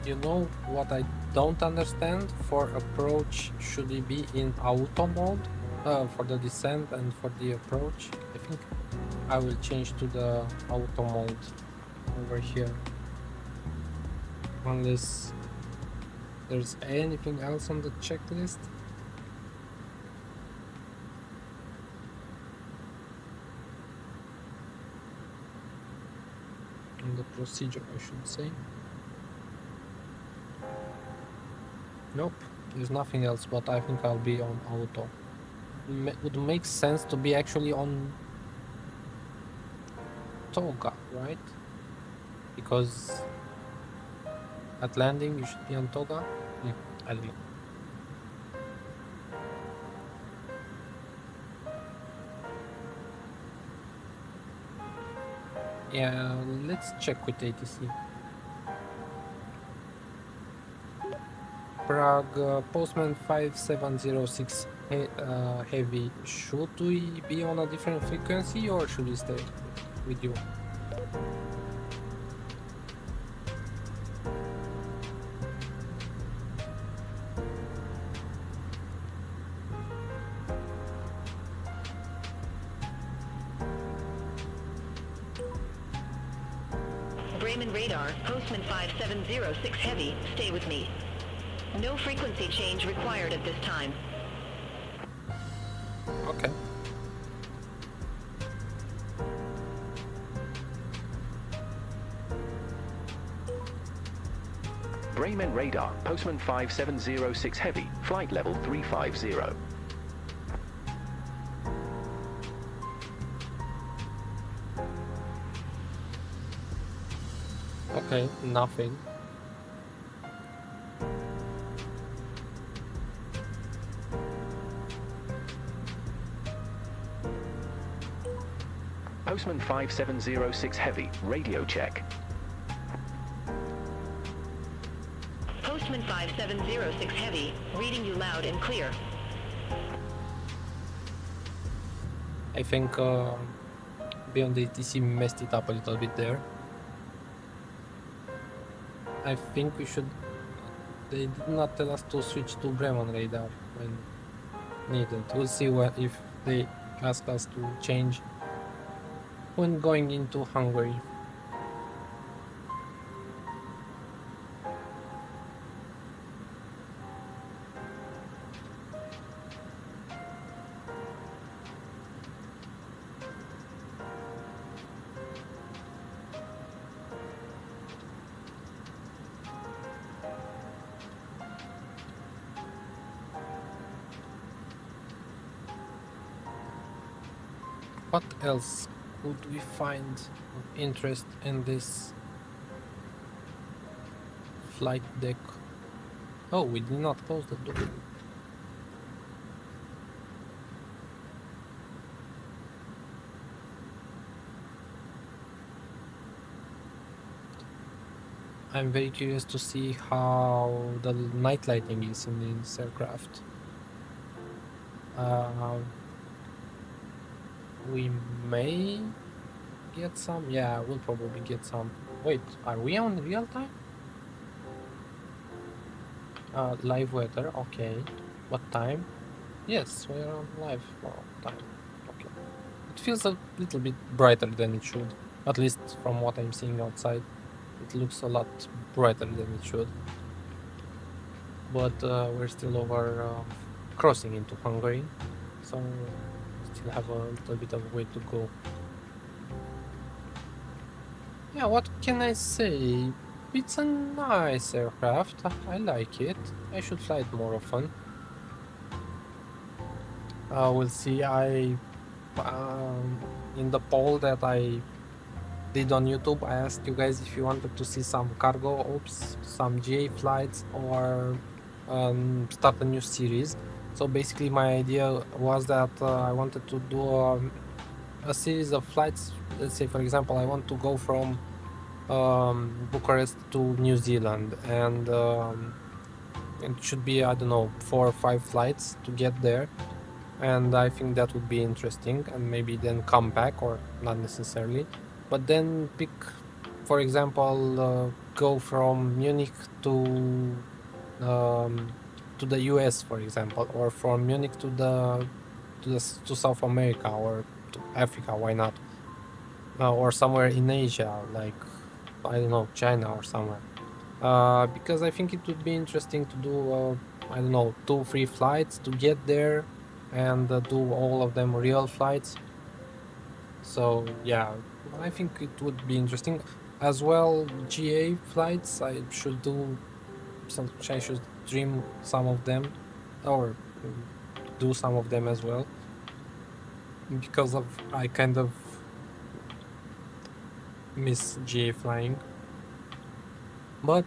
You know what I don't understand? For approach, should it be in auto mode for the descent and for the approach? I think I will change to the auto mode over here. Unless there's anything else on the checklist. On the procedure, I should say. Nope, there's nothing else, but I think I'll be on auto. Would make sense to be actually on toga, right? Because at landing you should be on toga. I don't know. Yeah, let's check with ATC. Prague, Postman 5706 heavy. Should we be on a different frequency or should we stay with you? Bremen radar, Postman 5706 heavy, stay with me. No frequency change required at this time. Okay. Bremen radar, Postman 5706 heavy, flight level 350. Okay, nothing. Postman 5706 heavy, radio check. Postman 5706 heavy, reading you loud and clear. I think Beyond ATC messed it up a little bit there. I think we should... They did not tell us to switch to Bremen radar when needed. We'll see what if they ask us to change when going into Hungary. What else could we find of interest in this flight deck? Oh, we did not close the door. I'm very curious to see how the night lighting is in this aircraft. We may get some. Yeah, we'll probably get some. Wait, are we on real time? Live weather, okay. What time? Yes, we're on live time. Okay. It feels a little bit brighter than it should. At least from what I'm seeing outside. It looks a lot brighter than it should. But we're still over crossing into Hungary. So still have a little bit of way to go. Yeah, what can I say? It's a nice aircraft. I like it. I should fly it more often. We'll see. I in the poll that I did on YouTube, I asked you guys if you wanted to see some cargo ops, some GA flights, or start a new series. So basically my idea was that I wanted to do a series of flights. Let's say, for example, I want to go from Bucharest to New Zealand, and it should be, I don't know, 4 or 5 flights to get there, and I think that would be interesting. And maybe then come back, or not necessarily, but then pick, for example, go from Munich to the US, for example, or from Munich to South America or to Africa, why not? Or somewhere in Asia, like, I don't know, China or somewhere. Because I think it would be interesting to do, I don't know, 2-3 flights to get there, and do all of them real flights. So yeah, I think it would be interesting. As well, GA flights, I should do some, I should stream some of them, or do some of them as well, because of I kind of miss GA flying, but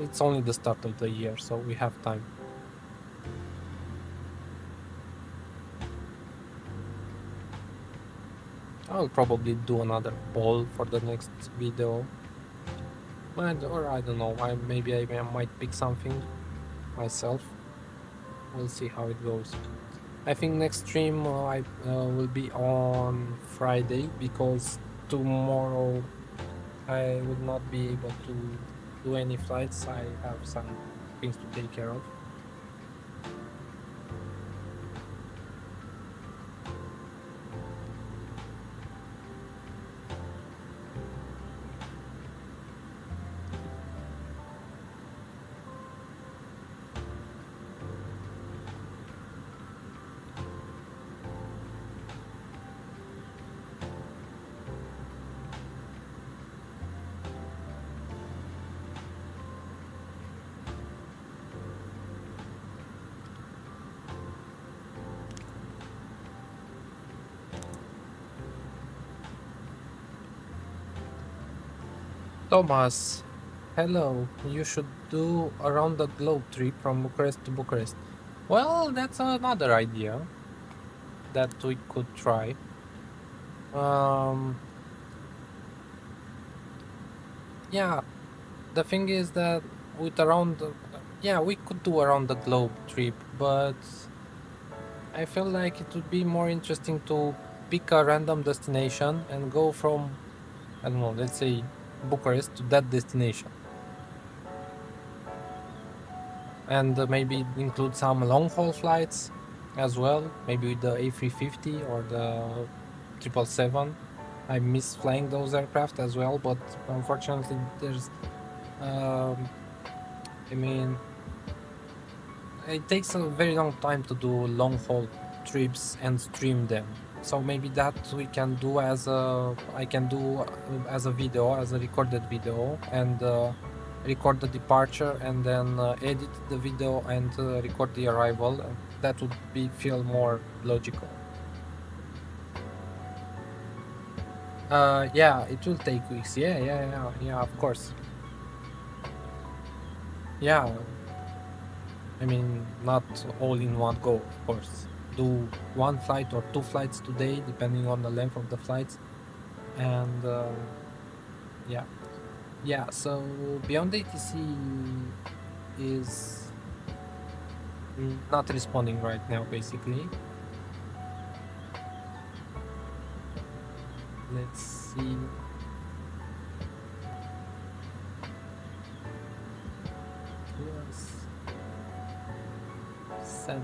it's only the start of the year, so we have time. I'll probably do another poll for the next video. Or I don't know, maybe I might pick something myself. We'll see how it goes. I think next stream I will be on Friday, because tomorrow I would not be able to do any flights. I have some things to take care of. Thomas, hello. You should do a round the globe trip from Bucharest to Bucharest. Well, that's another idea that we could try. Yeah, the thing is that with yeah, we could do around the globe trip, but I feel like it would be more interesting to pick a random destination and go from, I don't know, let's say Bucharest to that destination. And maybe include some long-haul flights as well, maybe with the A350 or the 777. I miss flying those aircraft as well, but unfortunately there's, I mean, it takes a very long time to do long-haul trips and stream them. So maybe that we can do as a, I can do as a video, as a recorded video, and record the departure and then edit the video and record the arrival. That would feel more logical. Yeah, it will take weeks. Yeah, of course. Yeah, I mean, not all in one go, of course. Do one flight or two flights today, depending on the length of the flights. And yeah, so Beyond ATC is not responding right now, basically. Let's see. Center.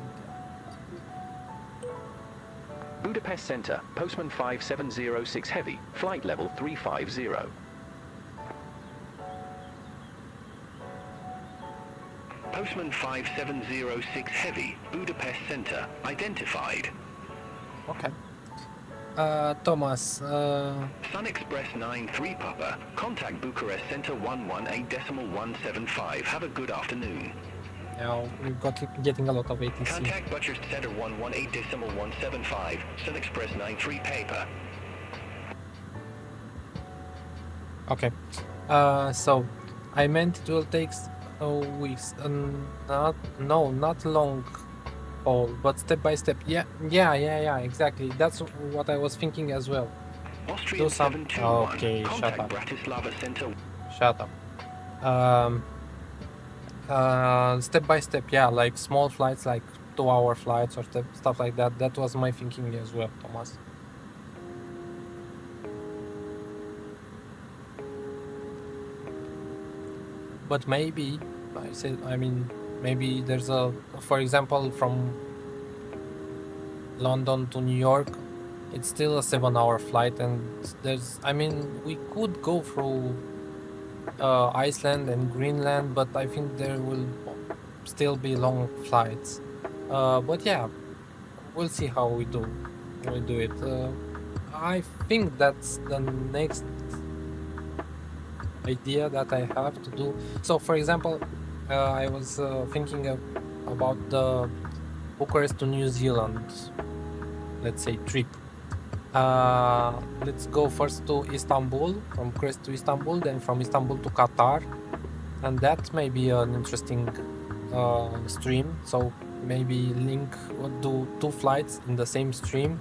Budapest Center, Postman 5706 Heavy, flight level 350. Postman 5706 Heavy, Budapest Center, identified. Okay. Thomas, Sun Express 93 Papa, contact Bucharest Center 118.175. Have a good afternoon. now we've got getting a lot of ATC. Contact Bucharest Center 118.175, Sun Express 93 Paper. Okay. So I meant it will take weeks. Not long haul, but step by step. Yeah, exactly. That's what I was thinking as well. Austrian Do some. 721. Okay, shut Contact up. Bratislava Center. Shut up. Step by step, yeah, like small flights, like 2-hour flights or stuff like that. That was my thinking as well, Thomas. But maybe, maybe there's for example, from London to New York, it's still a 7-hour flight, and we could go through Iceland and Greenland, but I think there will still be long flights. But yeah, we'll see how we do it. I think that's the next idea that I have to do. So for example, I was thinking about the Bucharest to New Zealand, let's say, trip. Let's go first to Istanbul, from Bucharest to Istanbul, then from Istanbul to Qatar, and that may be an interesting stream. So maybe do 2 flights in the same stream,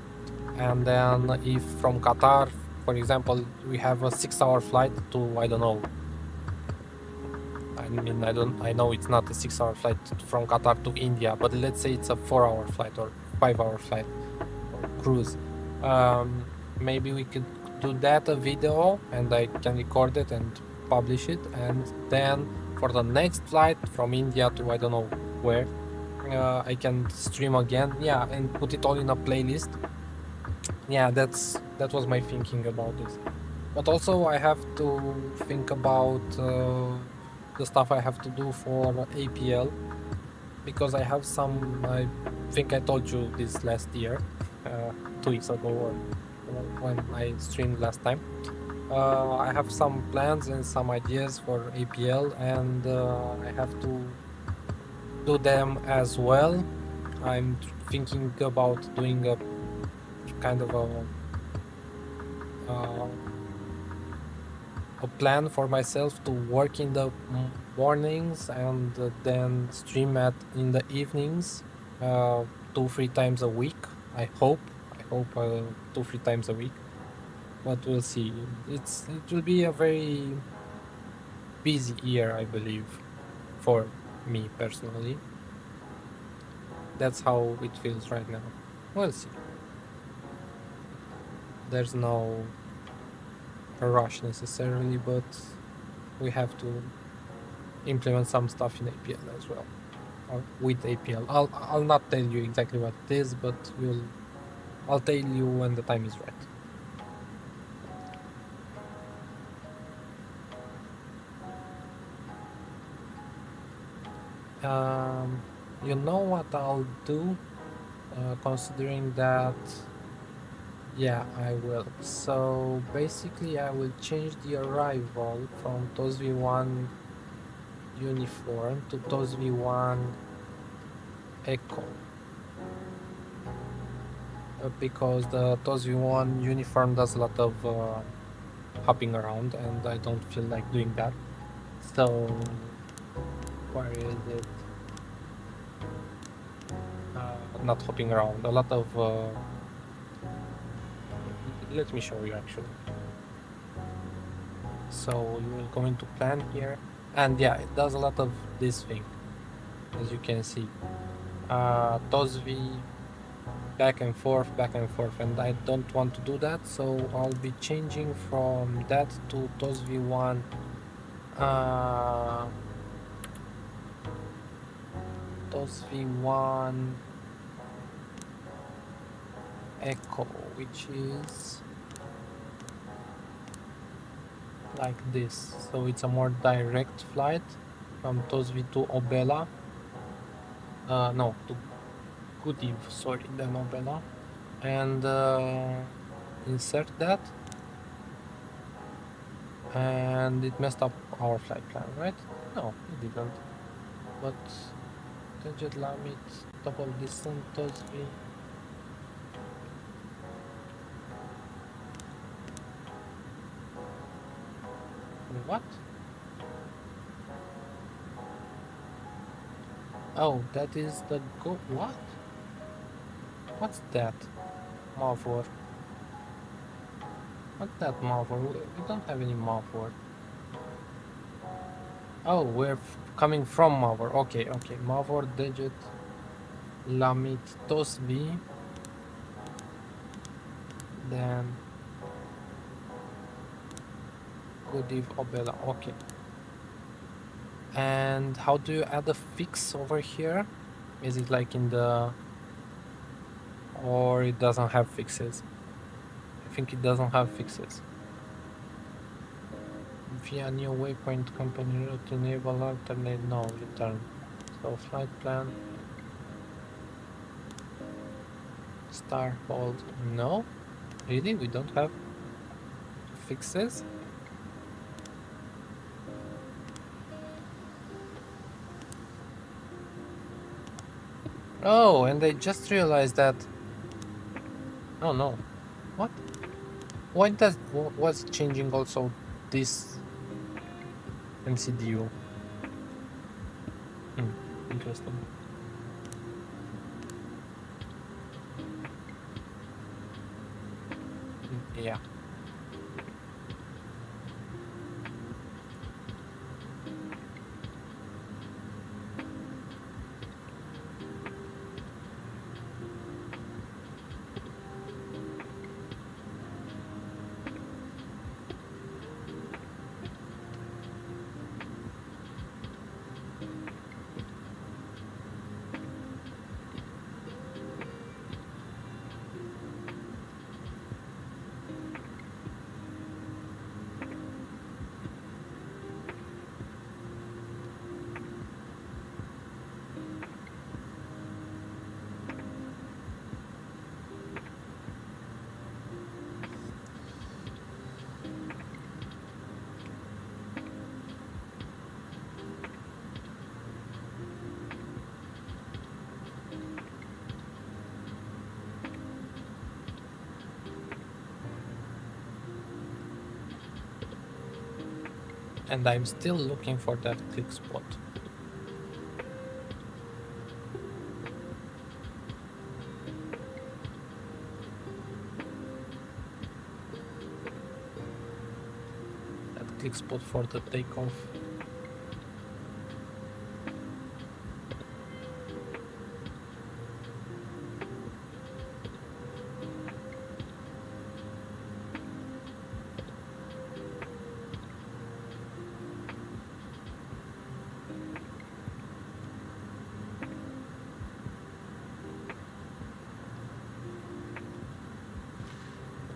and then if from Qatar, for example, we have a 6-hour flight to, I don't know, I know it's not a 6-hour flight from Qatar to India, but let's say it's a 4-hour flight or 5-hour flight or cruise. Maybe we could do that a video, and I can record it and publish it, and then for the next flight from India to I don't know where, I can stream again, yeah, and put it all in a playlist. Yeah, that was my thinking about this. But also I have to think about the stuff I have to do for APL, because I have some, I think I told you this last year, 2 weeks ago, or when I streamed last time. I have some plans and some ideas for APL, and I have to do them as well. I'm thinking about doing a kind of a plan for myself to work in the mornings and then stream in the evenings, 2-3 times a week. I hope 2-3 times a week, but we'll see. It will be a very busy year, I believe, for me personally. That's how it feels right now. We'll see. There's no rush necessarily, but we have to implement some stuff in APL as well, or with APL. I'll not tell you exactly what it is, but I'll tell you when the time is right. You know what I'll do, considering that, yeah, I will. So basically I will change the arrival from TOS V1 uniform to TOS V1 echo, because the TOS V1 uniform does a lot of hopping around, and I don't feel like doing that. So where is it? Not hopping around, a lot of let me show you actually. So you will go into plan here, and yeah, it does a lot of this thing, as you can see. TOS V back and forth, and I don't want to do that, so I'll be changing from that to TOS V1 TOS V1 echo, which is like this. So it's a more direct flight from TOS V2 Obela, no, to Gudiv, sorry, then Obela, and insert that, and it messed up our flight plan, right? No, it didn't, but Tangent Limit, double distance, TOS V. What? Oh, that is the go. What? What's that? Mavor. What's that Mavor? We don't have any Mavor. Oh, we're coming from Mavor. Okay. Mavor digit Lamit TOS V. Then Gudiv Obela. Okay. And how do you add a fix over here? Is it like in the, or it doesn't have fixes? I think it doesn't have fixes. Via new waypoint company route, enable alternate, no, return. So flight plan, star hold, no? Really? We don't have fixes? Oh, and I just realized that. Oh no. What? Why was changing also this MCDU? Interesting. . 。 . 。 . 。 . 。 . 。 . . . . . 。 . 。 . 。 . 。 . 。 . 。 . . . . 。 . 。 . 。 。 . 。 . 。 . 。 . 。 。 . 。 。 . 。 。 . 。 . 。 . 。 . Yeah. And I'm still looking for that click spot. That click spot for the takeoff.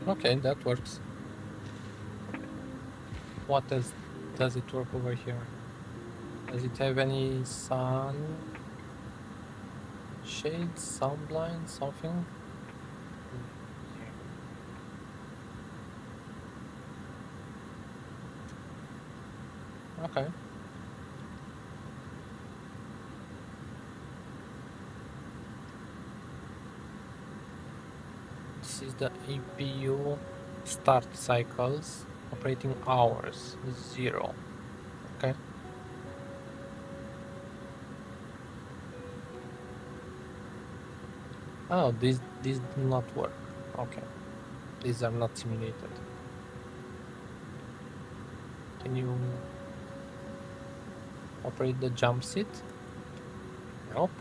Okay, that works. What else does it work over here? Does it have any sun shades, sun blind, something? Okay. This is the APU start cycles, operating hours, 0. Okay. Oh, these do not work. Okay. These are not simulated. Can you operate the jump seat? Nope.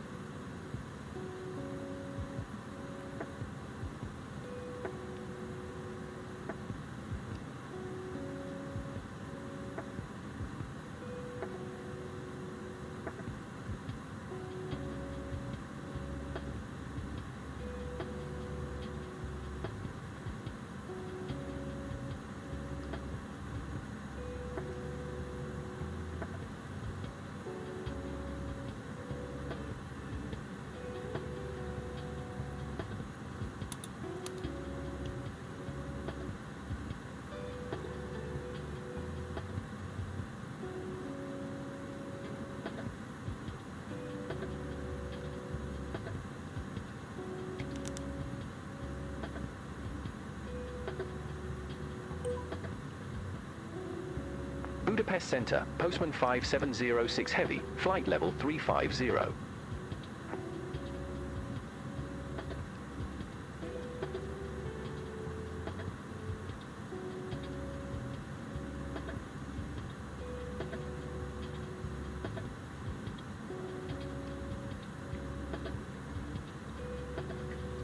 Budapest Center, Postman 5706 Heavy, flight level 350.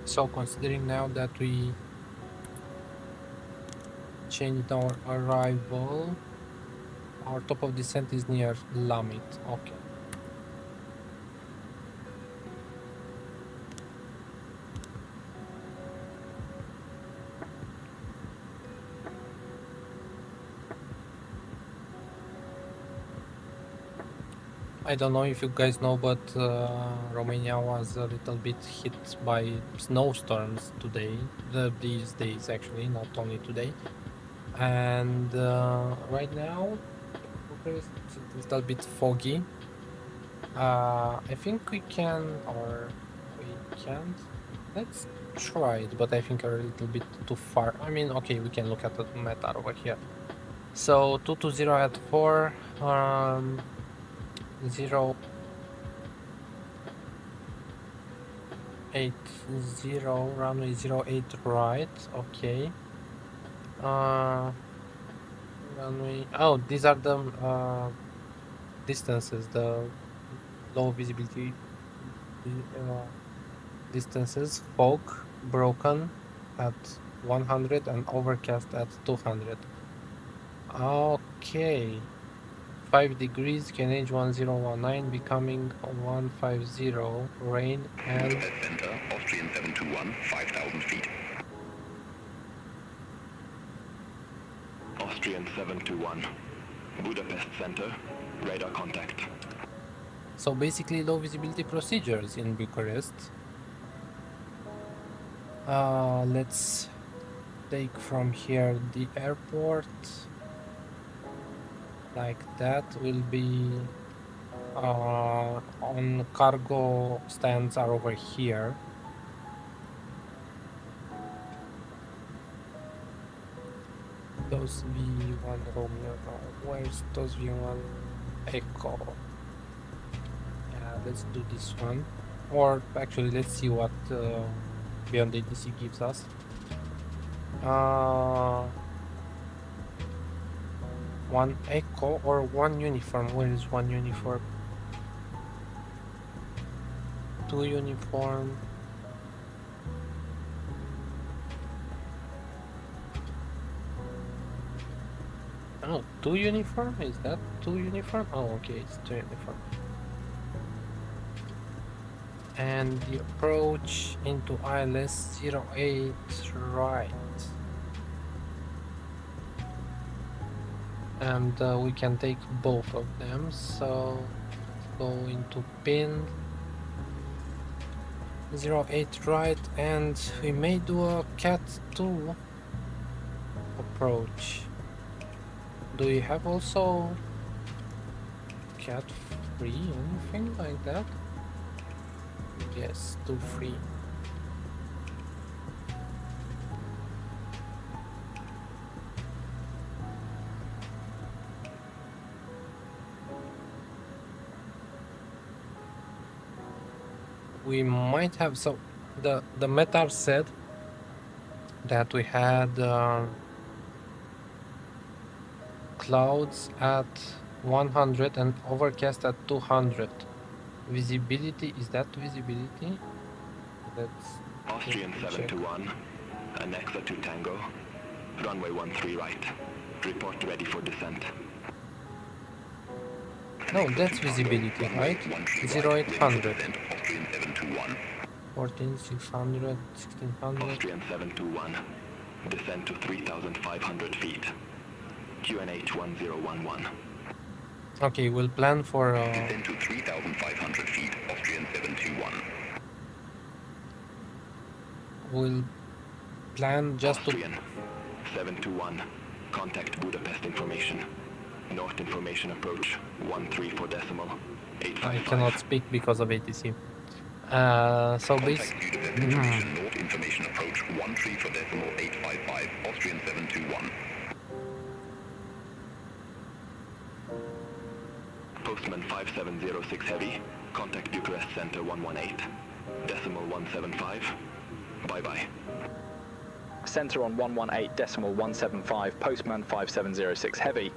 So considering now that we changed our arrival, our top of descent is near Lamit. Okay. I don't know if you guys know, but Romania was a little bit hit by snowstorms today, these days actually, not only today. And right now, it's a little bit foggy. I think we can, or we can't. Let's try it, but I think we're a little bit too far. I mean, okay, we can look at the meta over here. So 220 at 4, 0 8 0 runway 08 right. Okay, Runway. Oh, these are the distances, the low visibility distances. Fog broken at 100 and overcast at 200. Okay. 5 degrees, KNH 1019 becoming 150, rain and Budapest Center, Austrian 721, 5,000 feet. Austrian 721, Budapest Center, radar contact. so basically low visibility procedures in Bucharest. Let's take from here the airport. Like that will be on cargo stands are over here. Those V1 Romeo, where's those V1 Echo? Yeah, let's do this one. Or actually, let's see what Beyond ATC gives us. One Echo or one uniform. Where is one uniform? Two uniform. Oh, two uniform? Is that two uniform? Oh, okay, it's two uniform. And the approach into ILS 08 right. And we can take both of them, so let's go into pin 08 right, and we may do a Cat 2 approach. Do you have also Cat 3, anything like that? Yes, 2 free. We might have, so the METAR said that we had clouds at 100 and overcast at 200. Visibility, is that visibility? That's Austrian 721, Anexa to Tango, runway 13 right. Report ready for descent. no, that's visibility, right? 0800, Austrian 721, 14600, 1600. Austrian 721, descend to 3,500 feet. QNH 1011. Okay, we'll plan for Descend to 3,500 feet, Austrian 721. we'll plan just to Austrian 721, contact Budapest information. North information approach 134 decimal I 855. cannot speak because of ATC. So basically, Budapest information, North information approach 134 decimal 855, Austrian 721. Postman 5706 heavy, contact Bucharest Center 118, decimal 175. Bye-bye. Center on 118 decimal 175, Postman 5706 heavy.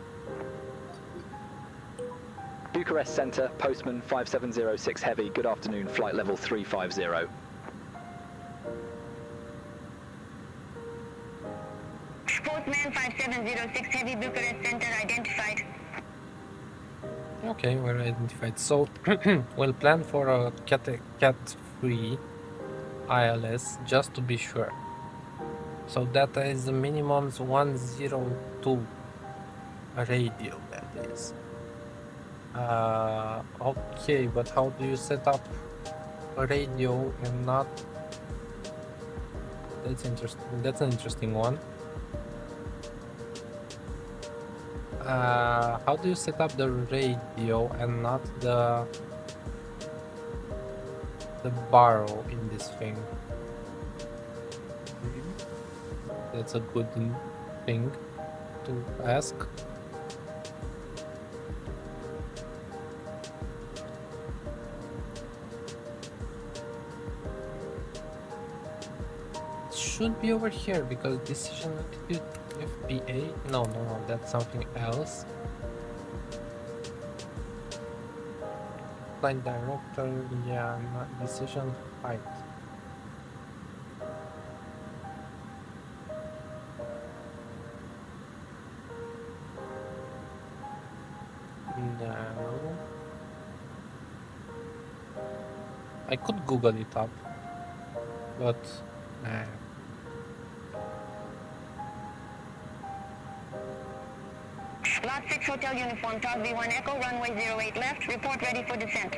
Bucharest Center, Postman 5706 heavy, good afternoon, flight level 350. Postman 5706 Heavy, Bucharest Center identified. okay, we're identified. So we'll plan for a cat free ILS just to be sure. So that is the minimum 102 radio, that is. Okay, but how do you set up a radio and not? That's interesting. That's an interesting one. How do you set up the radio and not the barrel in this thing? That's a good thing to ask. Should be over here because decision altitude FPA? No, that's something else. Flight director, yeah, decision height. No. I could Google it up, but nah. Lot 6 Hotel Uniform, TOS V1 Echo, runway 08 left, report ready for descent.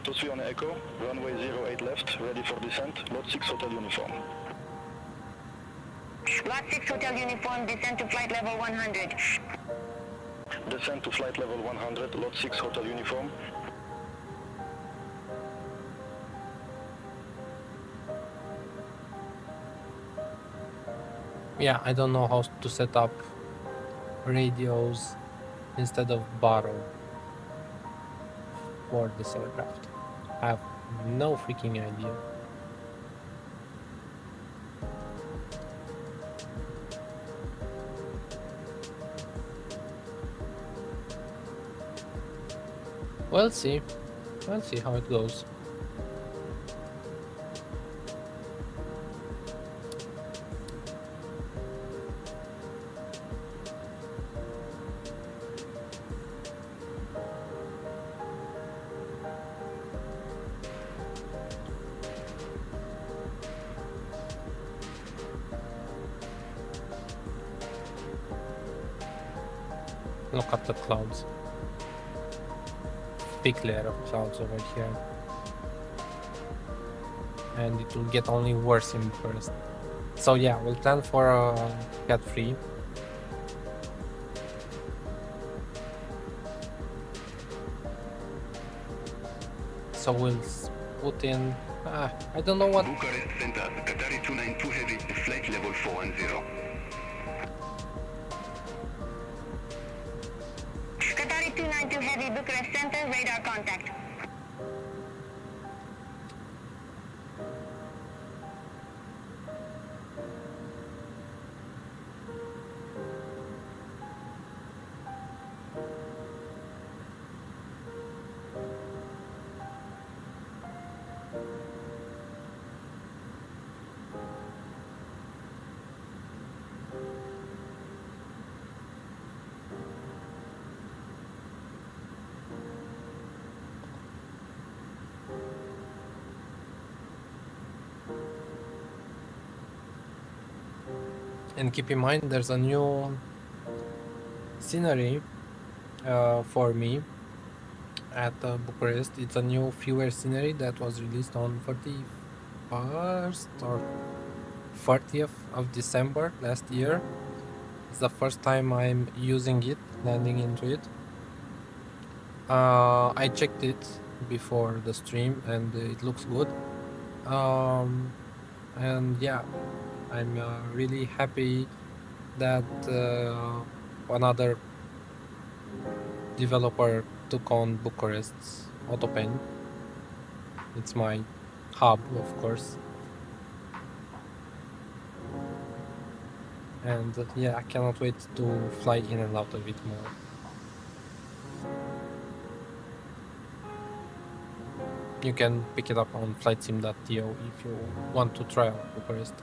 TOS V1 Echo, runway 08 left, ready for descent, Lot 6 Hotel Uniform. Lot 6 Hotel Uniform, descent to flight level 100. Descent to flight level 100, Lot 6 Hotel Uniform. Yeah, I don't know how to set up radios instead of borrow for this aircraft. I have no freaking idea. We'll see how it goes. Look at the clouds. Big layer of clouds over here. And it will get only worse in Bucharest. So yeah, we'll plan for a Cat 3. So we'll put in... I don't know what... Bucharest Center, Qatari 292 Heavy, flight level 410. Qatari 292 Heavy, Bucharest Center, radar contact. And keep in mind, there's a new scenery for me at Bucharest. It's a new freeware scenery that was released on 31st or 30th of December last year. It's the first time I'm using it, landing into it. I checked it before the stream and it looks good. And yeah, I'm really happy that another developer took on Bucharest's AutoPen. It's my hub, of course. And yeah, I cannot wait to fly in and out of it more. You can pick it up on flightsim.to if you want to try out Bucharest.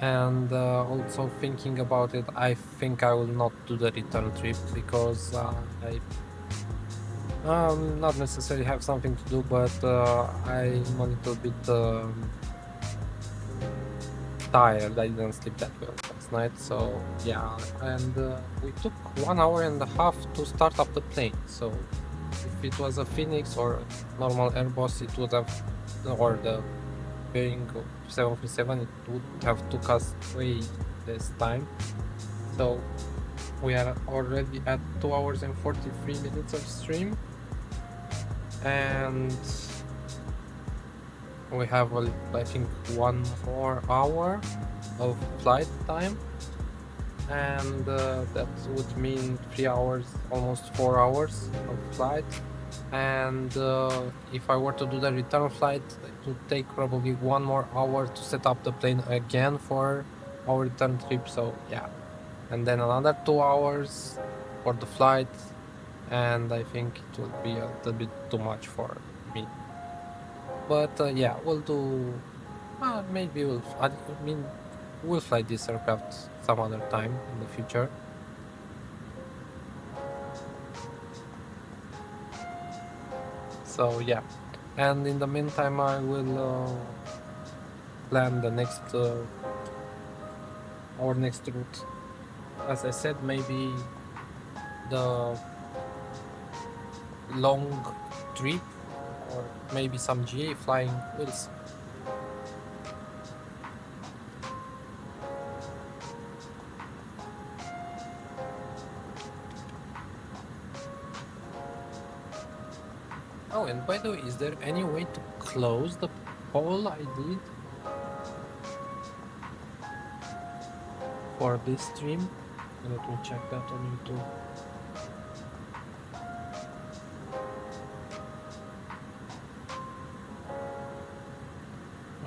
And also thinking about it, I think I will not do the return trip because I not necessarily have something to do, but I'm a little bit tired. I didn't sleep that well last night, so yeah. And we took 1 hour and a half to start up the plane, so if it was a Phoenix or a normal Airbus, it would have, or the Boeing 737, it would have took us way less time. So we are already at 2 hours and 43 minutes of stream, and we have, I think, 1 more hour of flight time. and that would mean 3 hours, almost 4 hours of flight. And if I were to do the return flight, it would take probably 1 more hour to set up the plane again for our return trip. So yeah, and then another 2 hours for the flight, and I think it will be a little bit too much for me. But yeah, we'll do. Maybe I mean, we'll fly this aircraft some other time in the future. So yeah, and in the meantime, I will plan the next our next route. As I said, maybe the long trip, or maybe some GA flying. We'll see. Oh, and by the way, is there any way to close the poll I did for this stream? Let me check that on YouTube.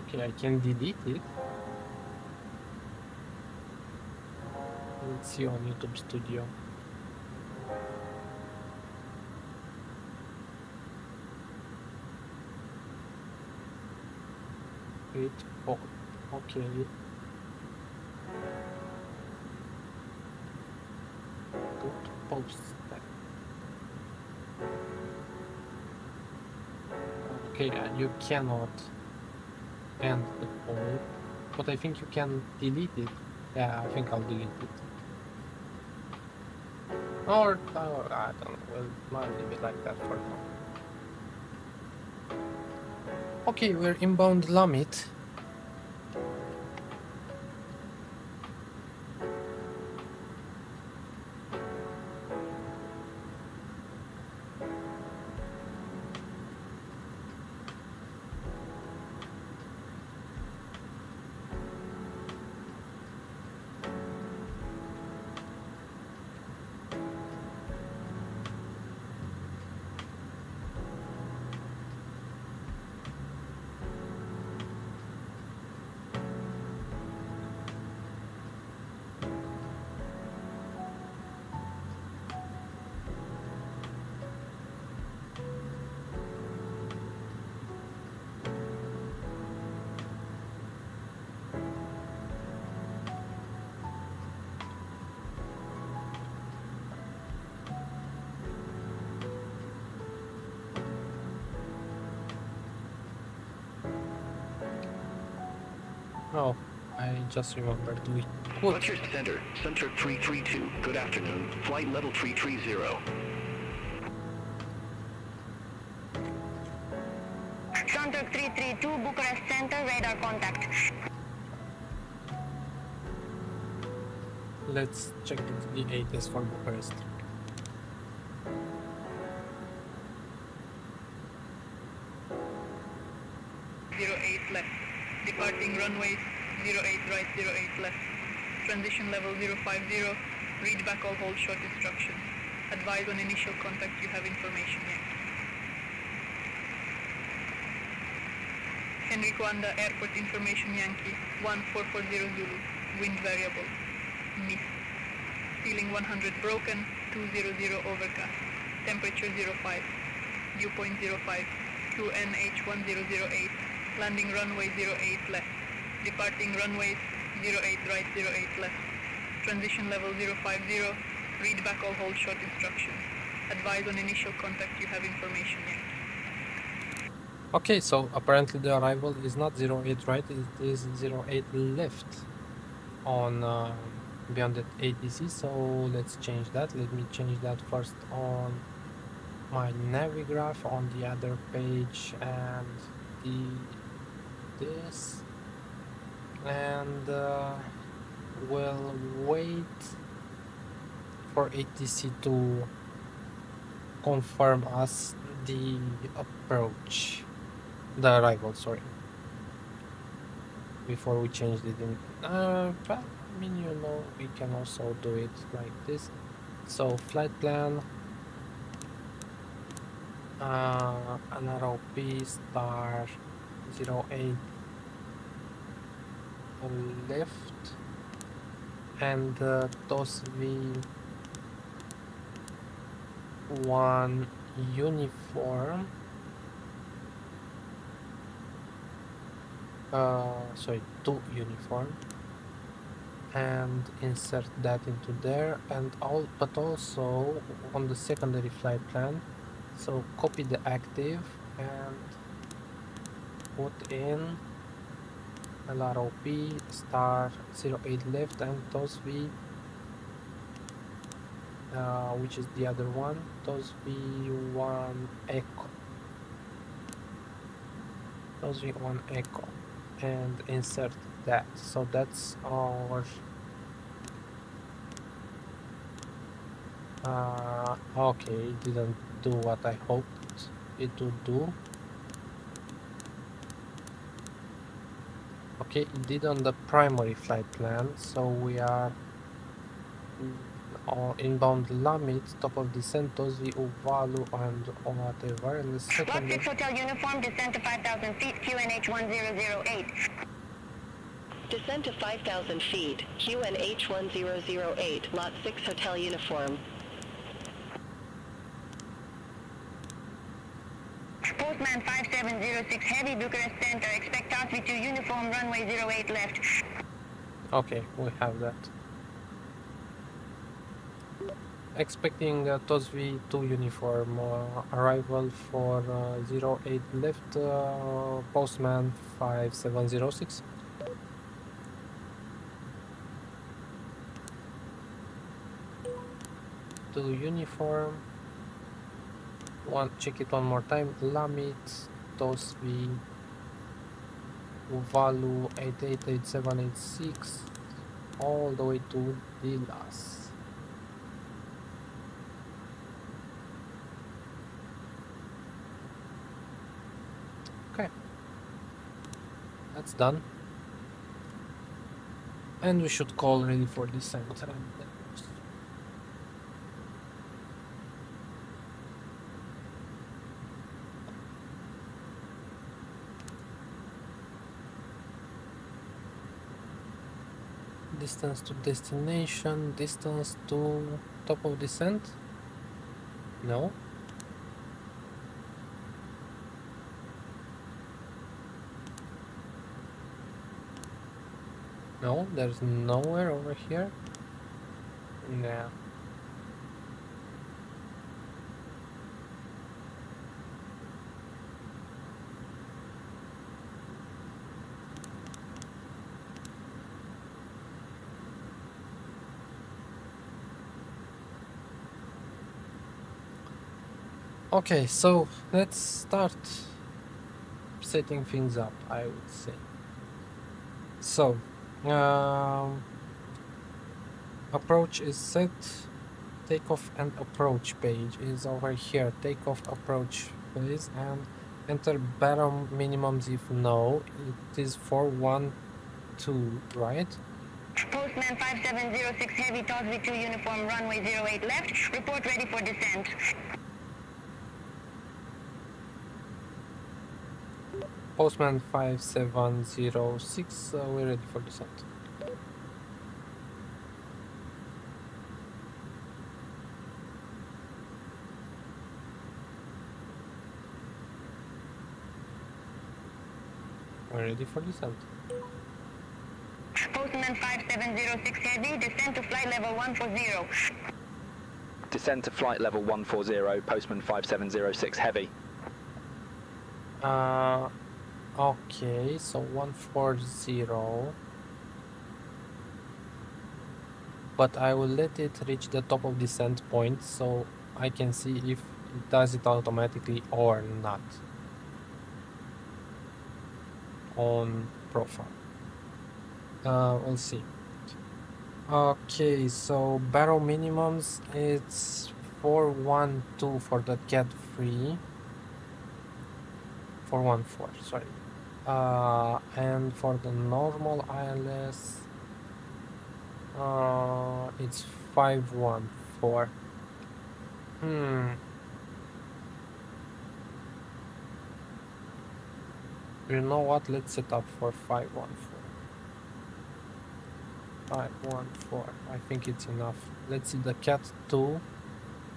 Okay, I can delete it. Let's see on YouTube Studio. Oh, okay. Go to post that. Okay, you cannot end the poll, but I think you can delete it. Yeah, I think I'll delete it. Or I don't know. Well, I'll leave it like that for now. Okay, we're inbound Lamit. Oh, I just remembered we could. Roger Center, Center 332. Good afternoon. Flight level 330. Center 332, Bucharest Center, radar contact. Let's check the ATS for Bucharest. Left. Departing runways 08 right, 08 left. Transition level 050. Read back all hold short instructions. Advise on initial contact you have information yet. Henry Kwanda Airport Information Yankee 1440 Zulu. Wind variable. Miss. Ceiling 100 broken. 200 overcast. Temperature 05. Viewpoint 05. QNH1008. Landing runway 08 left. Departing runways 08 right, 08 left. Transition level 050. Read back all hold short instructions. Advise on initial contact you have information yet. Okay, so apparently the arrival is not 08 right, it is 08 left on beyond that ATC. So let's change that. Let me change that first on my Navigraph on the other page, and this, and we'll wait for ATC to confirm us the approach, the arrival, sorry, before we changed it in. mean, you know, we can also do it like this. So flight plan, LROP star 08 left, and TOSV 1 uniform. Sorry, 2 uniform, and insert that into there, and but also on the secondary flight plan. So copy the active and put in LROP star 08 left and TOSV, which is the other one, TOSV1 echo. TOSV1 echo, and insert that. So that's our okay, it didn't do what I hoped it would do. Okay, it did on the primary flight plan, so we are inbound Lamit, top of descent, TOSV, Uvalu, and whatever, and the second... Lot 6 Hotel Uniform, descent to 5,000 feet, QNH 1008. Descent to 5,000 feet, QNH 1008, Lot 6 Hotel Uniform. Postman 5706 Heavy, Bucharest Center, expect TOSV2 Uniform, runway 08 left. Okay, we have that. Expecting TOSV2 uniform, arrival for 08 left, Postman 5706. To uniform. Check it one more time. Lamit, TOSV, Uvalu 888786, all the way to Dilas. Okay, that's done, and we should call ready for descent. Distance to destination, distance to top of descent? No. No, there's nowhere over here. Yeah. Okay, so let's start setting things up, I would say. So, approach is set, takeoff and approach page is over here, takeoff approach phase, and enter barrel minimums if no. It is 412, right? Postman 5706 Heavy, TOSV2 Uniform, runway 08 left, report ready for descent. Postman 5706, we're ready for descent. We're ready for descent. Postman 5706 Heavy, descent to flight level 140. Descend to flight level 140, Postman 5706 Heavy. Okay, so 140. But I will let it reach the top of descent point so I can see if it does it automatically or not on profile. We'll see. Okay, so barrel minimums, it's 412 for the cat free. 414, sorry. And for the normal ILS, It's 514. You know what? Let's set up for 514. 514. I think it's enough. Let's see the cat 2.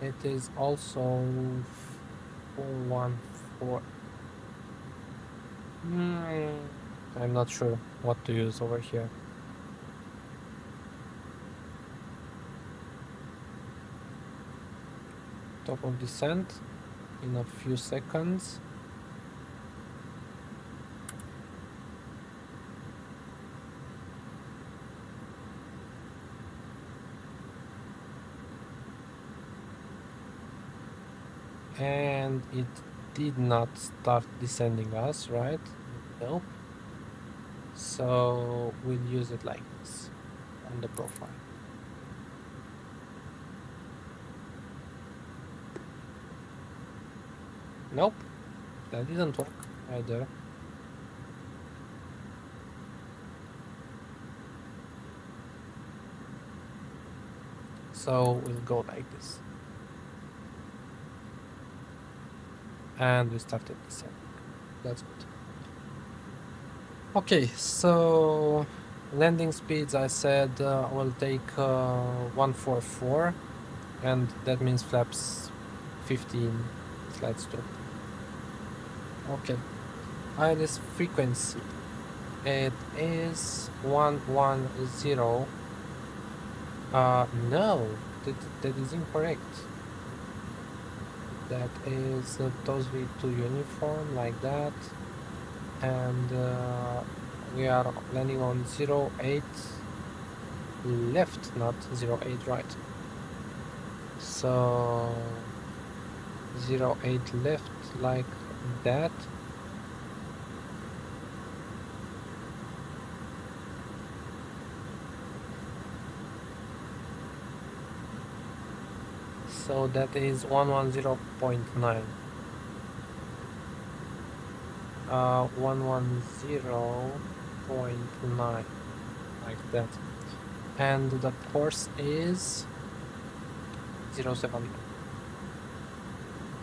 It is also 414. I'm not sure what to use over here. Top of descent in a few seconds. And it did not start descending us, right? Nope. So we'll use it like this on the profile. Nope, that didn't work either. So we'll go like this. And we started descending. That's good. Okay, so landing speeds, I said will take 144, and that means flaps 15 slides to. Okay, ILS frequency, it is 110. No, that is incorrect. That is those V2 uniform like that, and we are landing on 08 left, not 08 right. So 08 left like that. So that is 110.9. 110.9 like that. And the course is 07.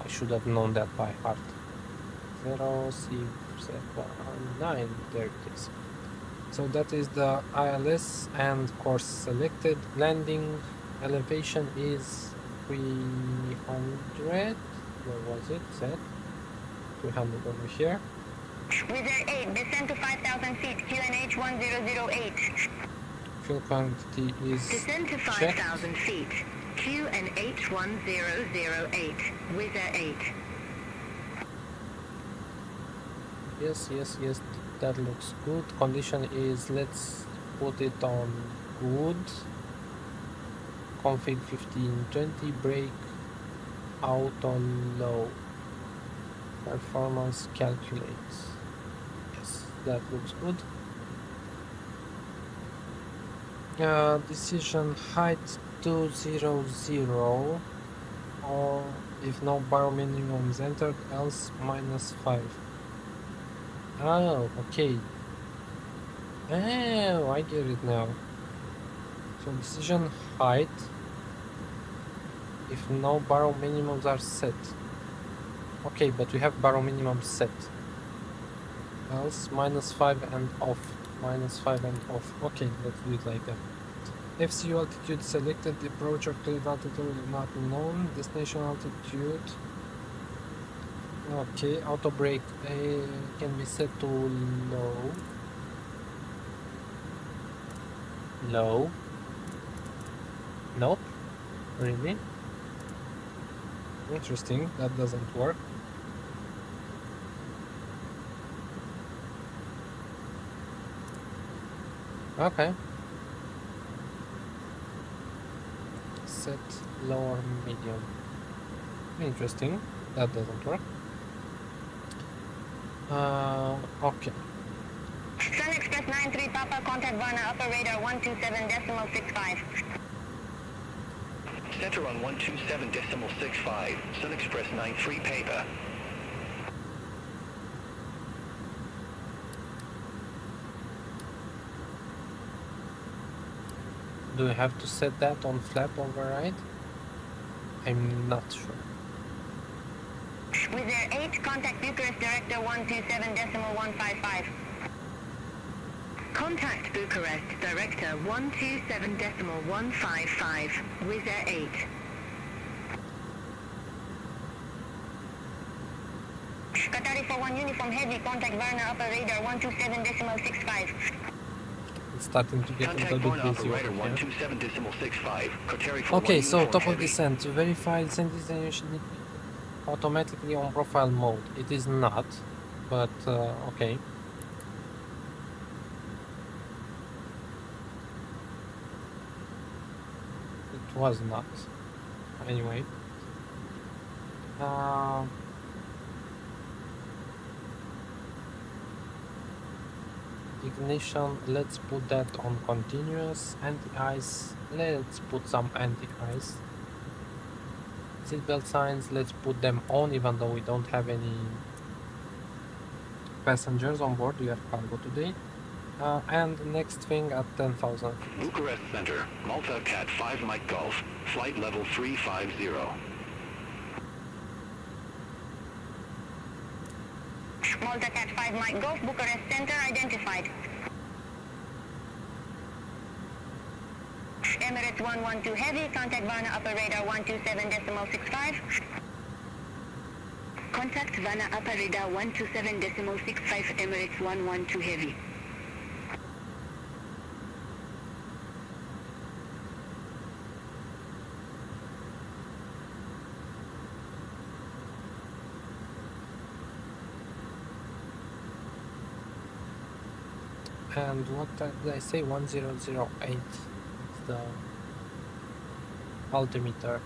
I should have known that by heart. 0C79. There it is. So that is the ILS and course selected. Landing elevation is 300. Where was it? Set 300 over here. Wizard 8, descend to 5,000 feet, QNH 1008. Fuel quantity is Descend to 5,000 feet, QNH 1008, Wizard 8. Yes, that looks good. Condition is, let's put it on good. Config 1520, brake auto low. Performance calculates. Yes, that looks good. Decision height 200, or if no bar minimum is entered, else -5. Oh, okay. Oh, I get it now. So decision height, if no barrel minimums are set. Okay, but we have barrel minimum set. Else -5 and off. -5 and off. Okay, let's do it like that. FCU altitude selected. The approach or cleared altitude not known. Destination altitude. Okay, auto brake can be set to low. Low. Nope. Really? Interesting. That doesn't work. Okay. Set lower medium. Interesting. That doesn't work. Okay. Sun Express 93 Papa, contact Varna, upper radar 127.65. Center on 127.65, Sun Express 93 Papa. Do you have to set that on flap override? I'm not sure. With their 8, contact Bucharest Director 127.155. Contact Bucharest Director 127.155, with their 8. Qatari 41 Uniform Heavy, contact Varna Upper Radar 127.65. It's starting to get a Contact little bit Varna busy Operator over here. 127.65. Qatari 41 Okay, so Uniform top of Heavy. descent, verify descent destination automatically on profile mode. It is not, but okay. It was not. Anyway. Ignition, let's put that on continuous. Anti-ice, let's put some anti-ice. Seatbelt signs, let's put them on even though we don't have any passengers on board. We have cargo today. And next thing at 10,000 feet. Bucharest Center, Malta Cat 5 Mike Golf, flight level 350. Malta Cat 5 Mike Golf, Bucharest Center identified. Emirates 112 Heavy, contact Varna Upper Radar 127.65. Contact Varna Upper Radar 127.65, Emirates 112 Heavy. And what did I say? 1008 is the altimeter,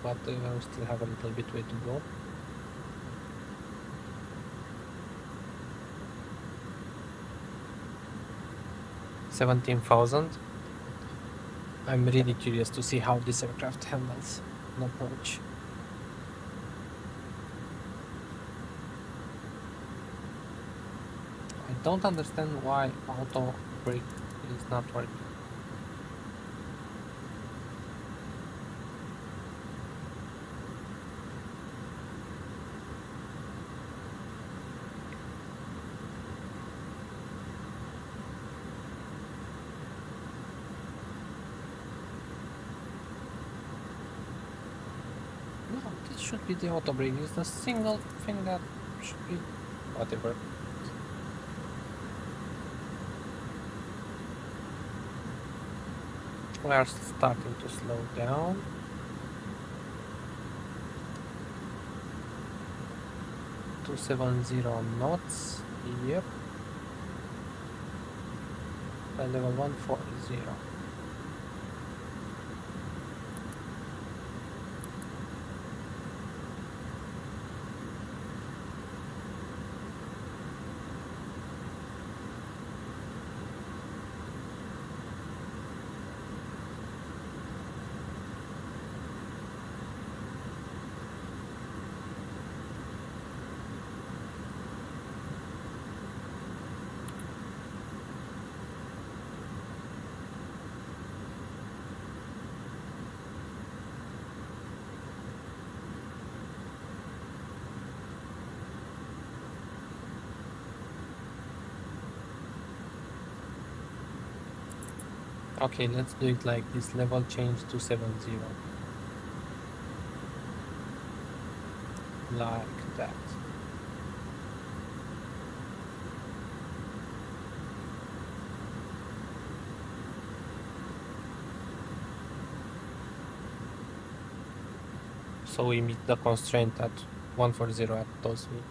but we still have a little bit way to go. $17,000. I'm really curious to see how this aircraft handles an approach. I don't understand why auto brake is not working. No, this should be the auto brake. It's the single thing that should be whatever. We are starting to slow down. Two 270 knots. Yep. By level 140. Okay, let's do it like this. Level change to 70. Like that. So we meet the constraint at 140 at those speed.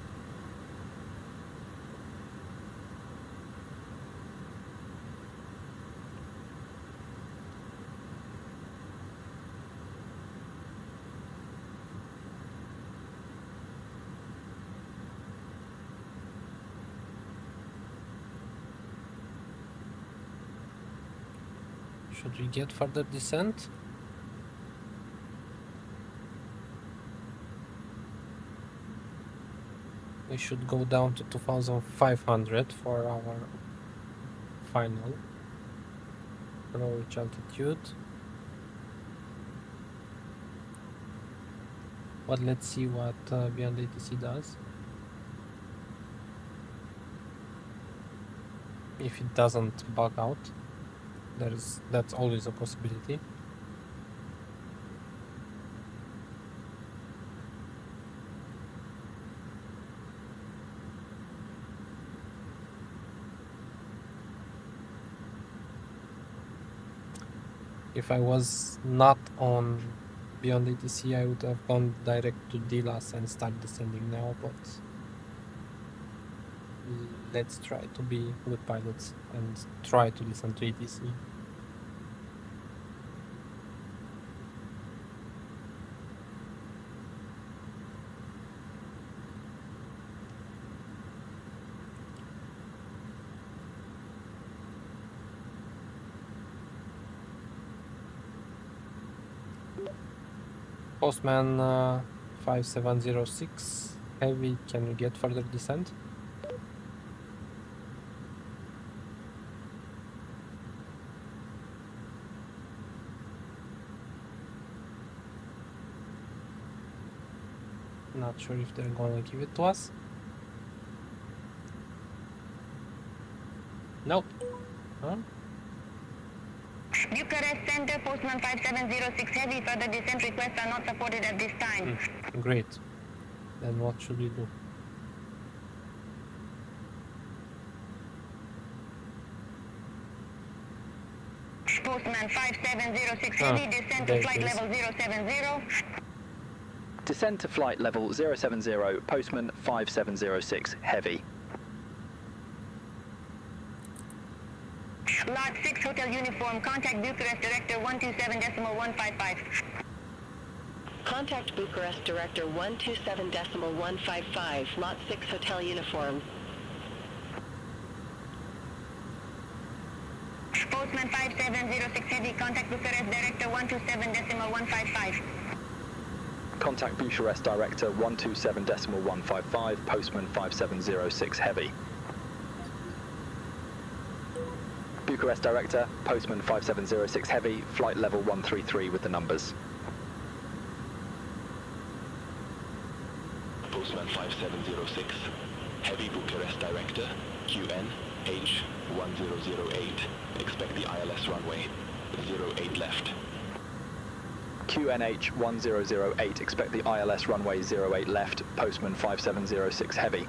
Should we get further descent? We should go down to 2500 for our final. approach altitude. But let's see what Beyond ATC does. If it doesn't bug out, that's always a possibility. If I was not on Beyond ATC, I would have gone direct to DLAS and start descending now, but let's try to be good pilots and try to listen to ATC. Postman 5706 heavy, can you get further descent? Not sure if they're gonna give it to us. Nope. Huh? Bucharest Center, Postman 5706 heavy, further descent requests are not supported at this time. Great. Then what should we do? Postman 5706 heavy, descend to flight level 070. Descend to flight level 070, Postman 5706 heavy. Lot 6 Hotel Uniform, contact Bucharest Director 127.155. Contact Bucharest Director 127.155, Lot 6 Hotel Uniform. Postman 5706 heavy, contact Bucharest Director 127.155. Contact Bucharest Director 127.155, Postman 5706 heavy. Bucharest Director, Postman 5706 heavy, flight level 133 with the numbers. Postman 5706, heavy Bucharest Director, QN H1008, expect the ILS runway 08 left. QNH 1008, expect the ILS runway 08 left, Postman 5706 heavy.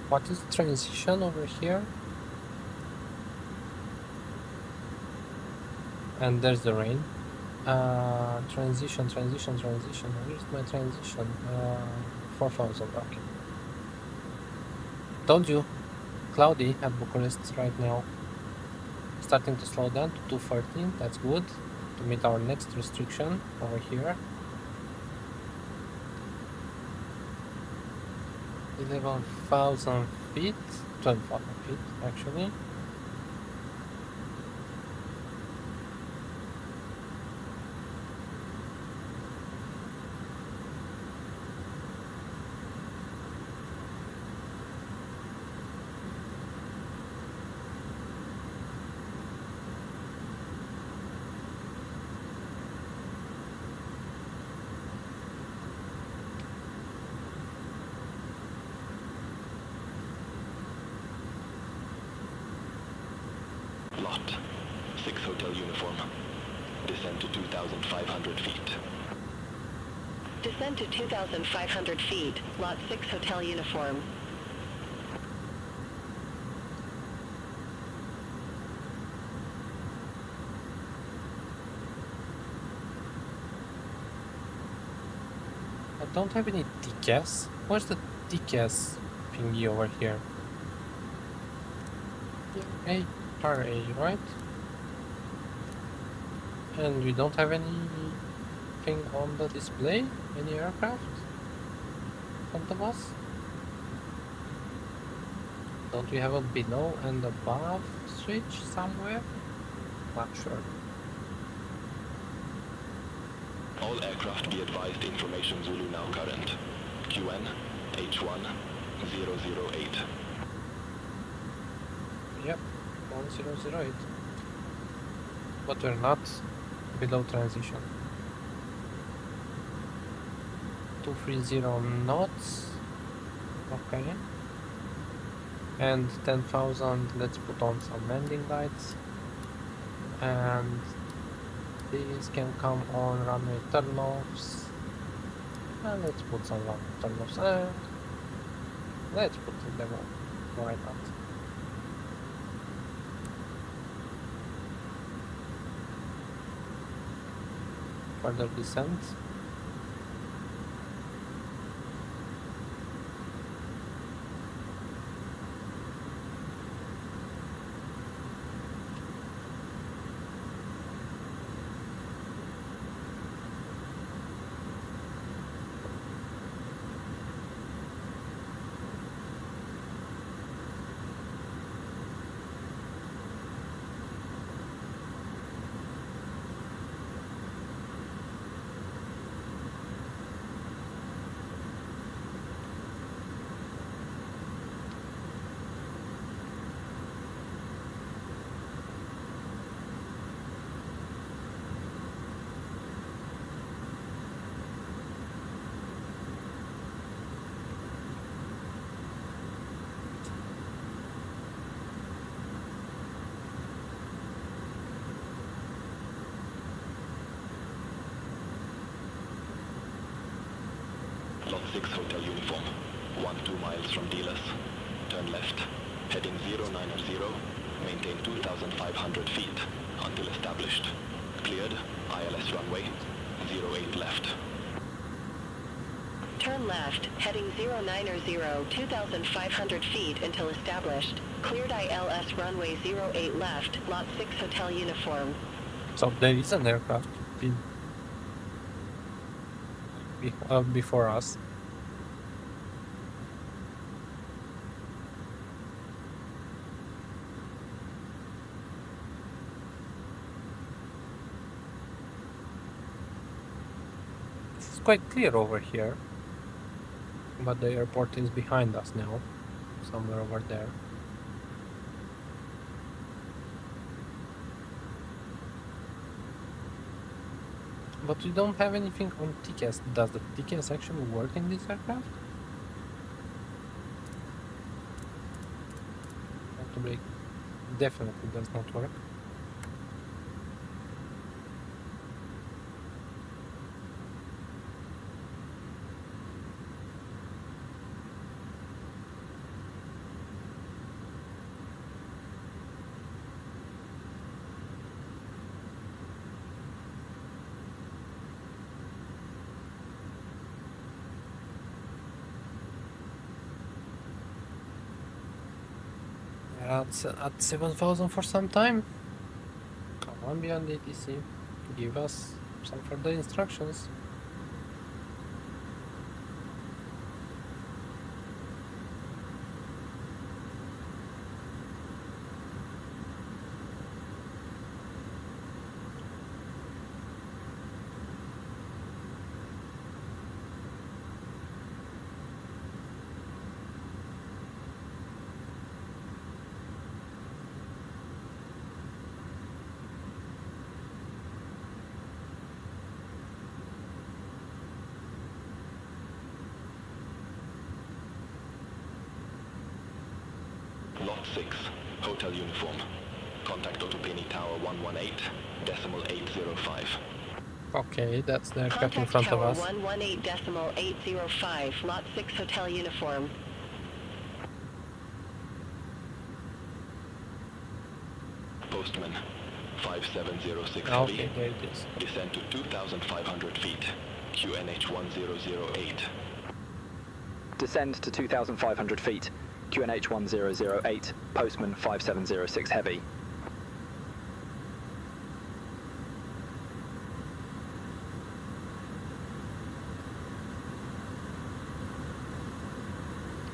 What is the transition over here? And there's the rain. Transition. Where's my transition? 4000, okay. Told you. Cloudy at Bucharest right now. Starting to slow down to 213, that's good. To meet our next restriction over here. 11,000 feet, 12,000 feet actually. Lot 6 Hotel Uniform. Descend to 2,500 feet. Descend to 2,500 feet, Lot 6 Hotel Uniform. I don't have any TCAS. Where's the TCAS thingy over here? RA, right? And we don't have anything on the display? Any aircraft in front of us? Don't we have a below and above switch somewhere? Not sure. All aircraft be advised information Zulu now current. QN H1008. Yep, 1008. But we're not below transition. 230 knots. Okay. And 10,000, let's put on some landing lights. And these can come on runway turn-offs. And let's put some runway turn-offs. And let's put them on. Why not? Further descent. Lot 6 Hotel Uniform, 2 miles from dealers. Turn left, heading 090, maintain 2,500 feet until established. Cleared, ILS runway, 08 left. Turn left, heading 090, 2,500 feet until established. Cleared ILS runway 08 left, Lot 6 Hotel Uniform. So there is an aircraft before us. It's quite clear over here, but the airport is behind us now, somewhere over there. But we don't have anything on TCAS. Does the TCAS actually work in this aircraft? Auto brake definitely does not work. At 7,000 for some time. Come on, beyond ATC, give us some further instructions. Lot 6, Hotel Uniform. Contact Otopeni Tower 118.805. Okay, that's the aircraft in Contact front of Tower us. 118.805, Lot 6 Hotel Uniform. Postman, 5706 Okay, Heavy. there it is. Descend to 2,500 feet. QNH 1008. Descend to 2,500 feet. QNH 1008. Postman 5706 Heavy.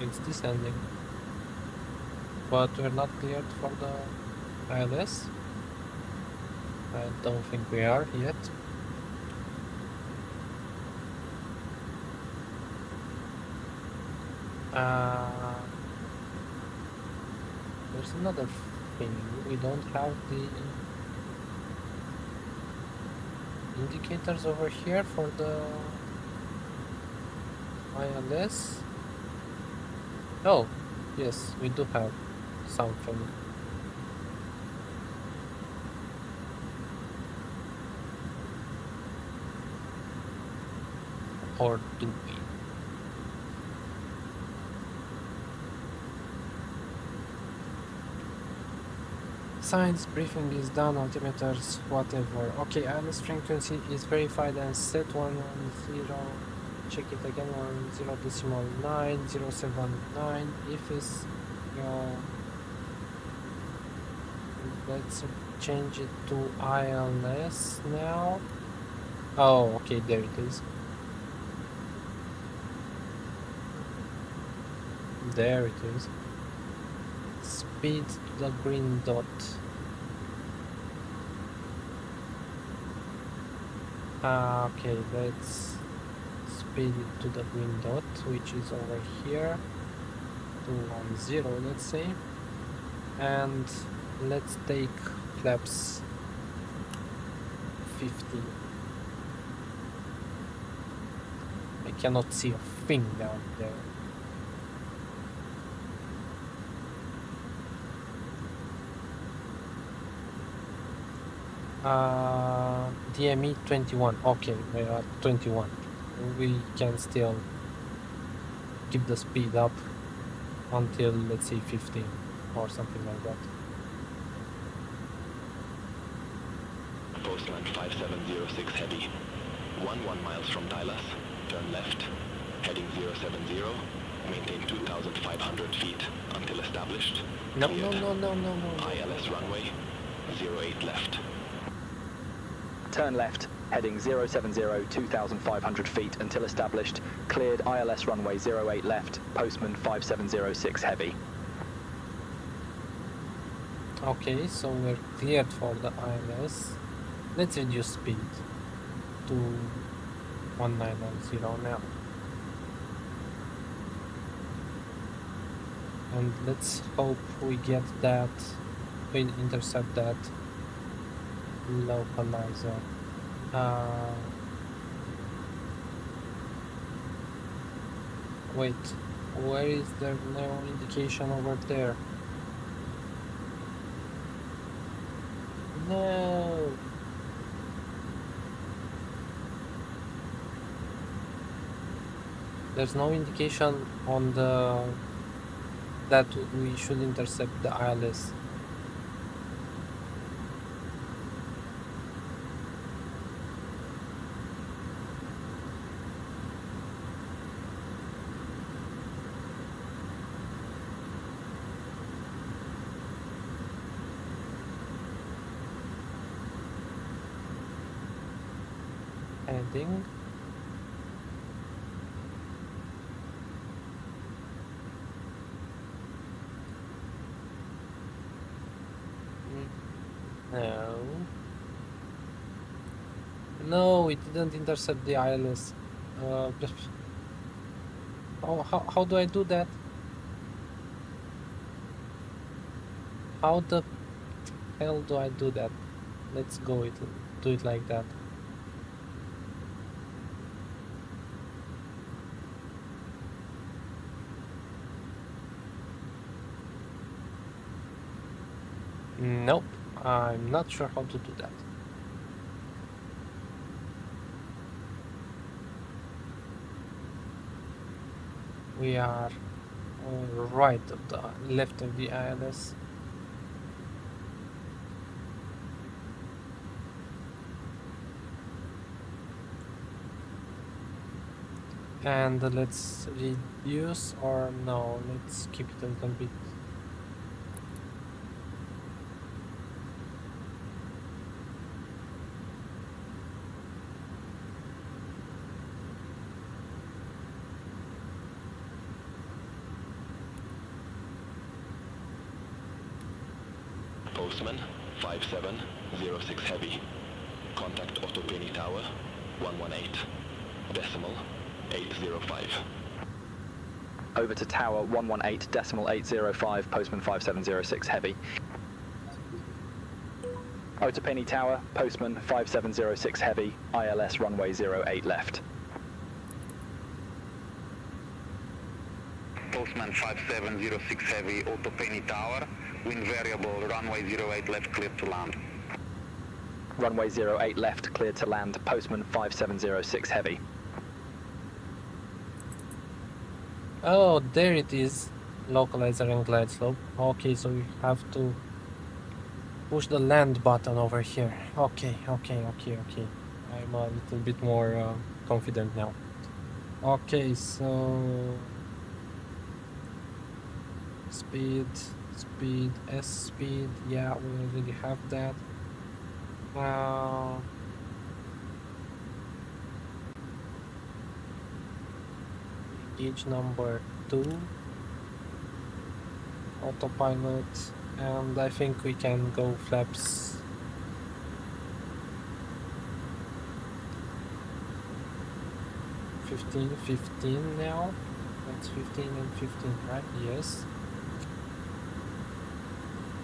It's descending. But we're not cleared for the ILS. I don't think we are yet. There's another thing. We don't have the indicators over here for the ILS. Oh, yes, we do have something. Or do we? Science briefing is done, altimeters, whatever. Okay, ILS frequency is verified and set 110. Check it again on 0.9079. If it's let's change it to ILS now. Oh, okay, there it is. There it is. Speed to the green dot. Okay, let's speed it to the green dot, which is over here. 210, let's say. And let's take flaps 50. I cannot see a thing down there. DME 21. Okay, we are 21. We can still keep the speed up until, let's say, 15 or something like that. Postman 5706 heavy. 11 miles from Dallas. Turn left. Heading 070. Maintain 2,500 feet until established. No. ILS runway 08 left. Turn left, heading 070, 2,500 feet until established. Cleared ILS runway 08 left, Postman 5706 heavy. Okay, so we're cleared for the ILS. Let's reduce speed to 1910 now. And let's hope we get that, we intercept that localizer. Wait, where is there no indication over there? No. There's no indication on the that we should intercept the ILS. Heading. No. No, it didn't intercept the ILS. How do I do that? How the hell do I do that? Let's do it like that. Nope, I'm not sure how to do that. We are right of the left of the ILS. And let's reduce, or no, let's keep it a little bit. Postman 5706 heavy. Contact Otto Penny Tower 118. Decimal 805. Over to Tower 118, decimal 805, Postman 5706 heavy. Otopeni Tower, postman 5706 heavy, ILS runway 08 left. Postman 5706 heavy, Otopeni Tower, wind variable, runway 08 left, clear to land. Runway 08 left, cleared to land, postman 5706 heavy. Oh, there it is. Localizer and glide slope. Okay, so we have to push the land button over here. Okay. I'm a little bit more confident now. Okay, so speed, S speed. Yeah, we already have that. Gauge number 2. Autopilot, and I think we can go flaps 15 now. That's 15 and 15, right? Yes.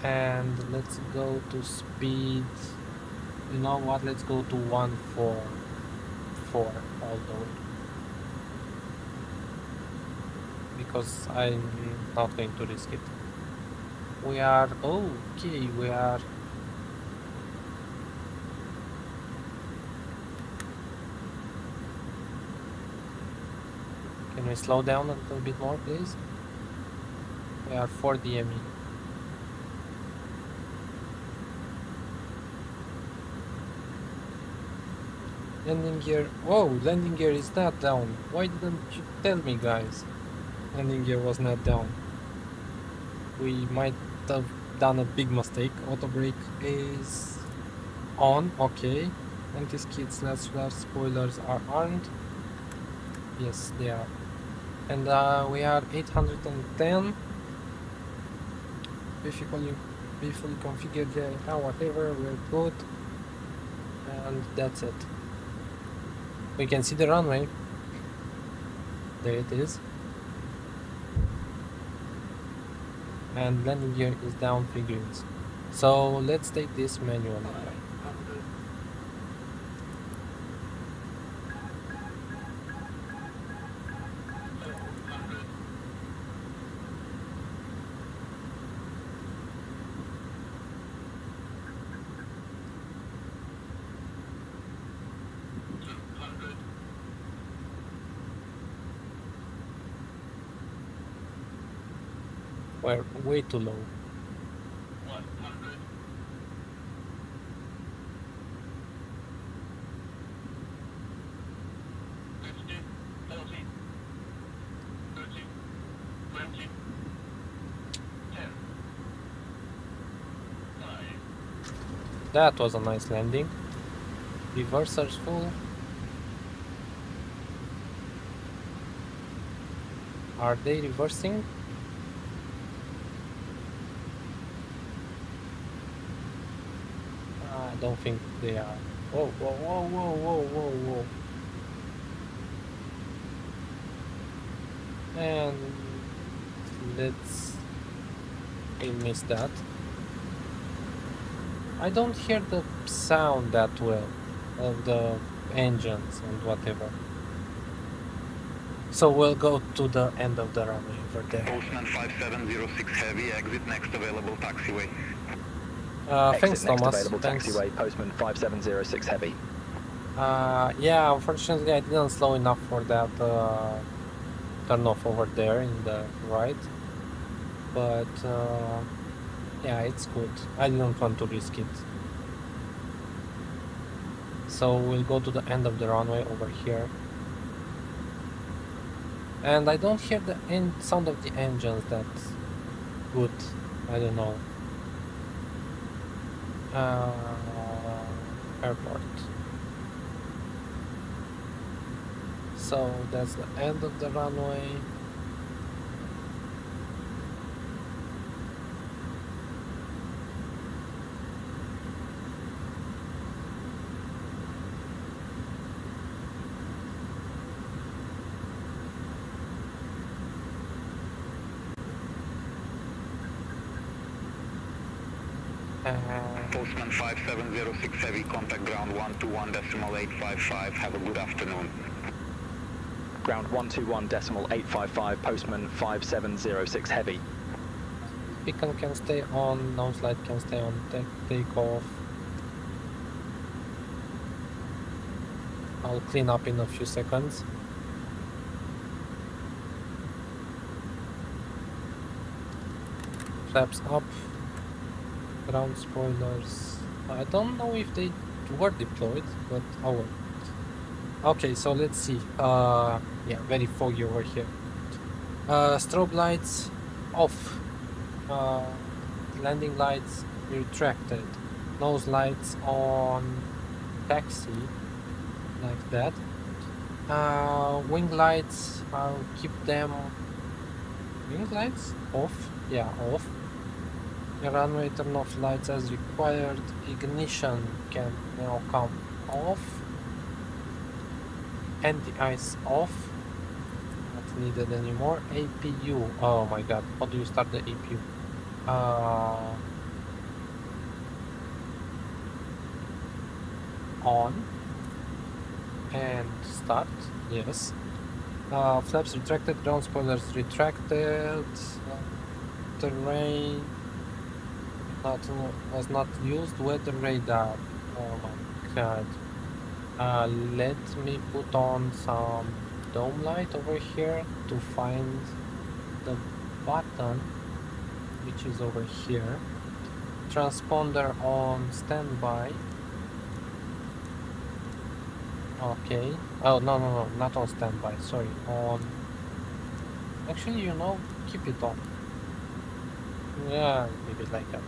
And let's go to speed. You know what? Let's go to 144 all the way. Because I'm not going to risk it. We are okay. We are. Can we slow down a little bit more, please? We are 4 DME. Landing gear. Whoa, landing gear is not down. Why didn't you tell me, guys? Landing gear was not down. We might have done a big mistake. Auto brake is on. Okay. Anti-skid slash spoilers are armed. Yes, they are. And we are 810. We fully configured the whatever. We're good. And that's it. We can see the runway. There it is. And landing gear is down 3 grins. So let's take this manually. We're way too low. 100. That was a nice landing. Reversers full. Are they reversing? I don't think they are. Whoa, whoa, whoa, whoa, whoa, whoa, whoa. And we missed that. I don't hear the sound that well of the engines and whatever. So we'll go to the end of the runway over there. Postman 5706 heavy, exit next available taxiway. Thanks, next Thomas. available Thanks. taxiway, postman 5706 heavy. Yeah, unfortunately I didn't slow enough for that turn off over there in the right. But yeah, it's good. I didn't want to risk it. So we'll go to the end of the runway over here. And I don't hear the sound of the engines that good. I don't know. Airport. So that's the end of the runway. Postman 5706 Heavy, contact ground 121.855. Have a good afternoon. Ground 121.855, Postman 5706 Heavy. Beacon can stay on, nose light can stay on, take off. I'll clean up in a few seconds. Flaps up. Ground spoilers. I don't know if they were deployed, but oh well. Okay, so let's see. Yeah, very foggy over here. Strobe lights off. Landing lights retracted. Nose lights on taxi, like that. Wing lights, I'll keep them. Wing lights off. Yeah, off. Runway turn off lights as required. Ignition can now come off. Anti-ice off. Not needed anymore. APU. Oh my god. How do you start the APU? On. And start. Yes. Flaps retracted. Ground spoilers retracted. Terrain. Was not used. Weather radar. Oh my god. Let me put on some dome light over here to find the button, which is over here. Transponder on standby. Okay. Oh no, not on standby. Sorry. On. Actually, you know, keep it on. Yeah, leave it like that.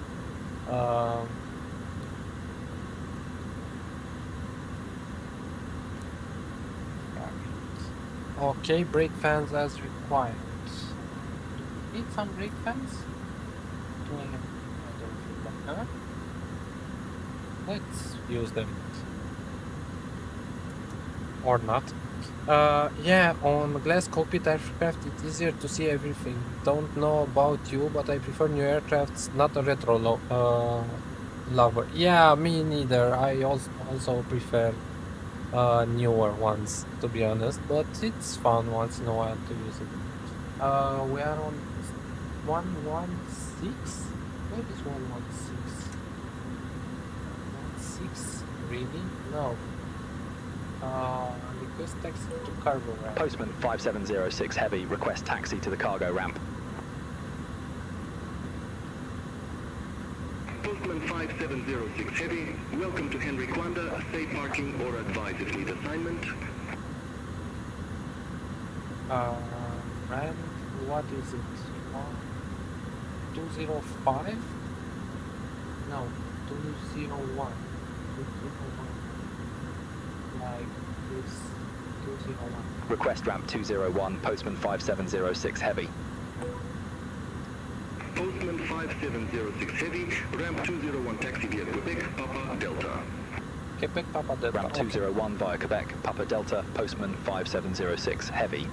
Okay, brake fans as required. Need some brake fans? I don't feel like that. Let's use them. Or not. Yeah, on glass cockpit aircraft it's easier to see everything. Don't know about you, but I prefer new aircrafts, not a retro lover. Yeah, me neither. I also prefer newer ones, to be honest, but it's fun once in a while to use it. We are on 116? Where is 116? 16? Really? No. Request taxi to cargo ramp. Postman 5706 Heavy, request taxi to the cargo ramp. Postman 5706 Heavy, welcome to Henry Kwanda, a safe parking or advised fleet assignment. And what is it? 205? No, 201. 201. Like this, 201. Request ramp 201, Postman 5706 Heavy. Postman 5706 Heavy, ramp 201 taxi via Quebec, Papa Delta. Quebec, Papa Delta. Ramp 201 via Quebec, Papa Delta, Postman 5706 Heavy.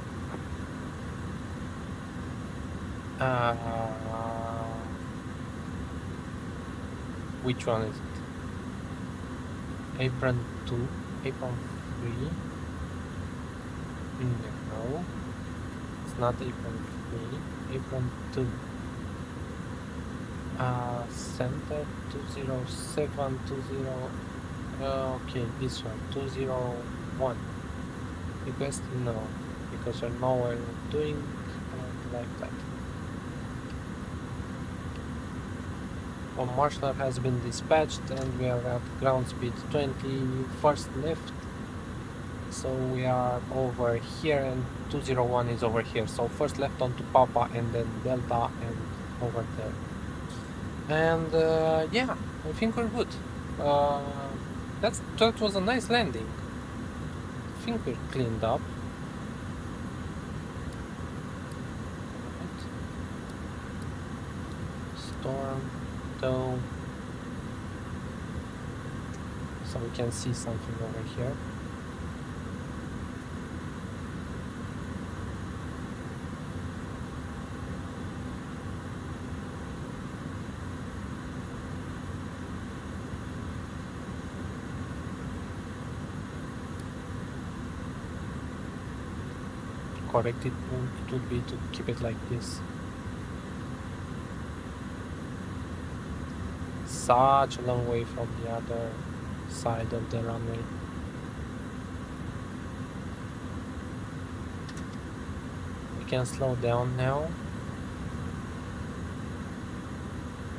Which one is it? Apron 2, apron 3. No, it's not apron 3, apron 2. Center 207, 20. Okay, this one 201. Request no, because I know what we're doing like that. One marshaller has been dispatched and we are at ground speed 20, first left. So we are over here and 201 is over here. So first left onto Papa and then Delta and over there. And yeah, I think we're good. That was a nice landing. I think we're cleaned up. Storm, though. So we can see something over here. correct it would be to keep it like this. Such a long way from the other side of the runway. We can slow down now.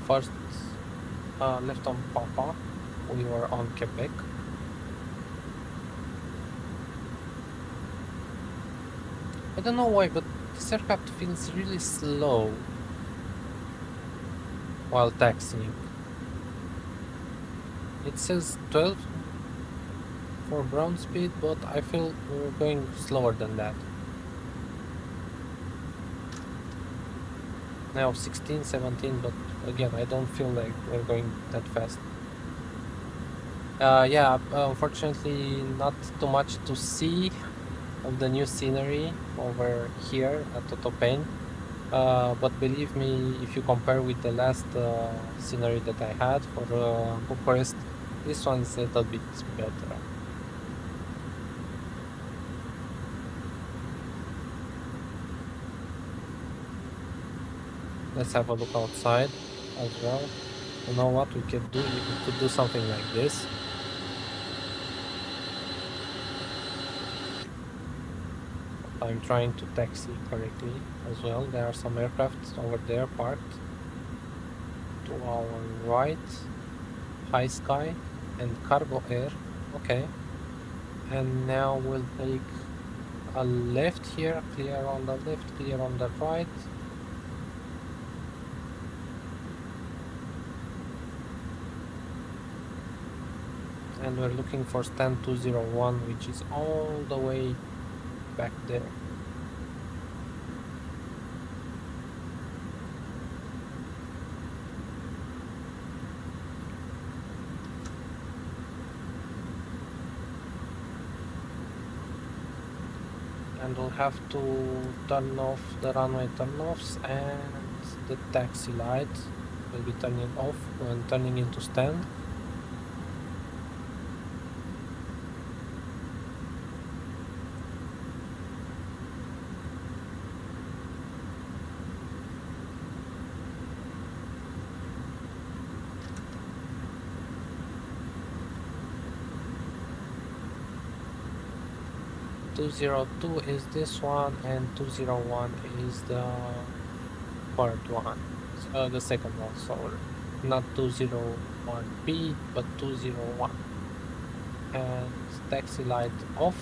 First, left on Papa, we were on Quebec. I don't know why, but this aircraft feels really slow while taxiing. It says 12 for ground speed, but I feel we're going slower than that. Now 16, 17, but again, I don't feel like we're going that fast. Yeah, unfortunately not too much to see of the new scenery over here at Otopeni. But believe me, if you compare with the last scenery that I had for Bucharest, this one's a little bit better. Let's have a look outside as well. You know what we could do? We could do something like this. I'm trying to taxi correctly as well. There are some aircraft over there parked to our right. High Sky and Cargo Air. Okay. And now we'll take a left here, clear on the left, clear on the right. And we're looking for stand 201, which is all the way back there. And we'll have to turn off the runway turn-offs, and the taxi light will be turning off when turning into stand. .202 is this one, and 201 is the third one, the second one, so not 201B but 201. And taxi light off,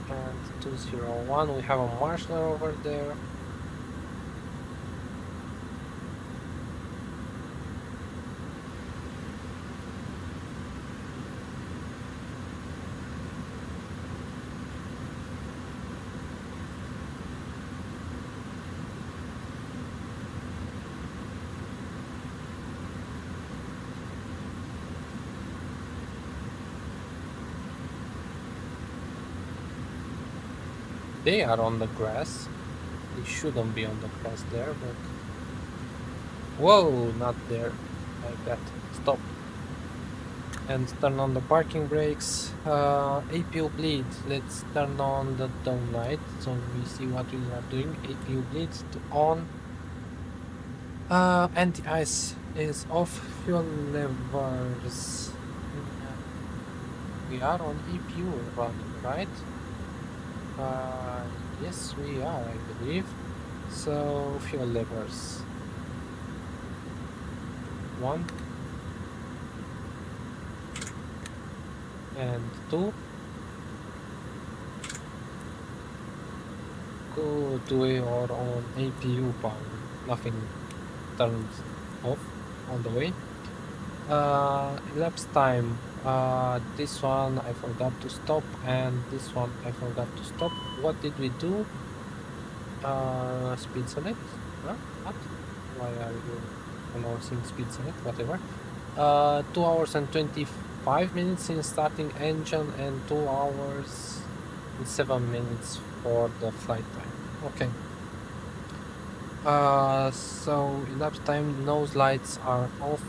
and 201, we have a marshaller over there. They are on the grass. They shouldn't be on the grass there, but... Whoa, not there. Like that. Stop. And turn on the parking brakes. APL bleed. Let's turn on the dome light so we see what we are doing. APL bleed to on. Anti-ice is off. Fuel levers. We are on APU running, right? Yes, we are, I believe. So, fuel levers. 1 and 2. Good, we are on APU power. Nothing turns off all the way. Elapsed time. This one I forgot to stop, and this one I forgot to stop. What did we do? Speed select? Huh? What? Why are you announcing speed select? Whatever. 2 hours and 25 minutes in starting engine, and 2 hours and 7 minutes for the flight time. Okay. So elapsed time, nose lights are off.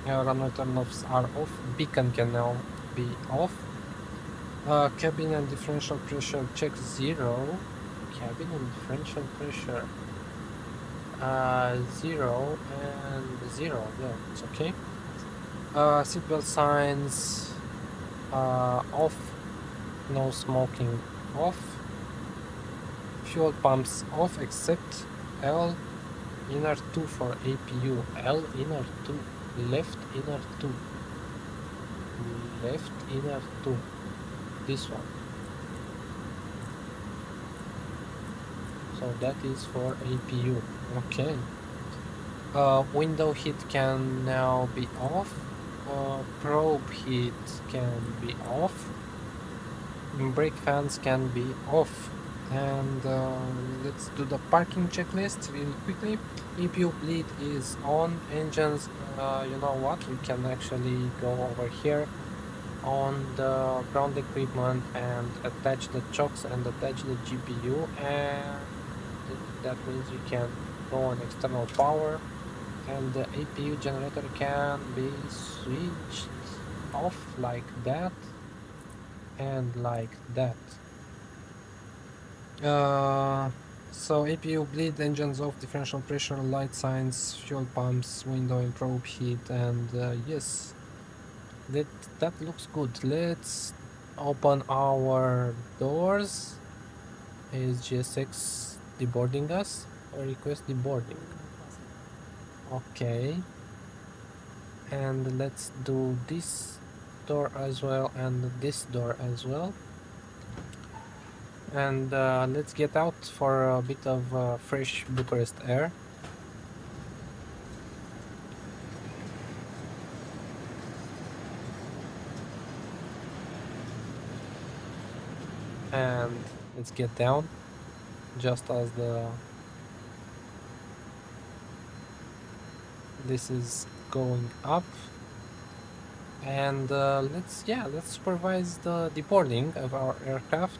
Runway turn-offs are off. Beacon can now be off. Cabin and differential pressure check 0. Cabin and differential pressure 0 and 0. Yeah, it's okay. Seatbelt signs off. No smoking off. Fuel pumps off except L inner 2 for APU. L inner 2. Left inner 2. Left inner 2. This one. So that is for APU. Okay. Window heat can now be off. Probe heat can be off. Brake fans can be off. And let's do the parking checklist really quickly. APU bleed is on. Engines, you know what? We can actually go over here on the ground equipment and attach the chocks and attach the GPU, and that means you can go on external power, and the APU generator can be switched off like that and like that. So APU bleed, engines off, differential pressure, light signs, fuel pumps, window and probe heat, and yes, that looks good. Let's open our doors. Is GSX deboarding us? Or request deboarding? Okay. And let's do this door as well and this door as well. And let's get out for a bit of fresh Bucharest air. And let's get down just as this is going up, and let's supervise the deboarding of our aircraft.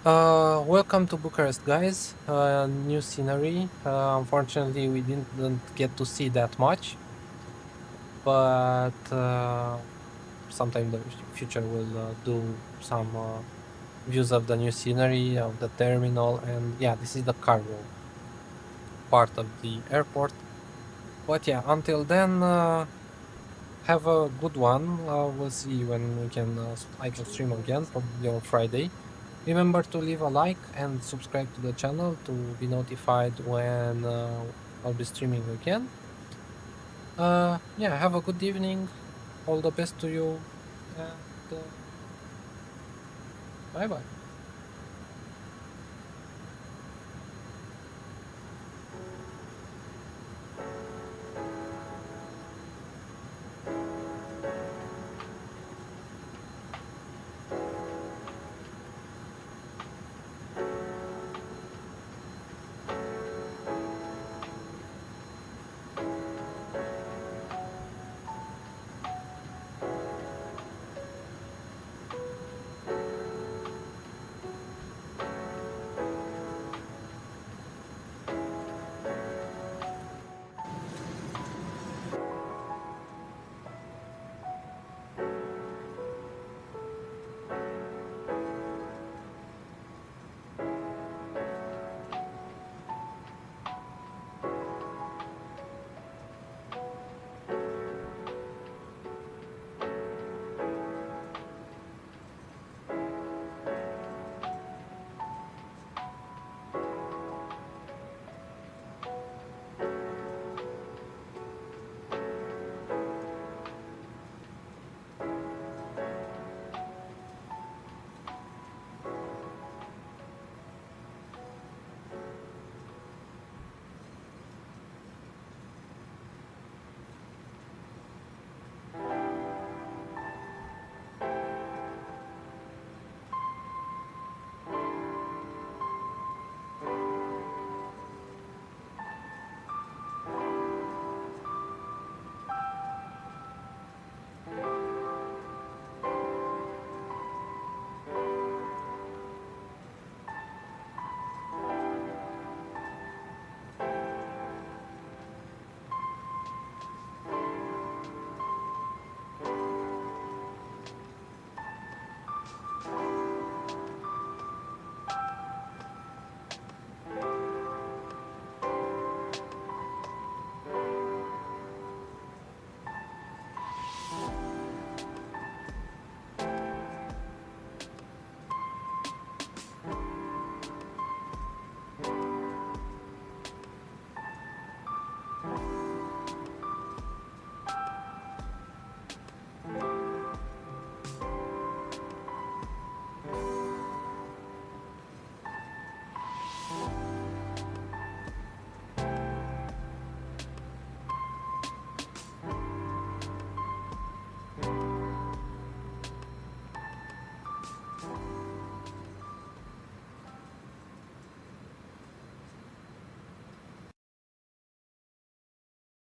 Welcome to Bucharest, guys. New scenery. Unfortunately, we didn't get to see that much, but sometime in the future we'll do some views of the new scenery, of the terminal, and yeah, this is the cargo part of the airport. But yeah, until then, have a good one. We'll see when we can I can stream again, probably on Friday. Remember to leave a like and subscribe to the channel to be notified when I'll be streaming again. Yeah, have a good evening. All the best to you, and bye bye.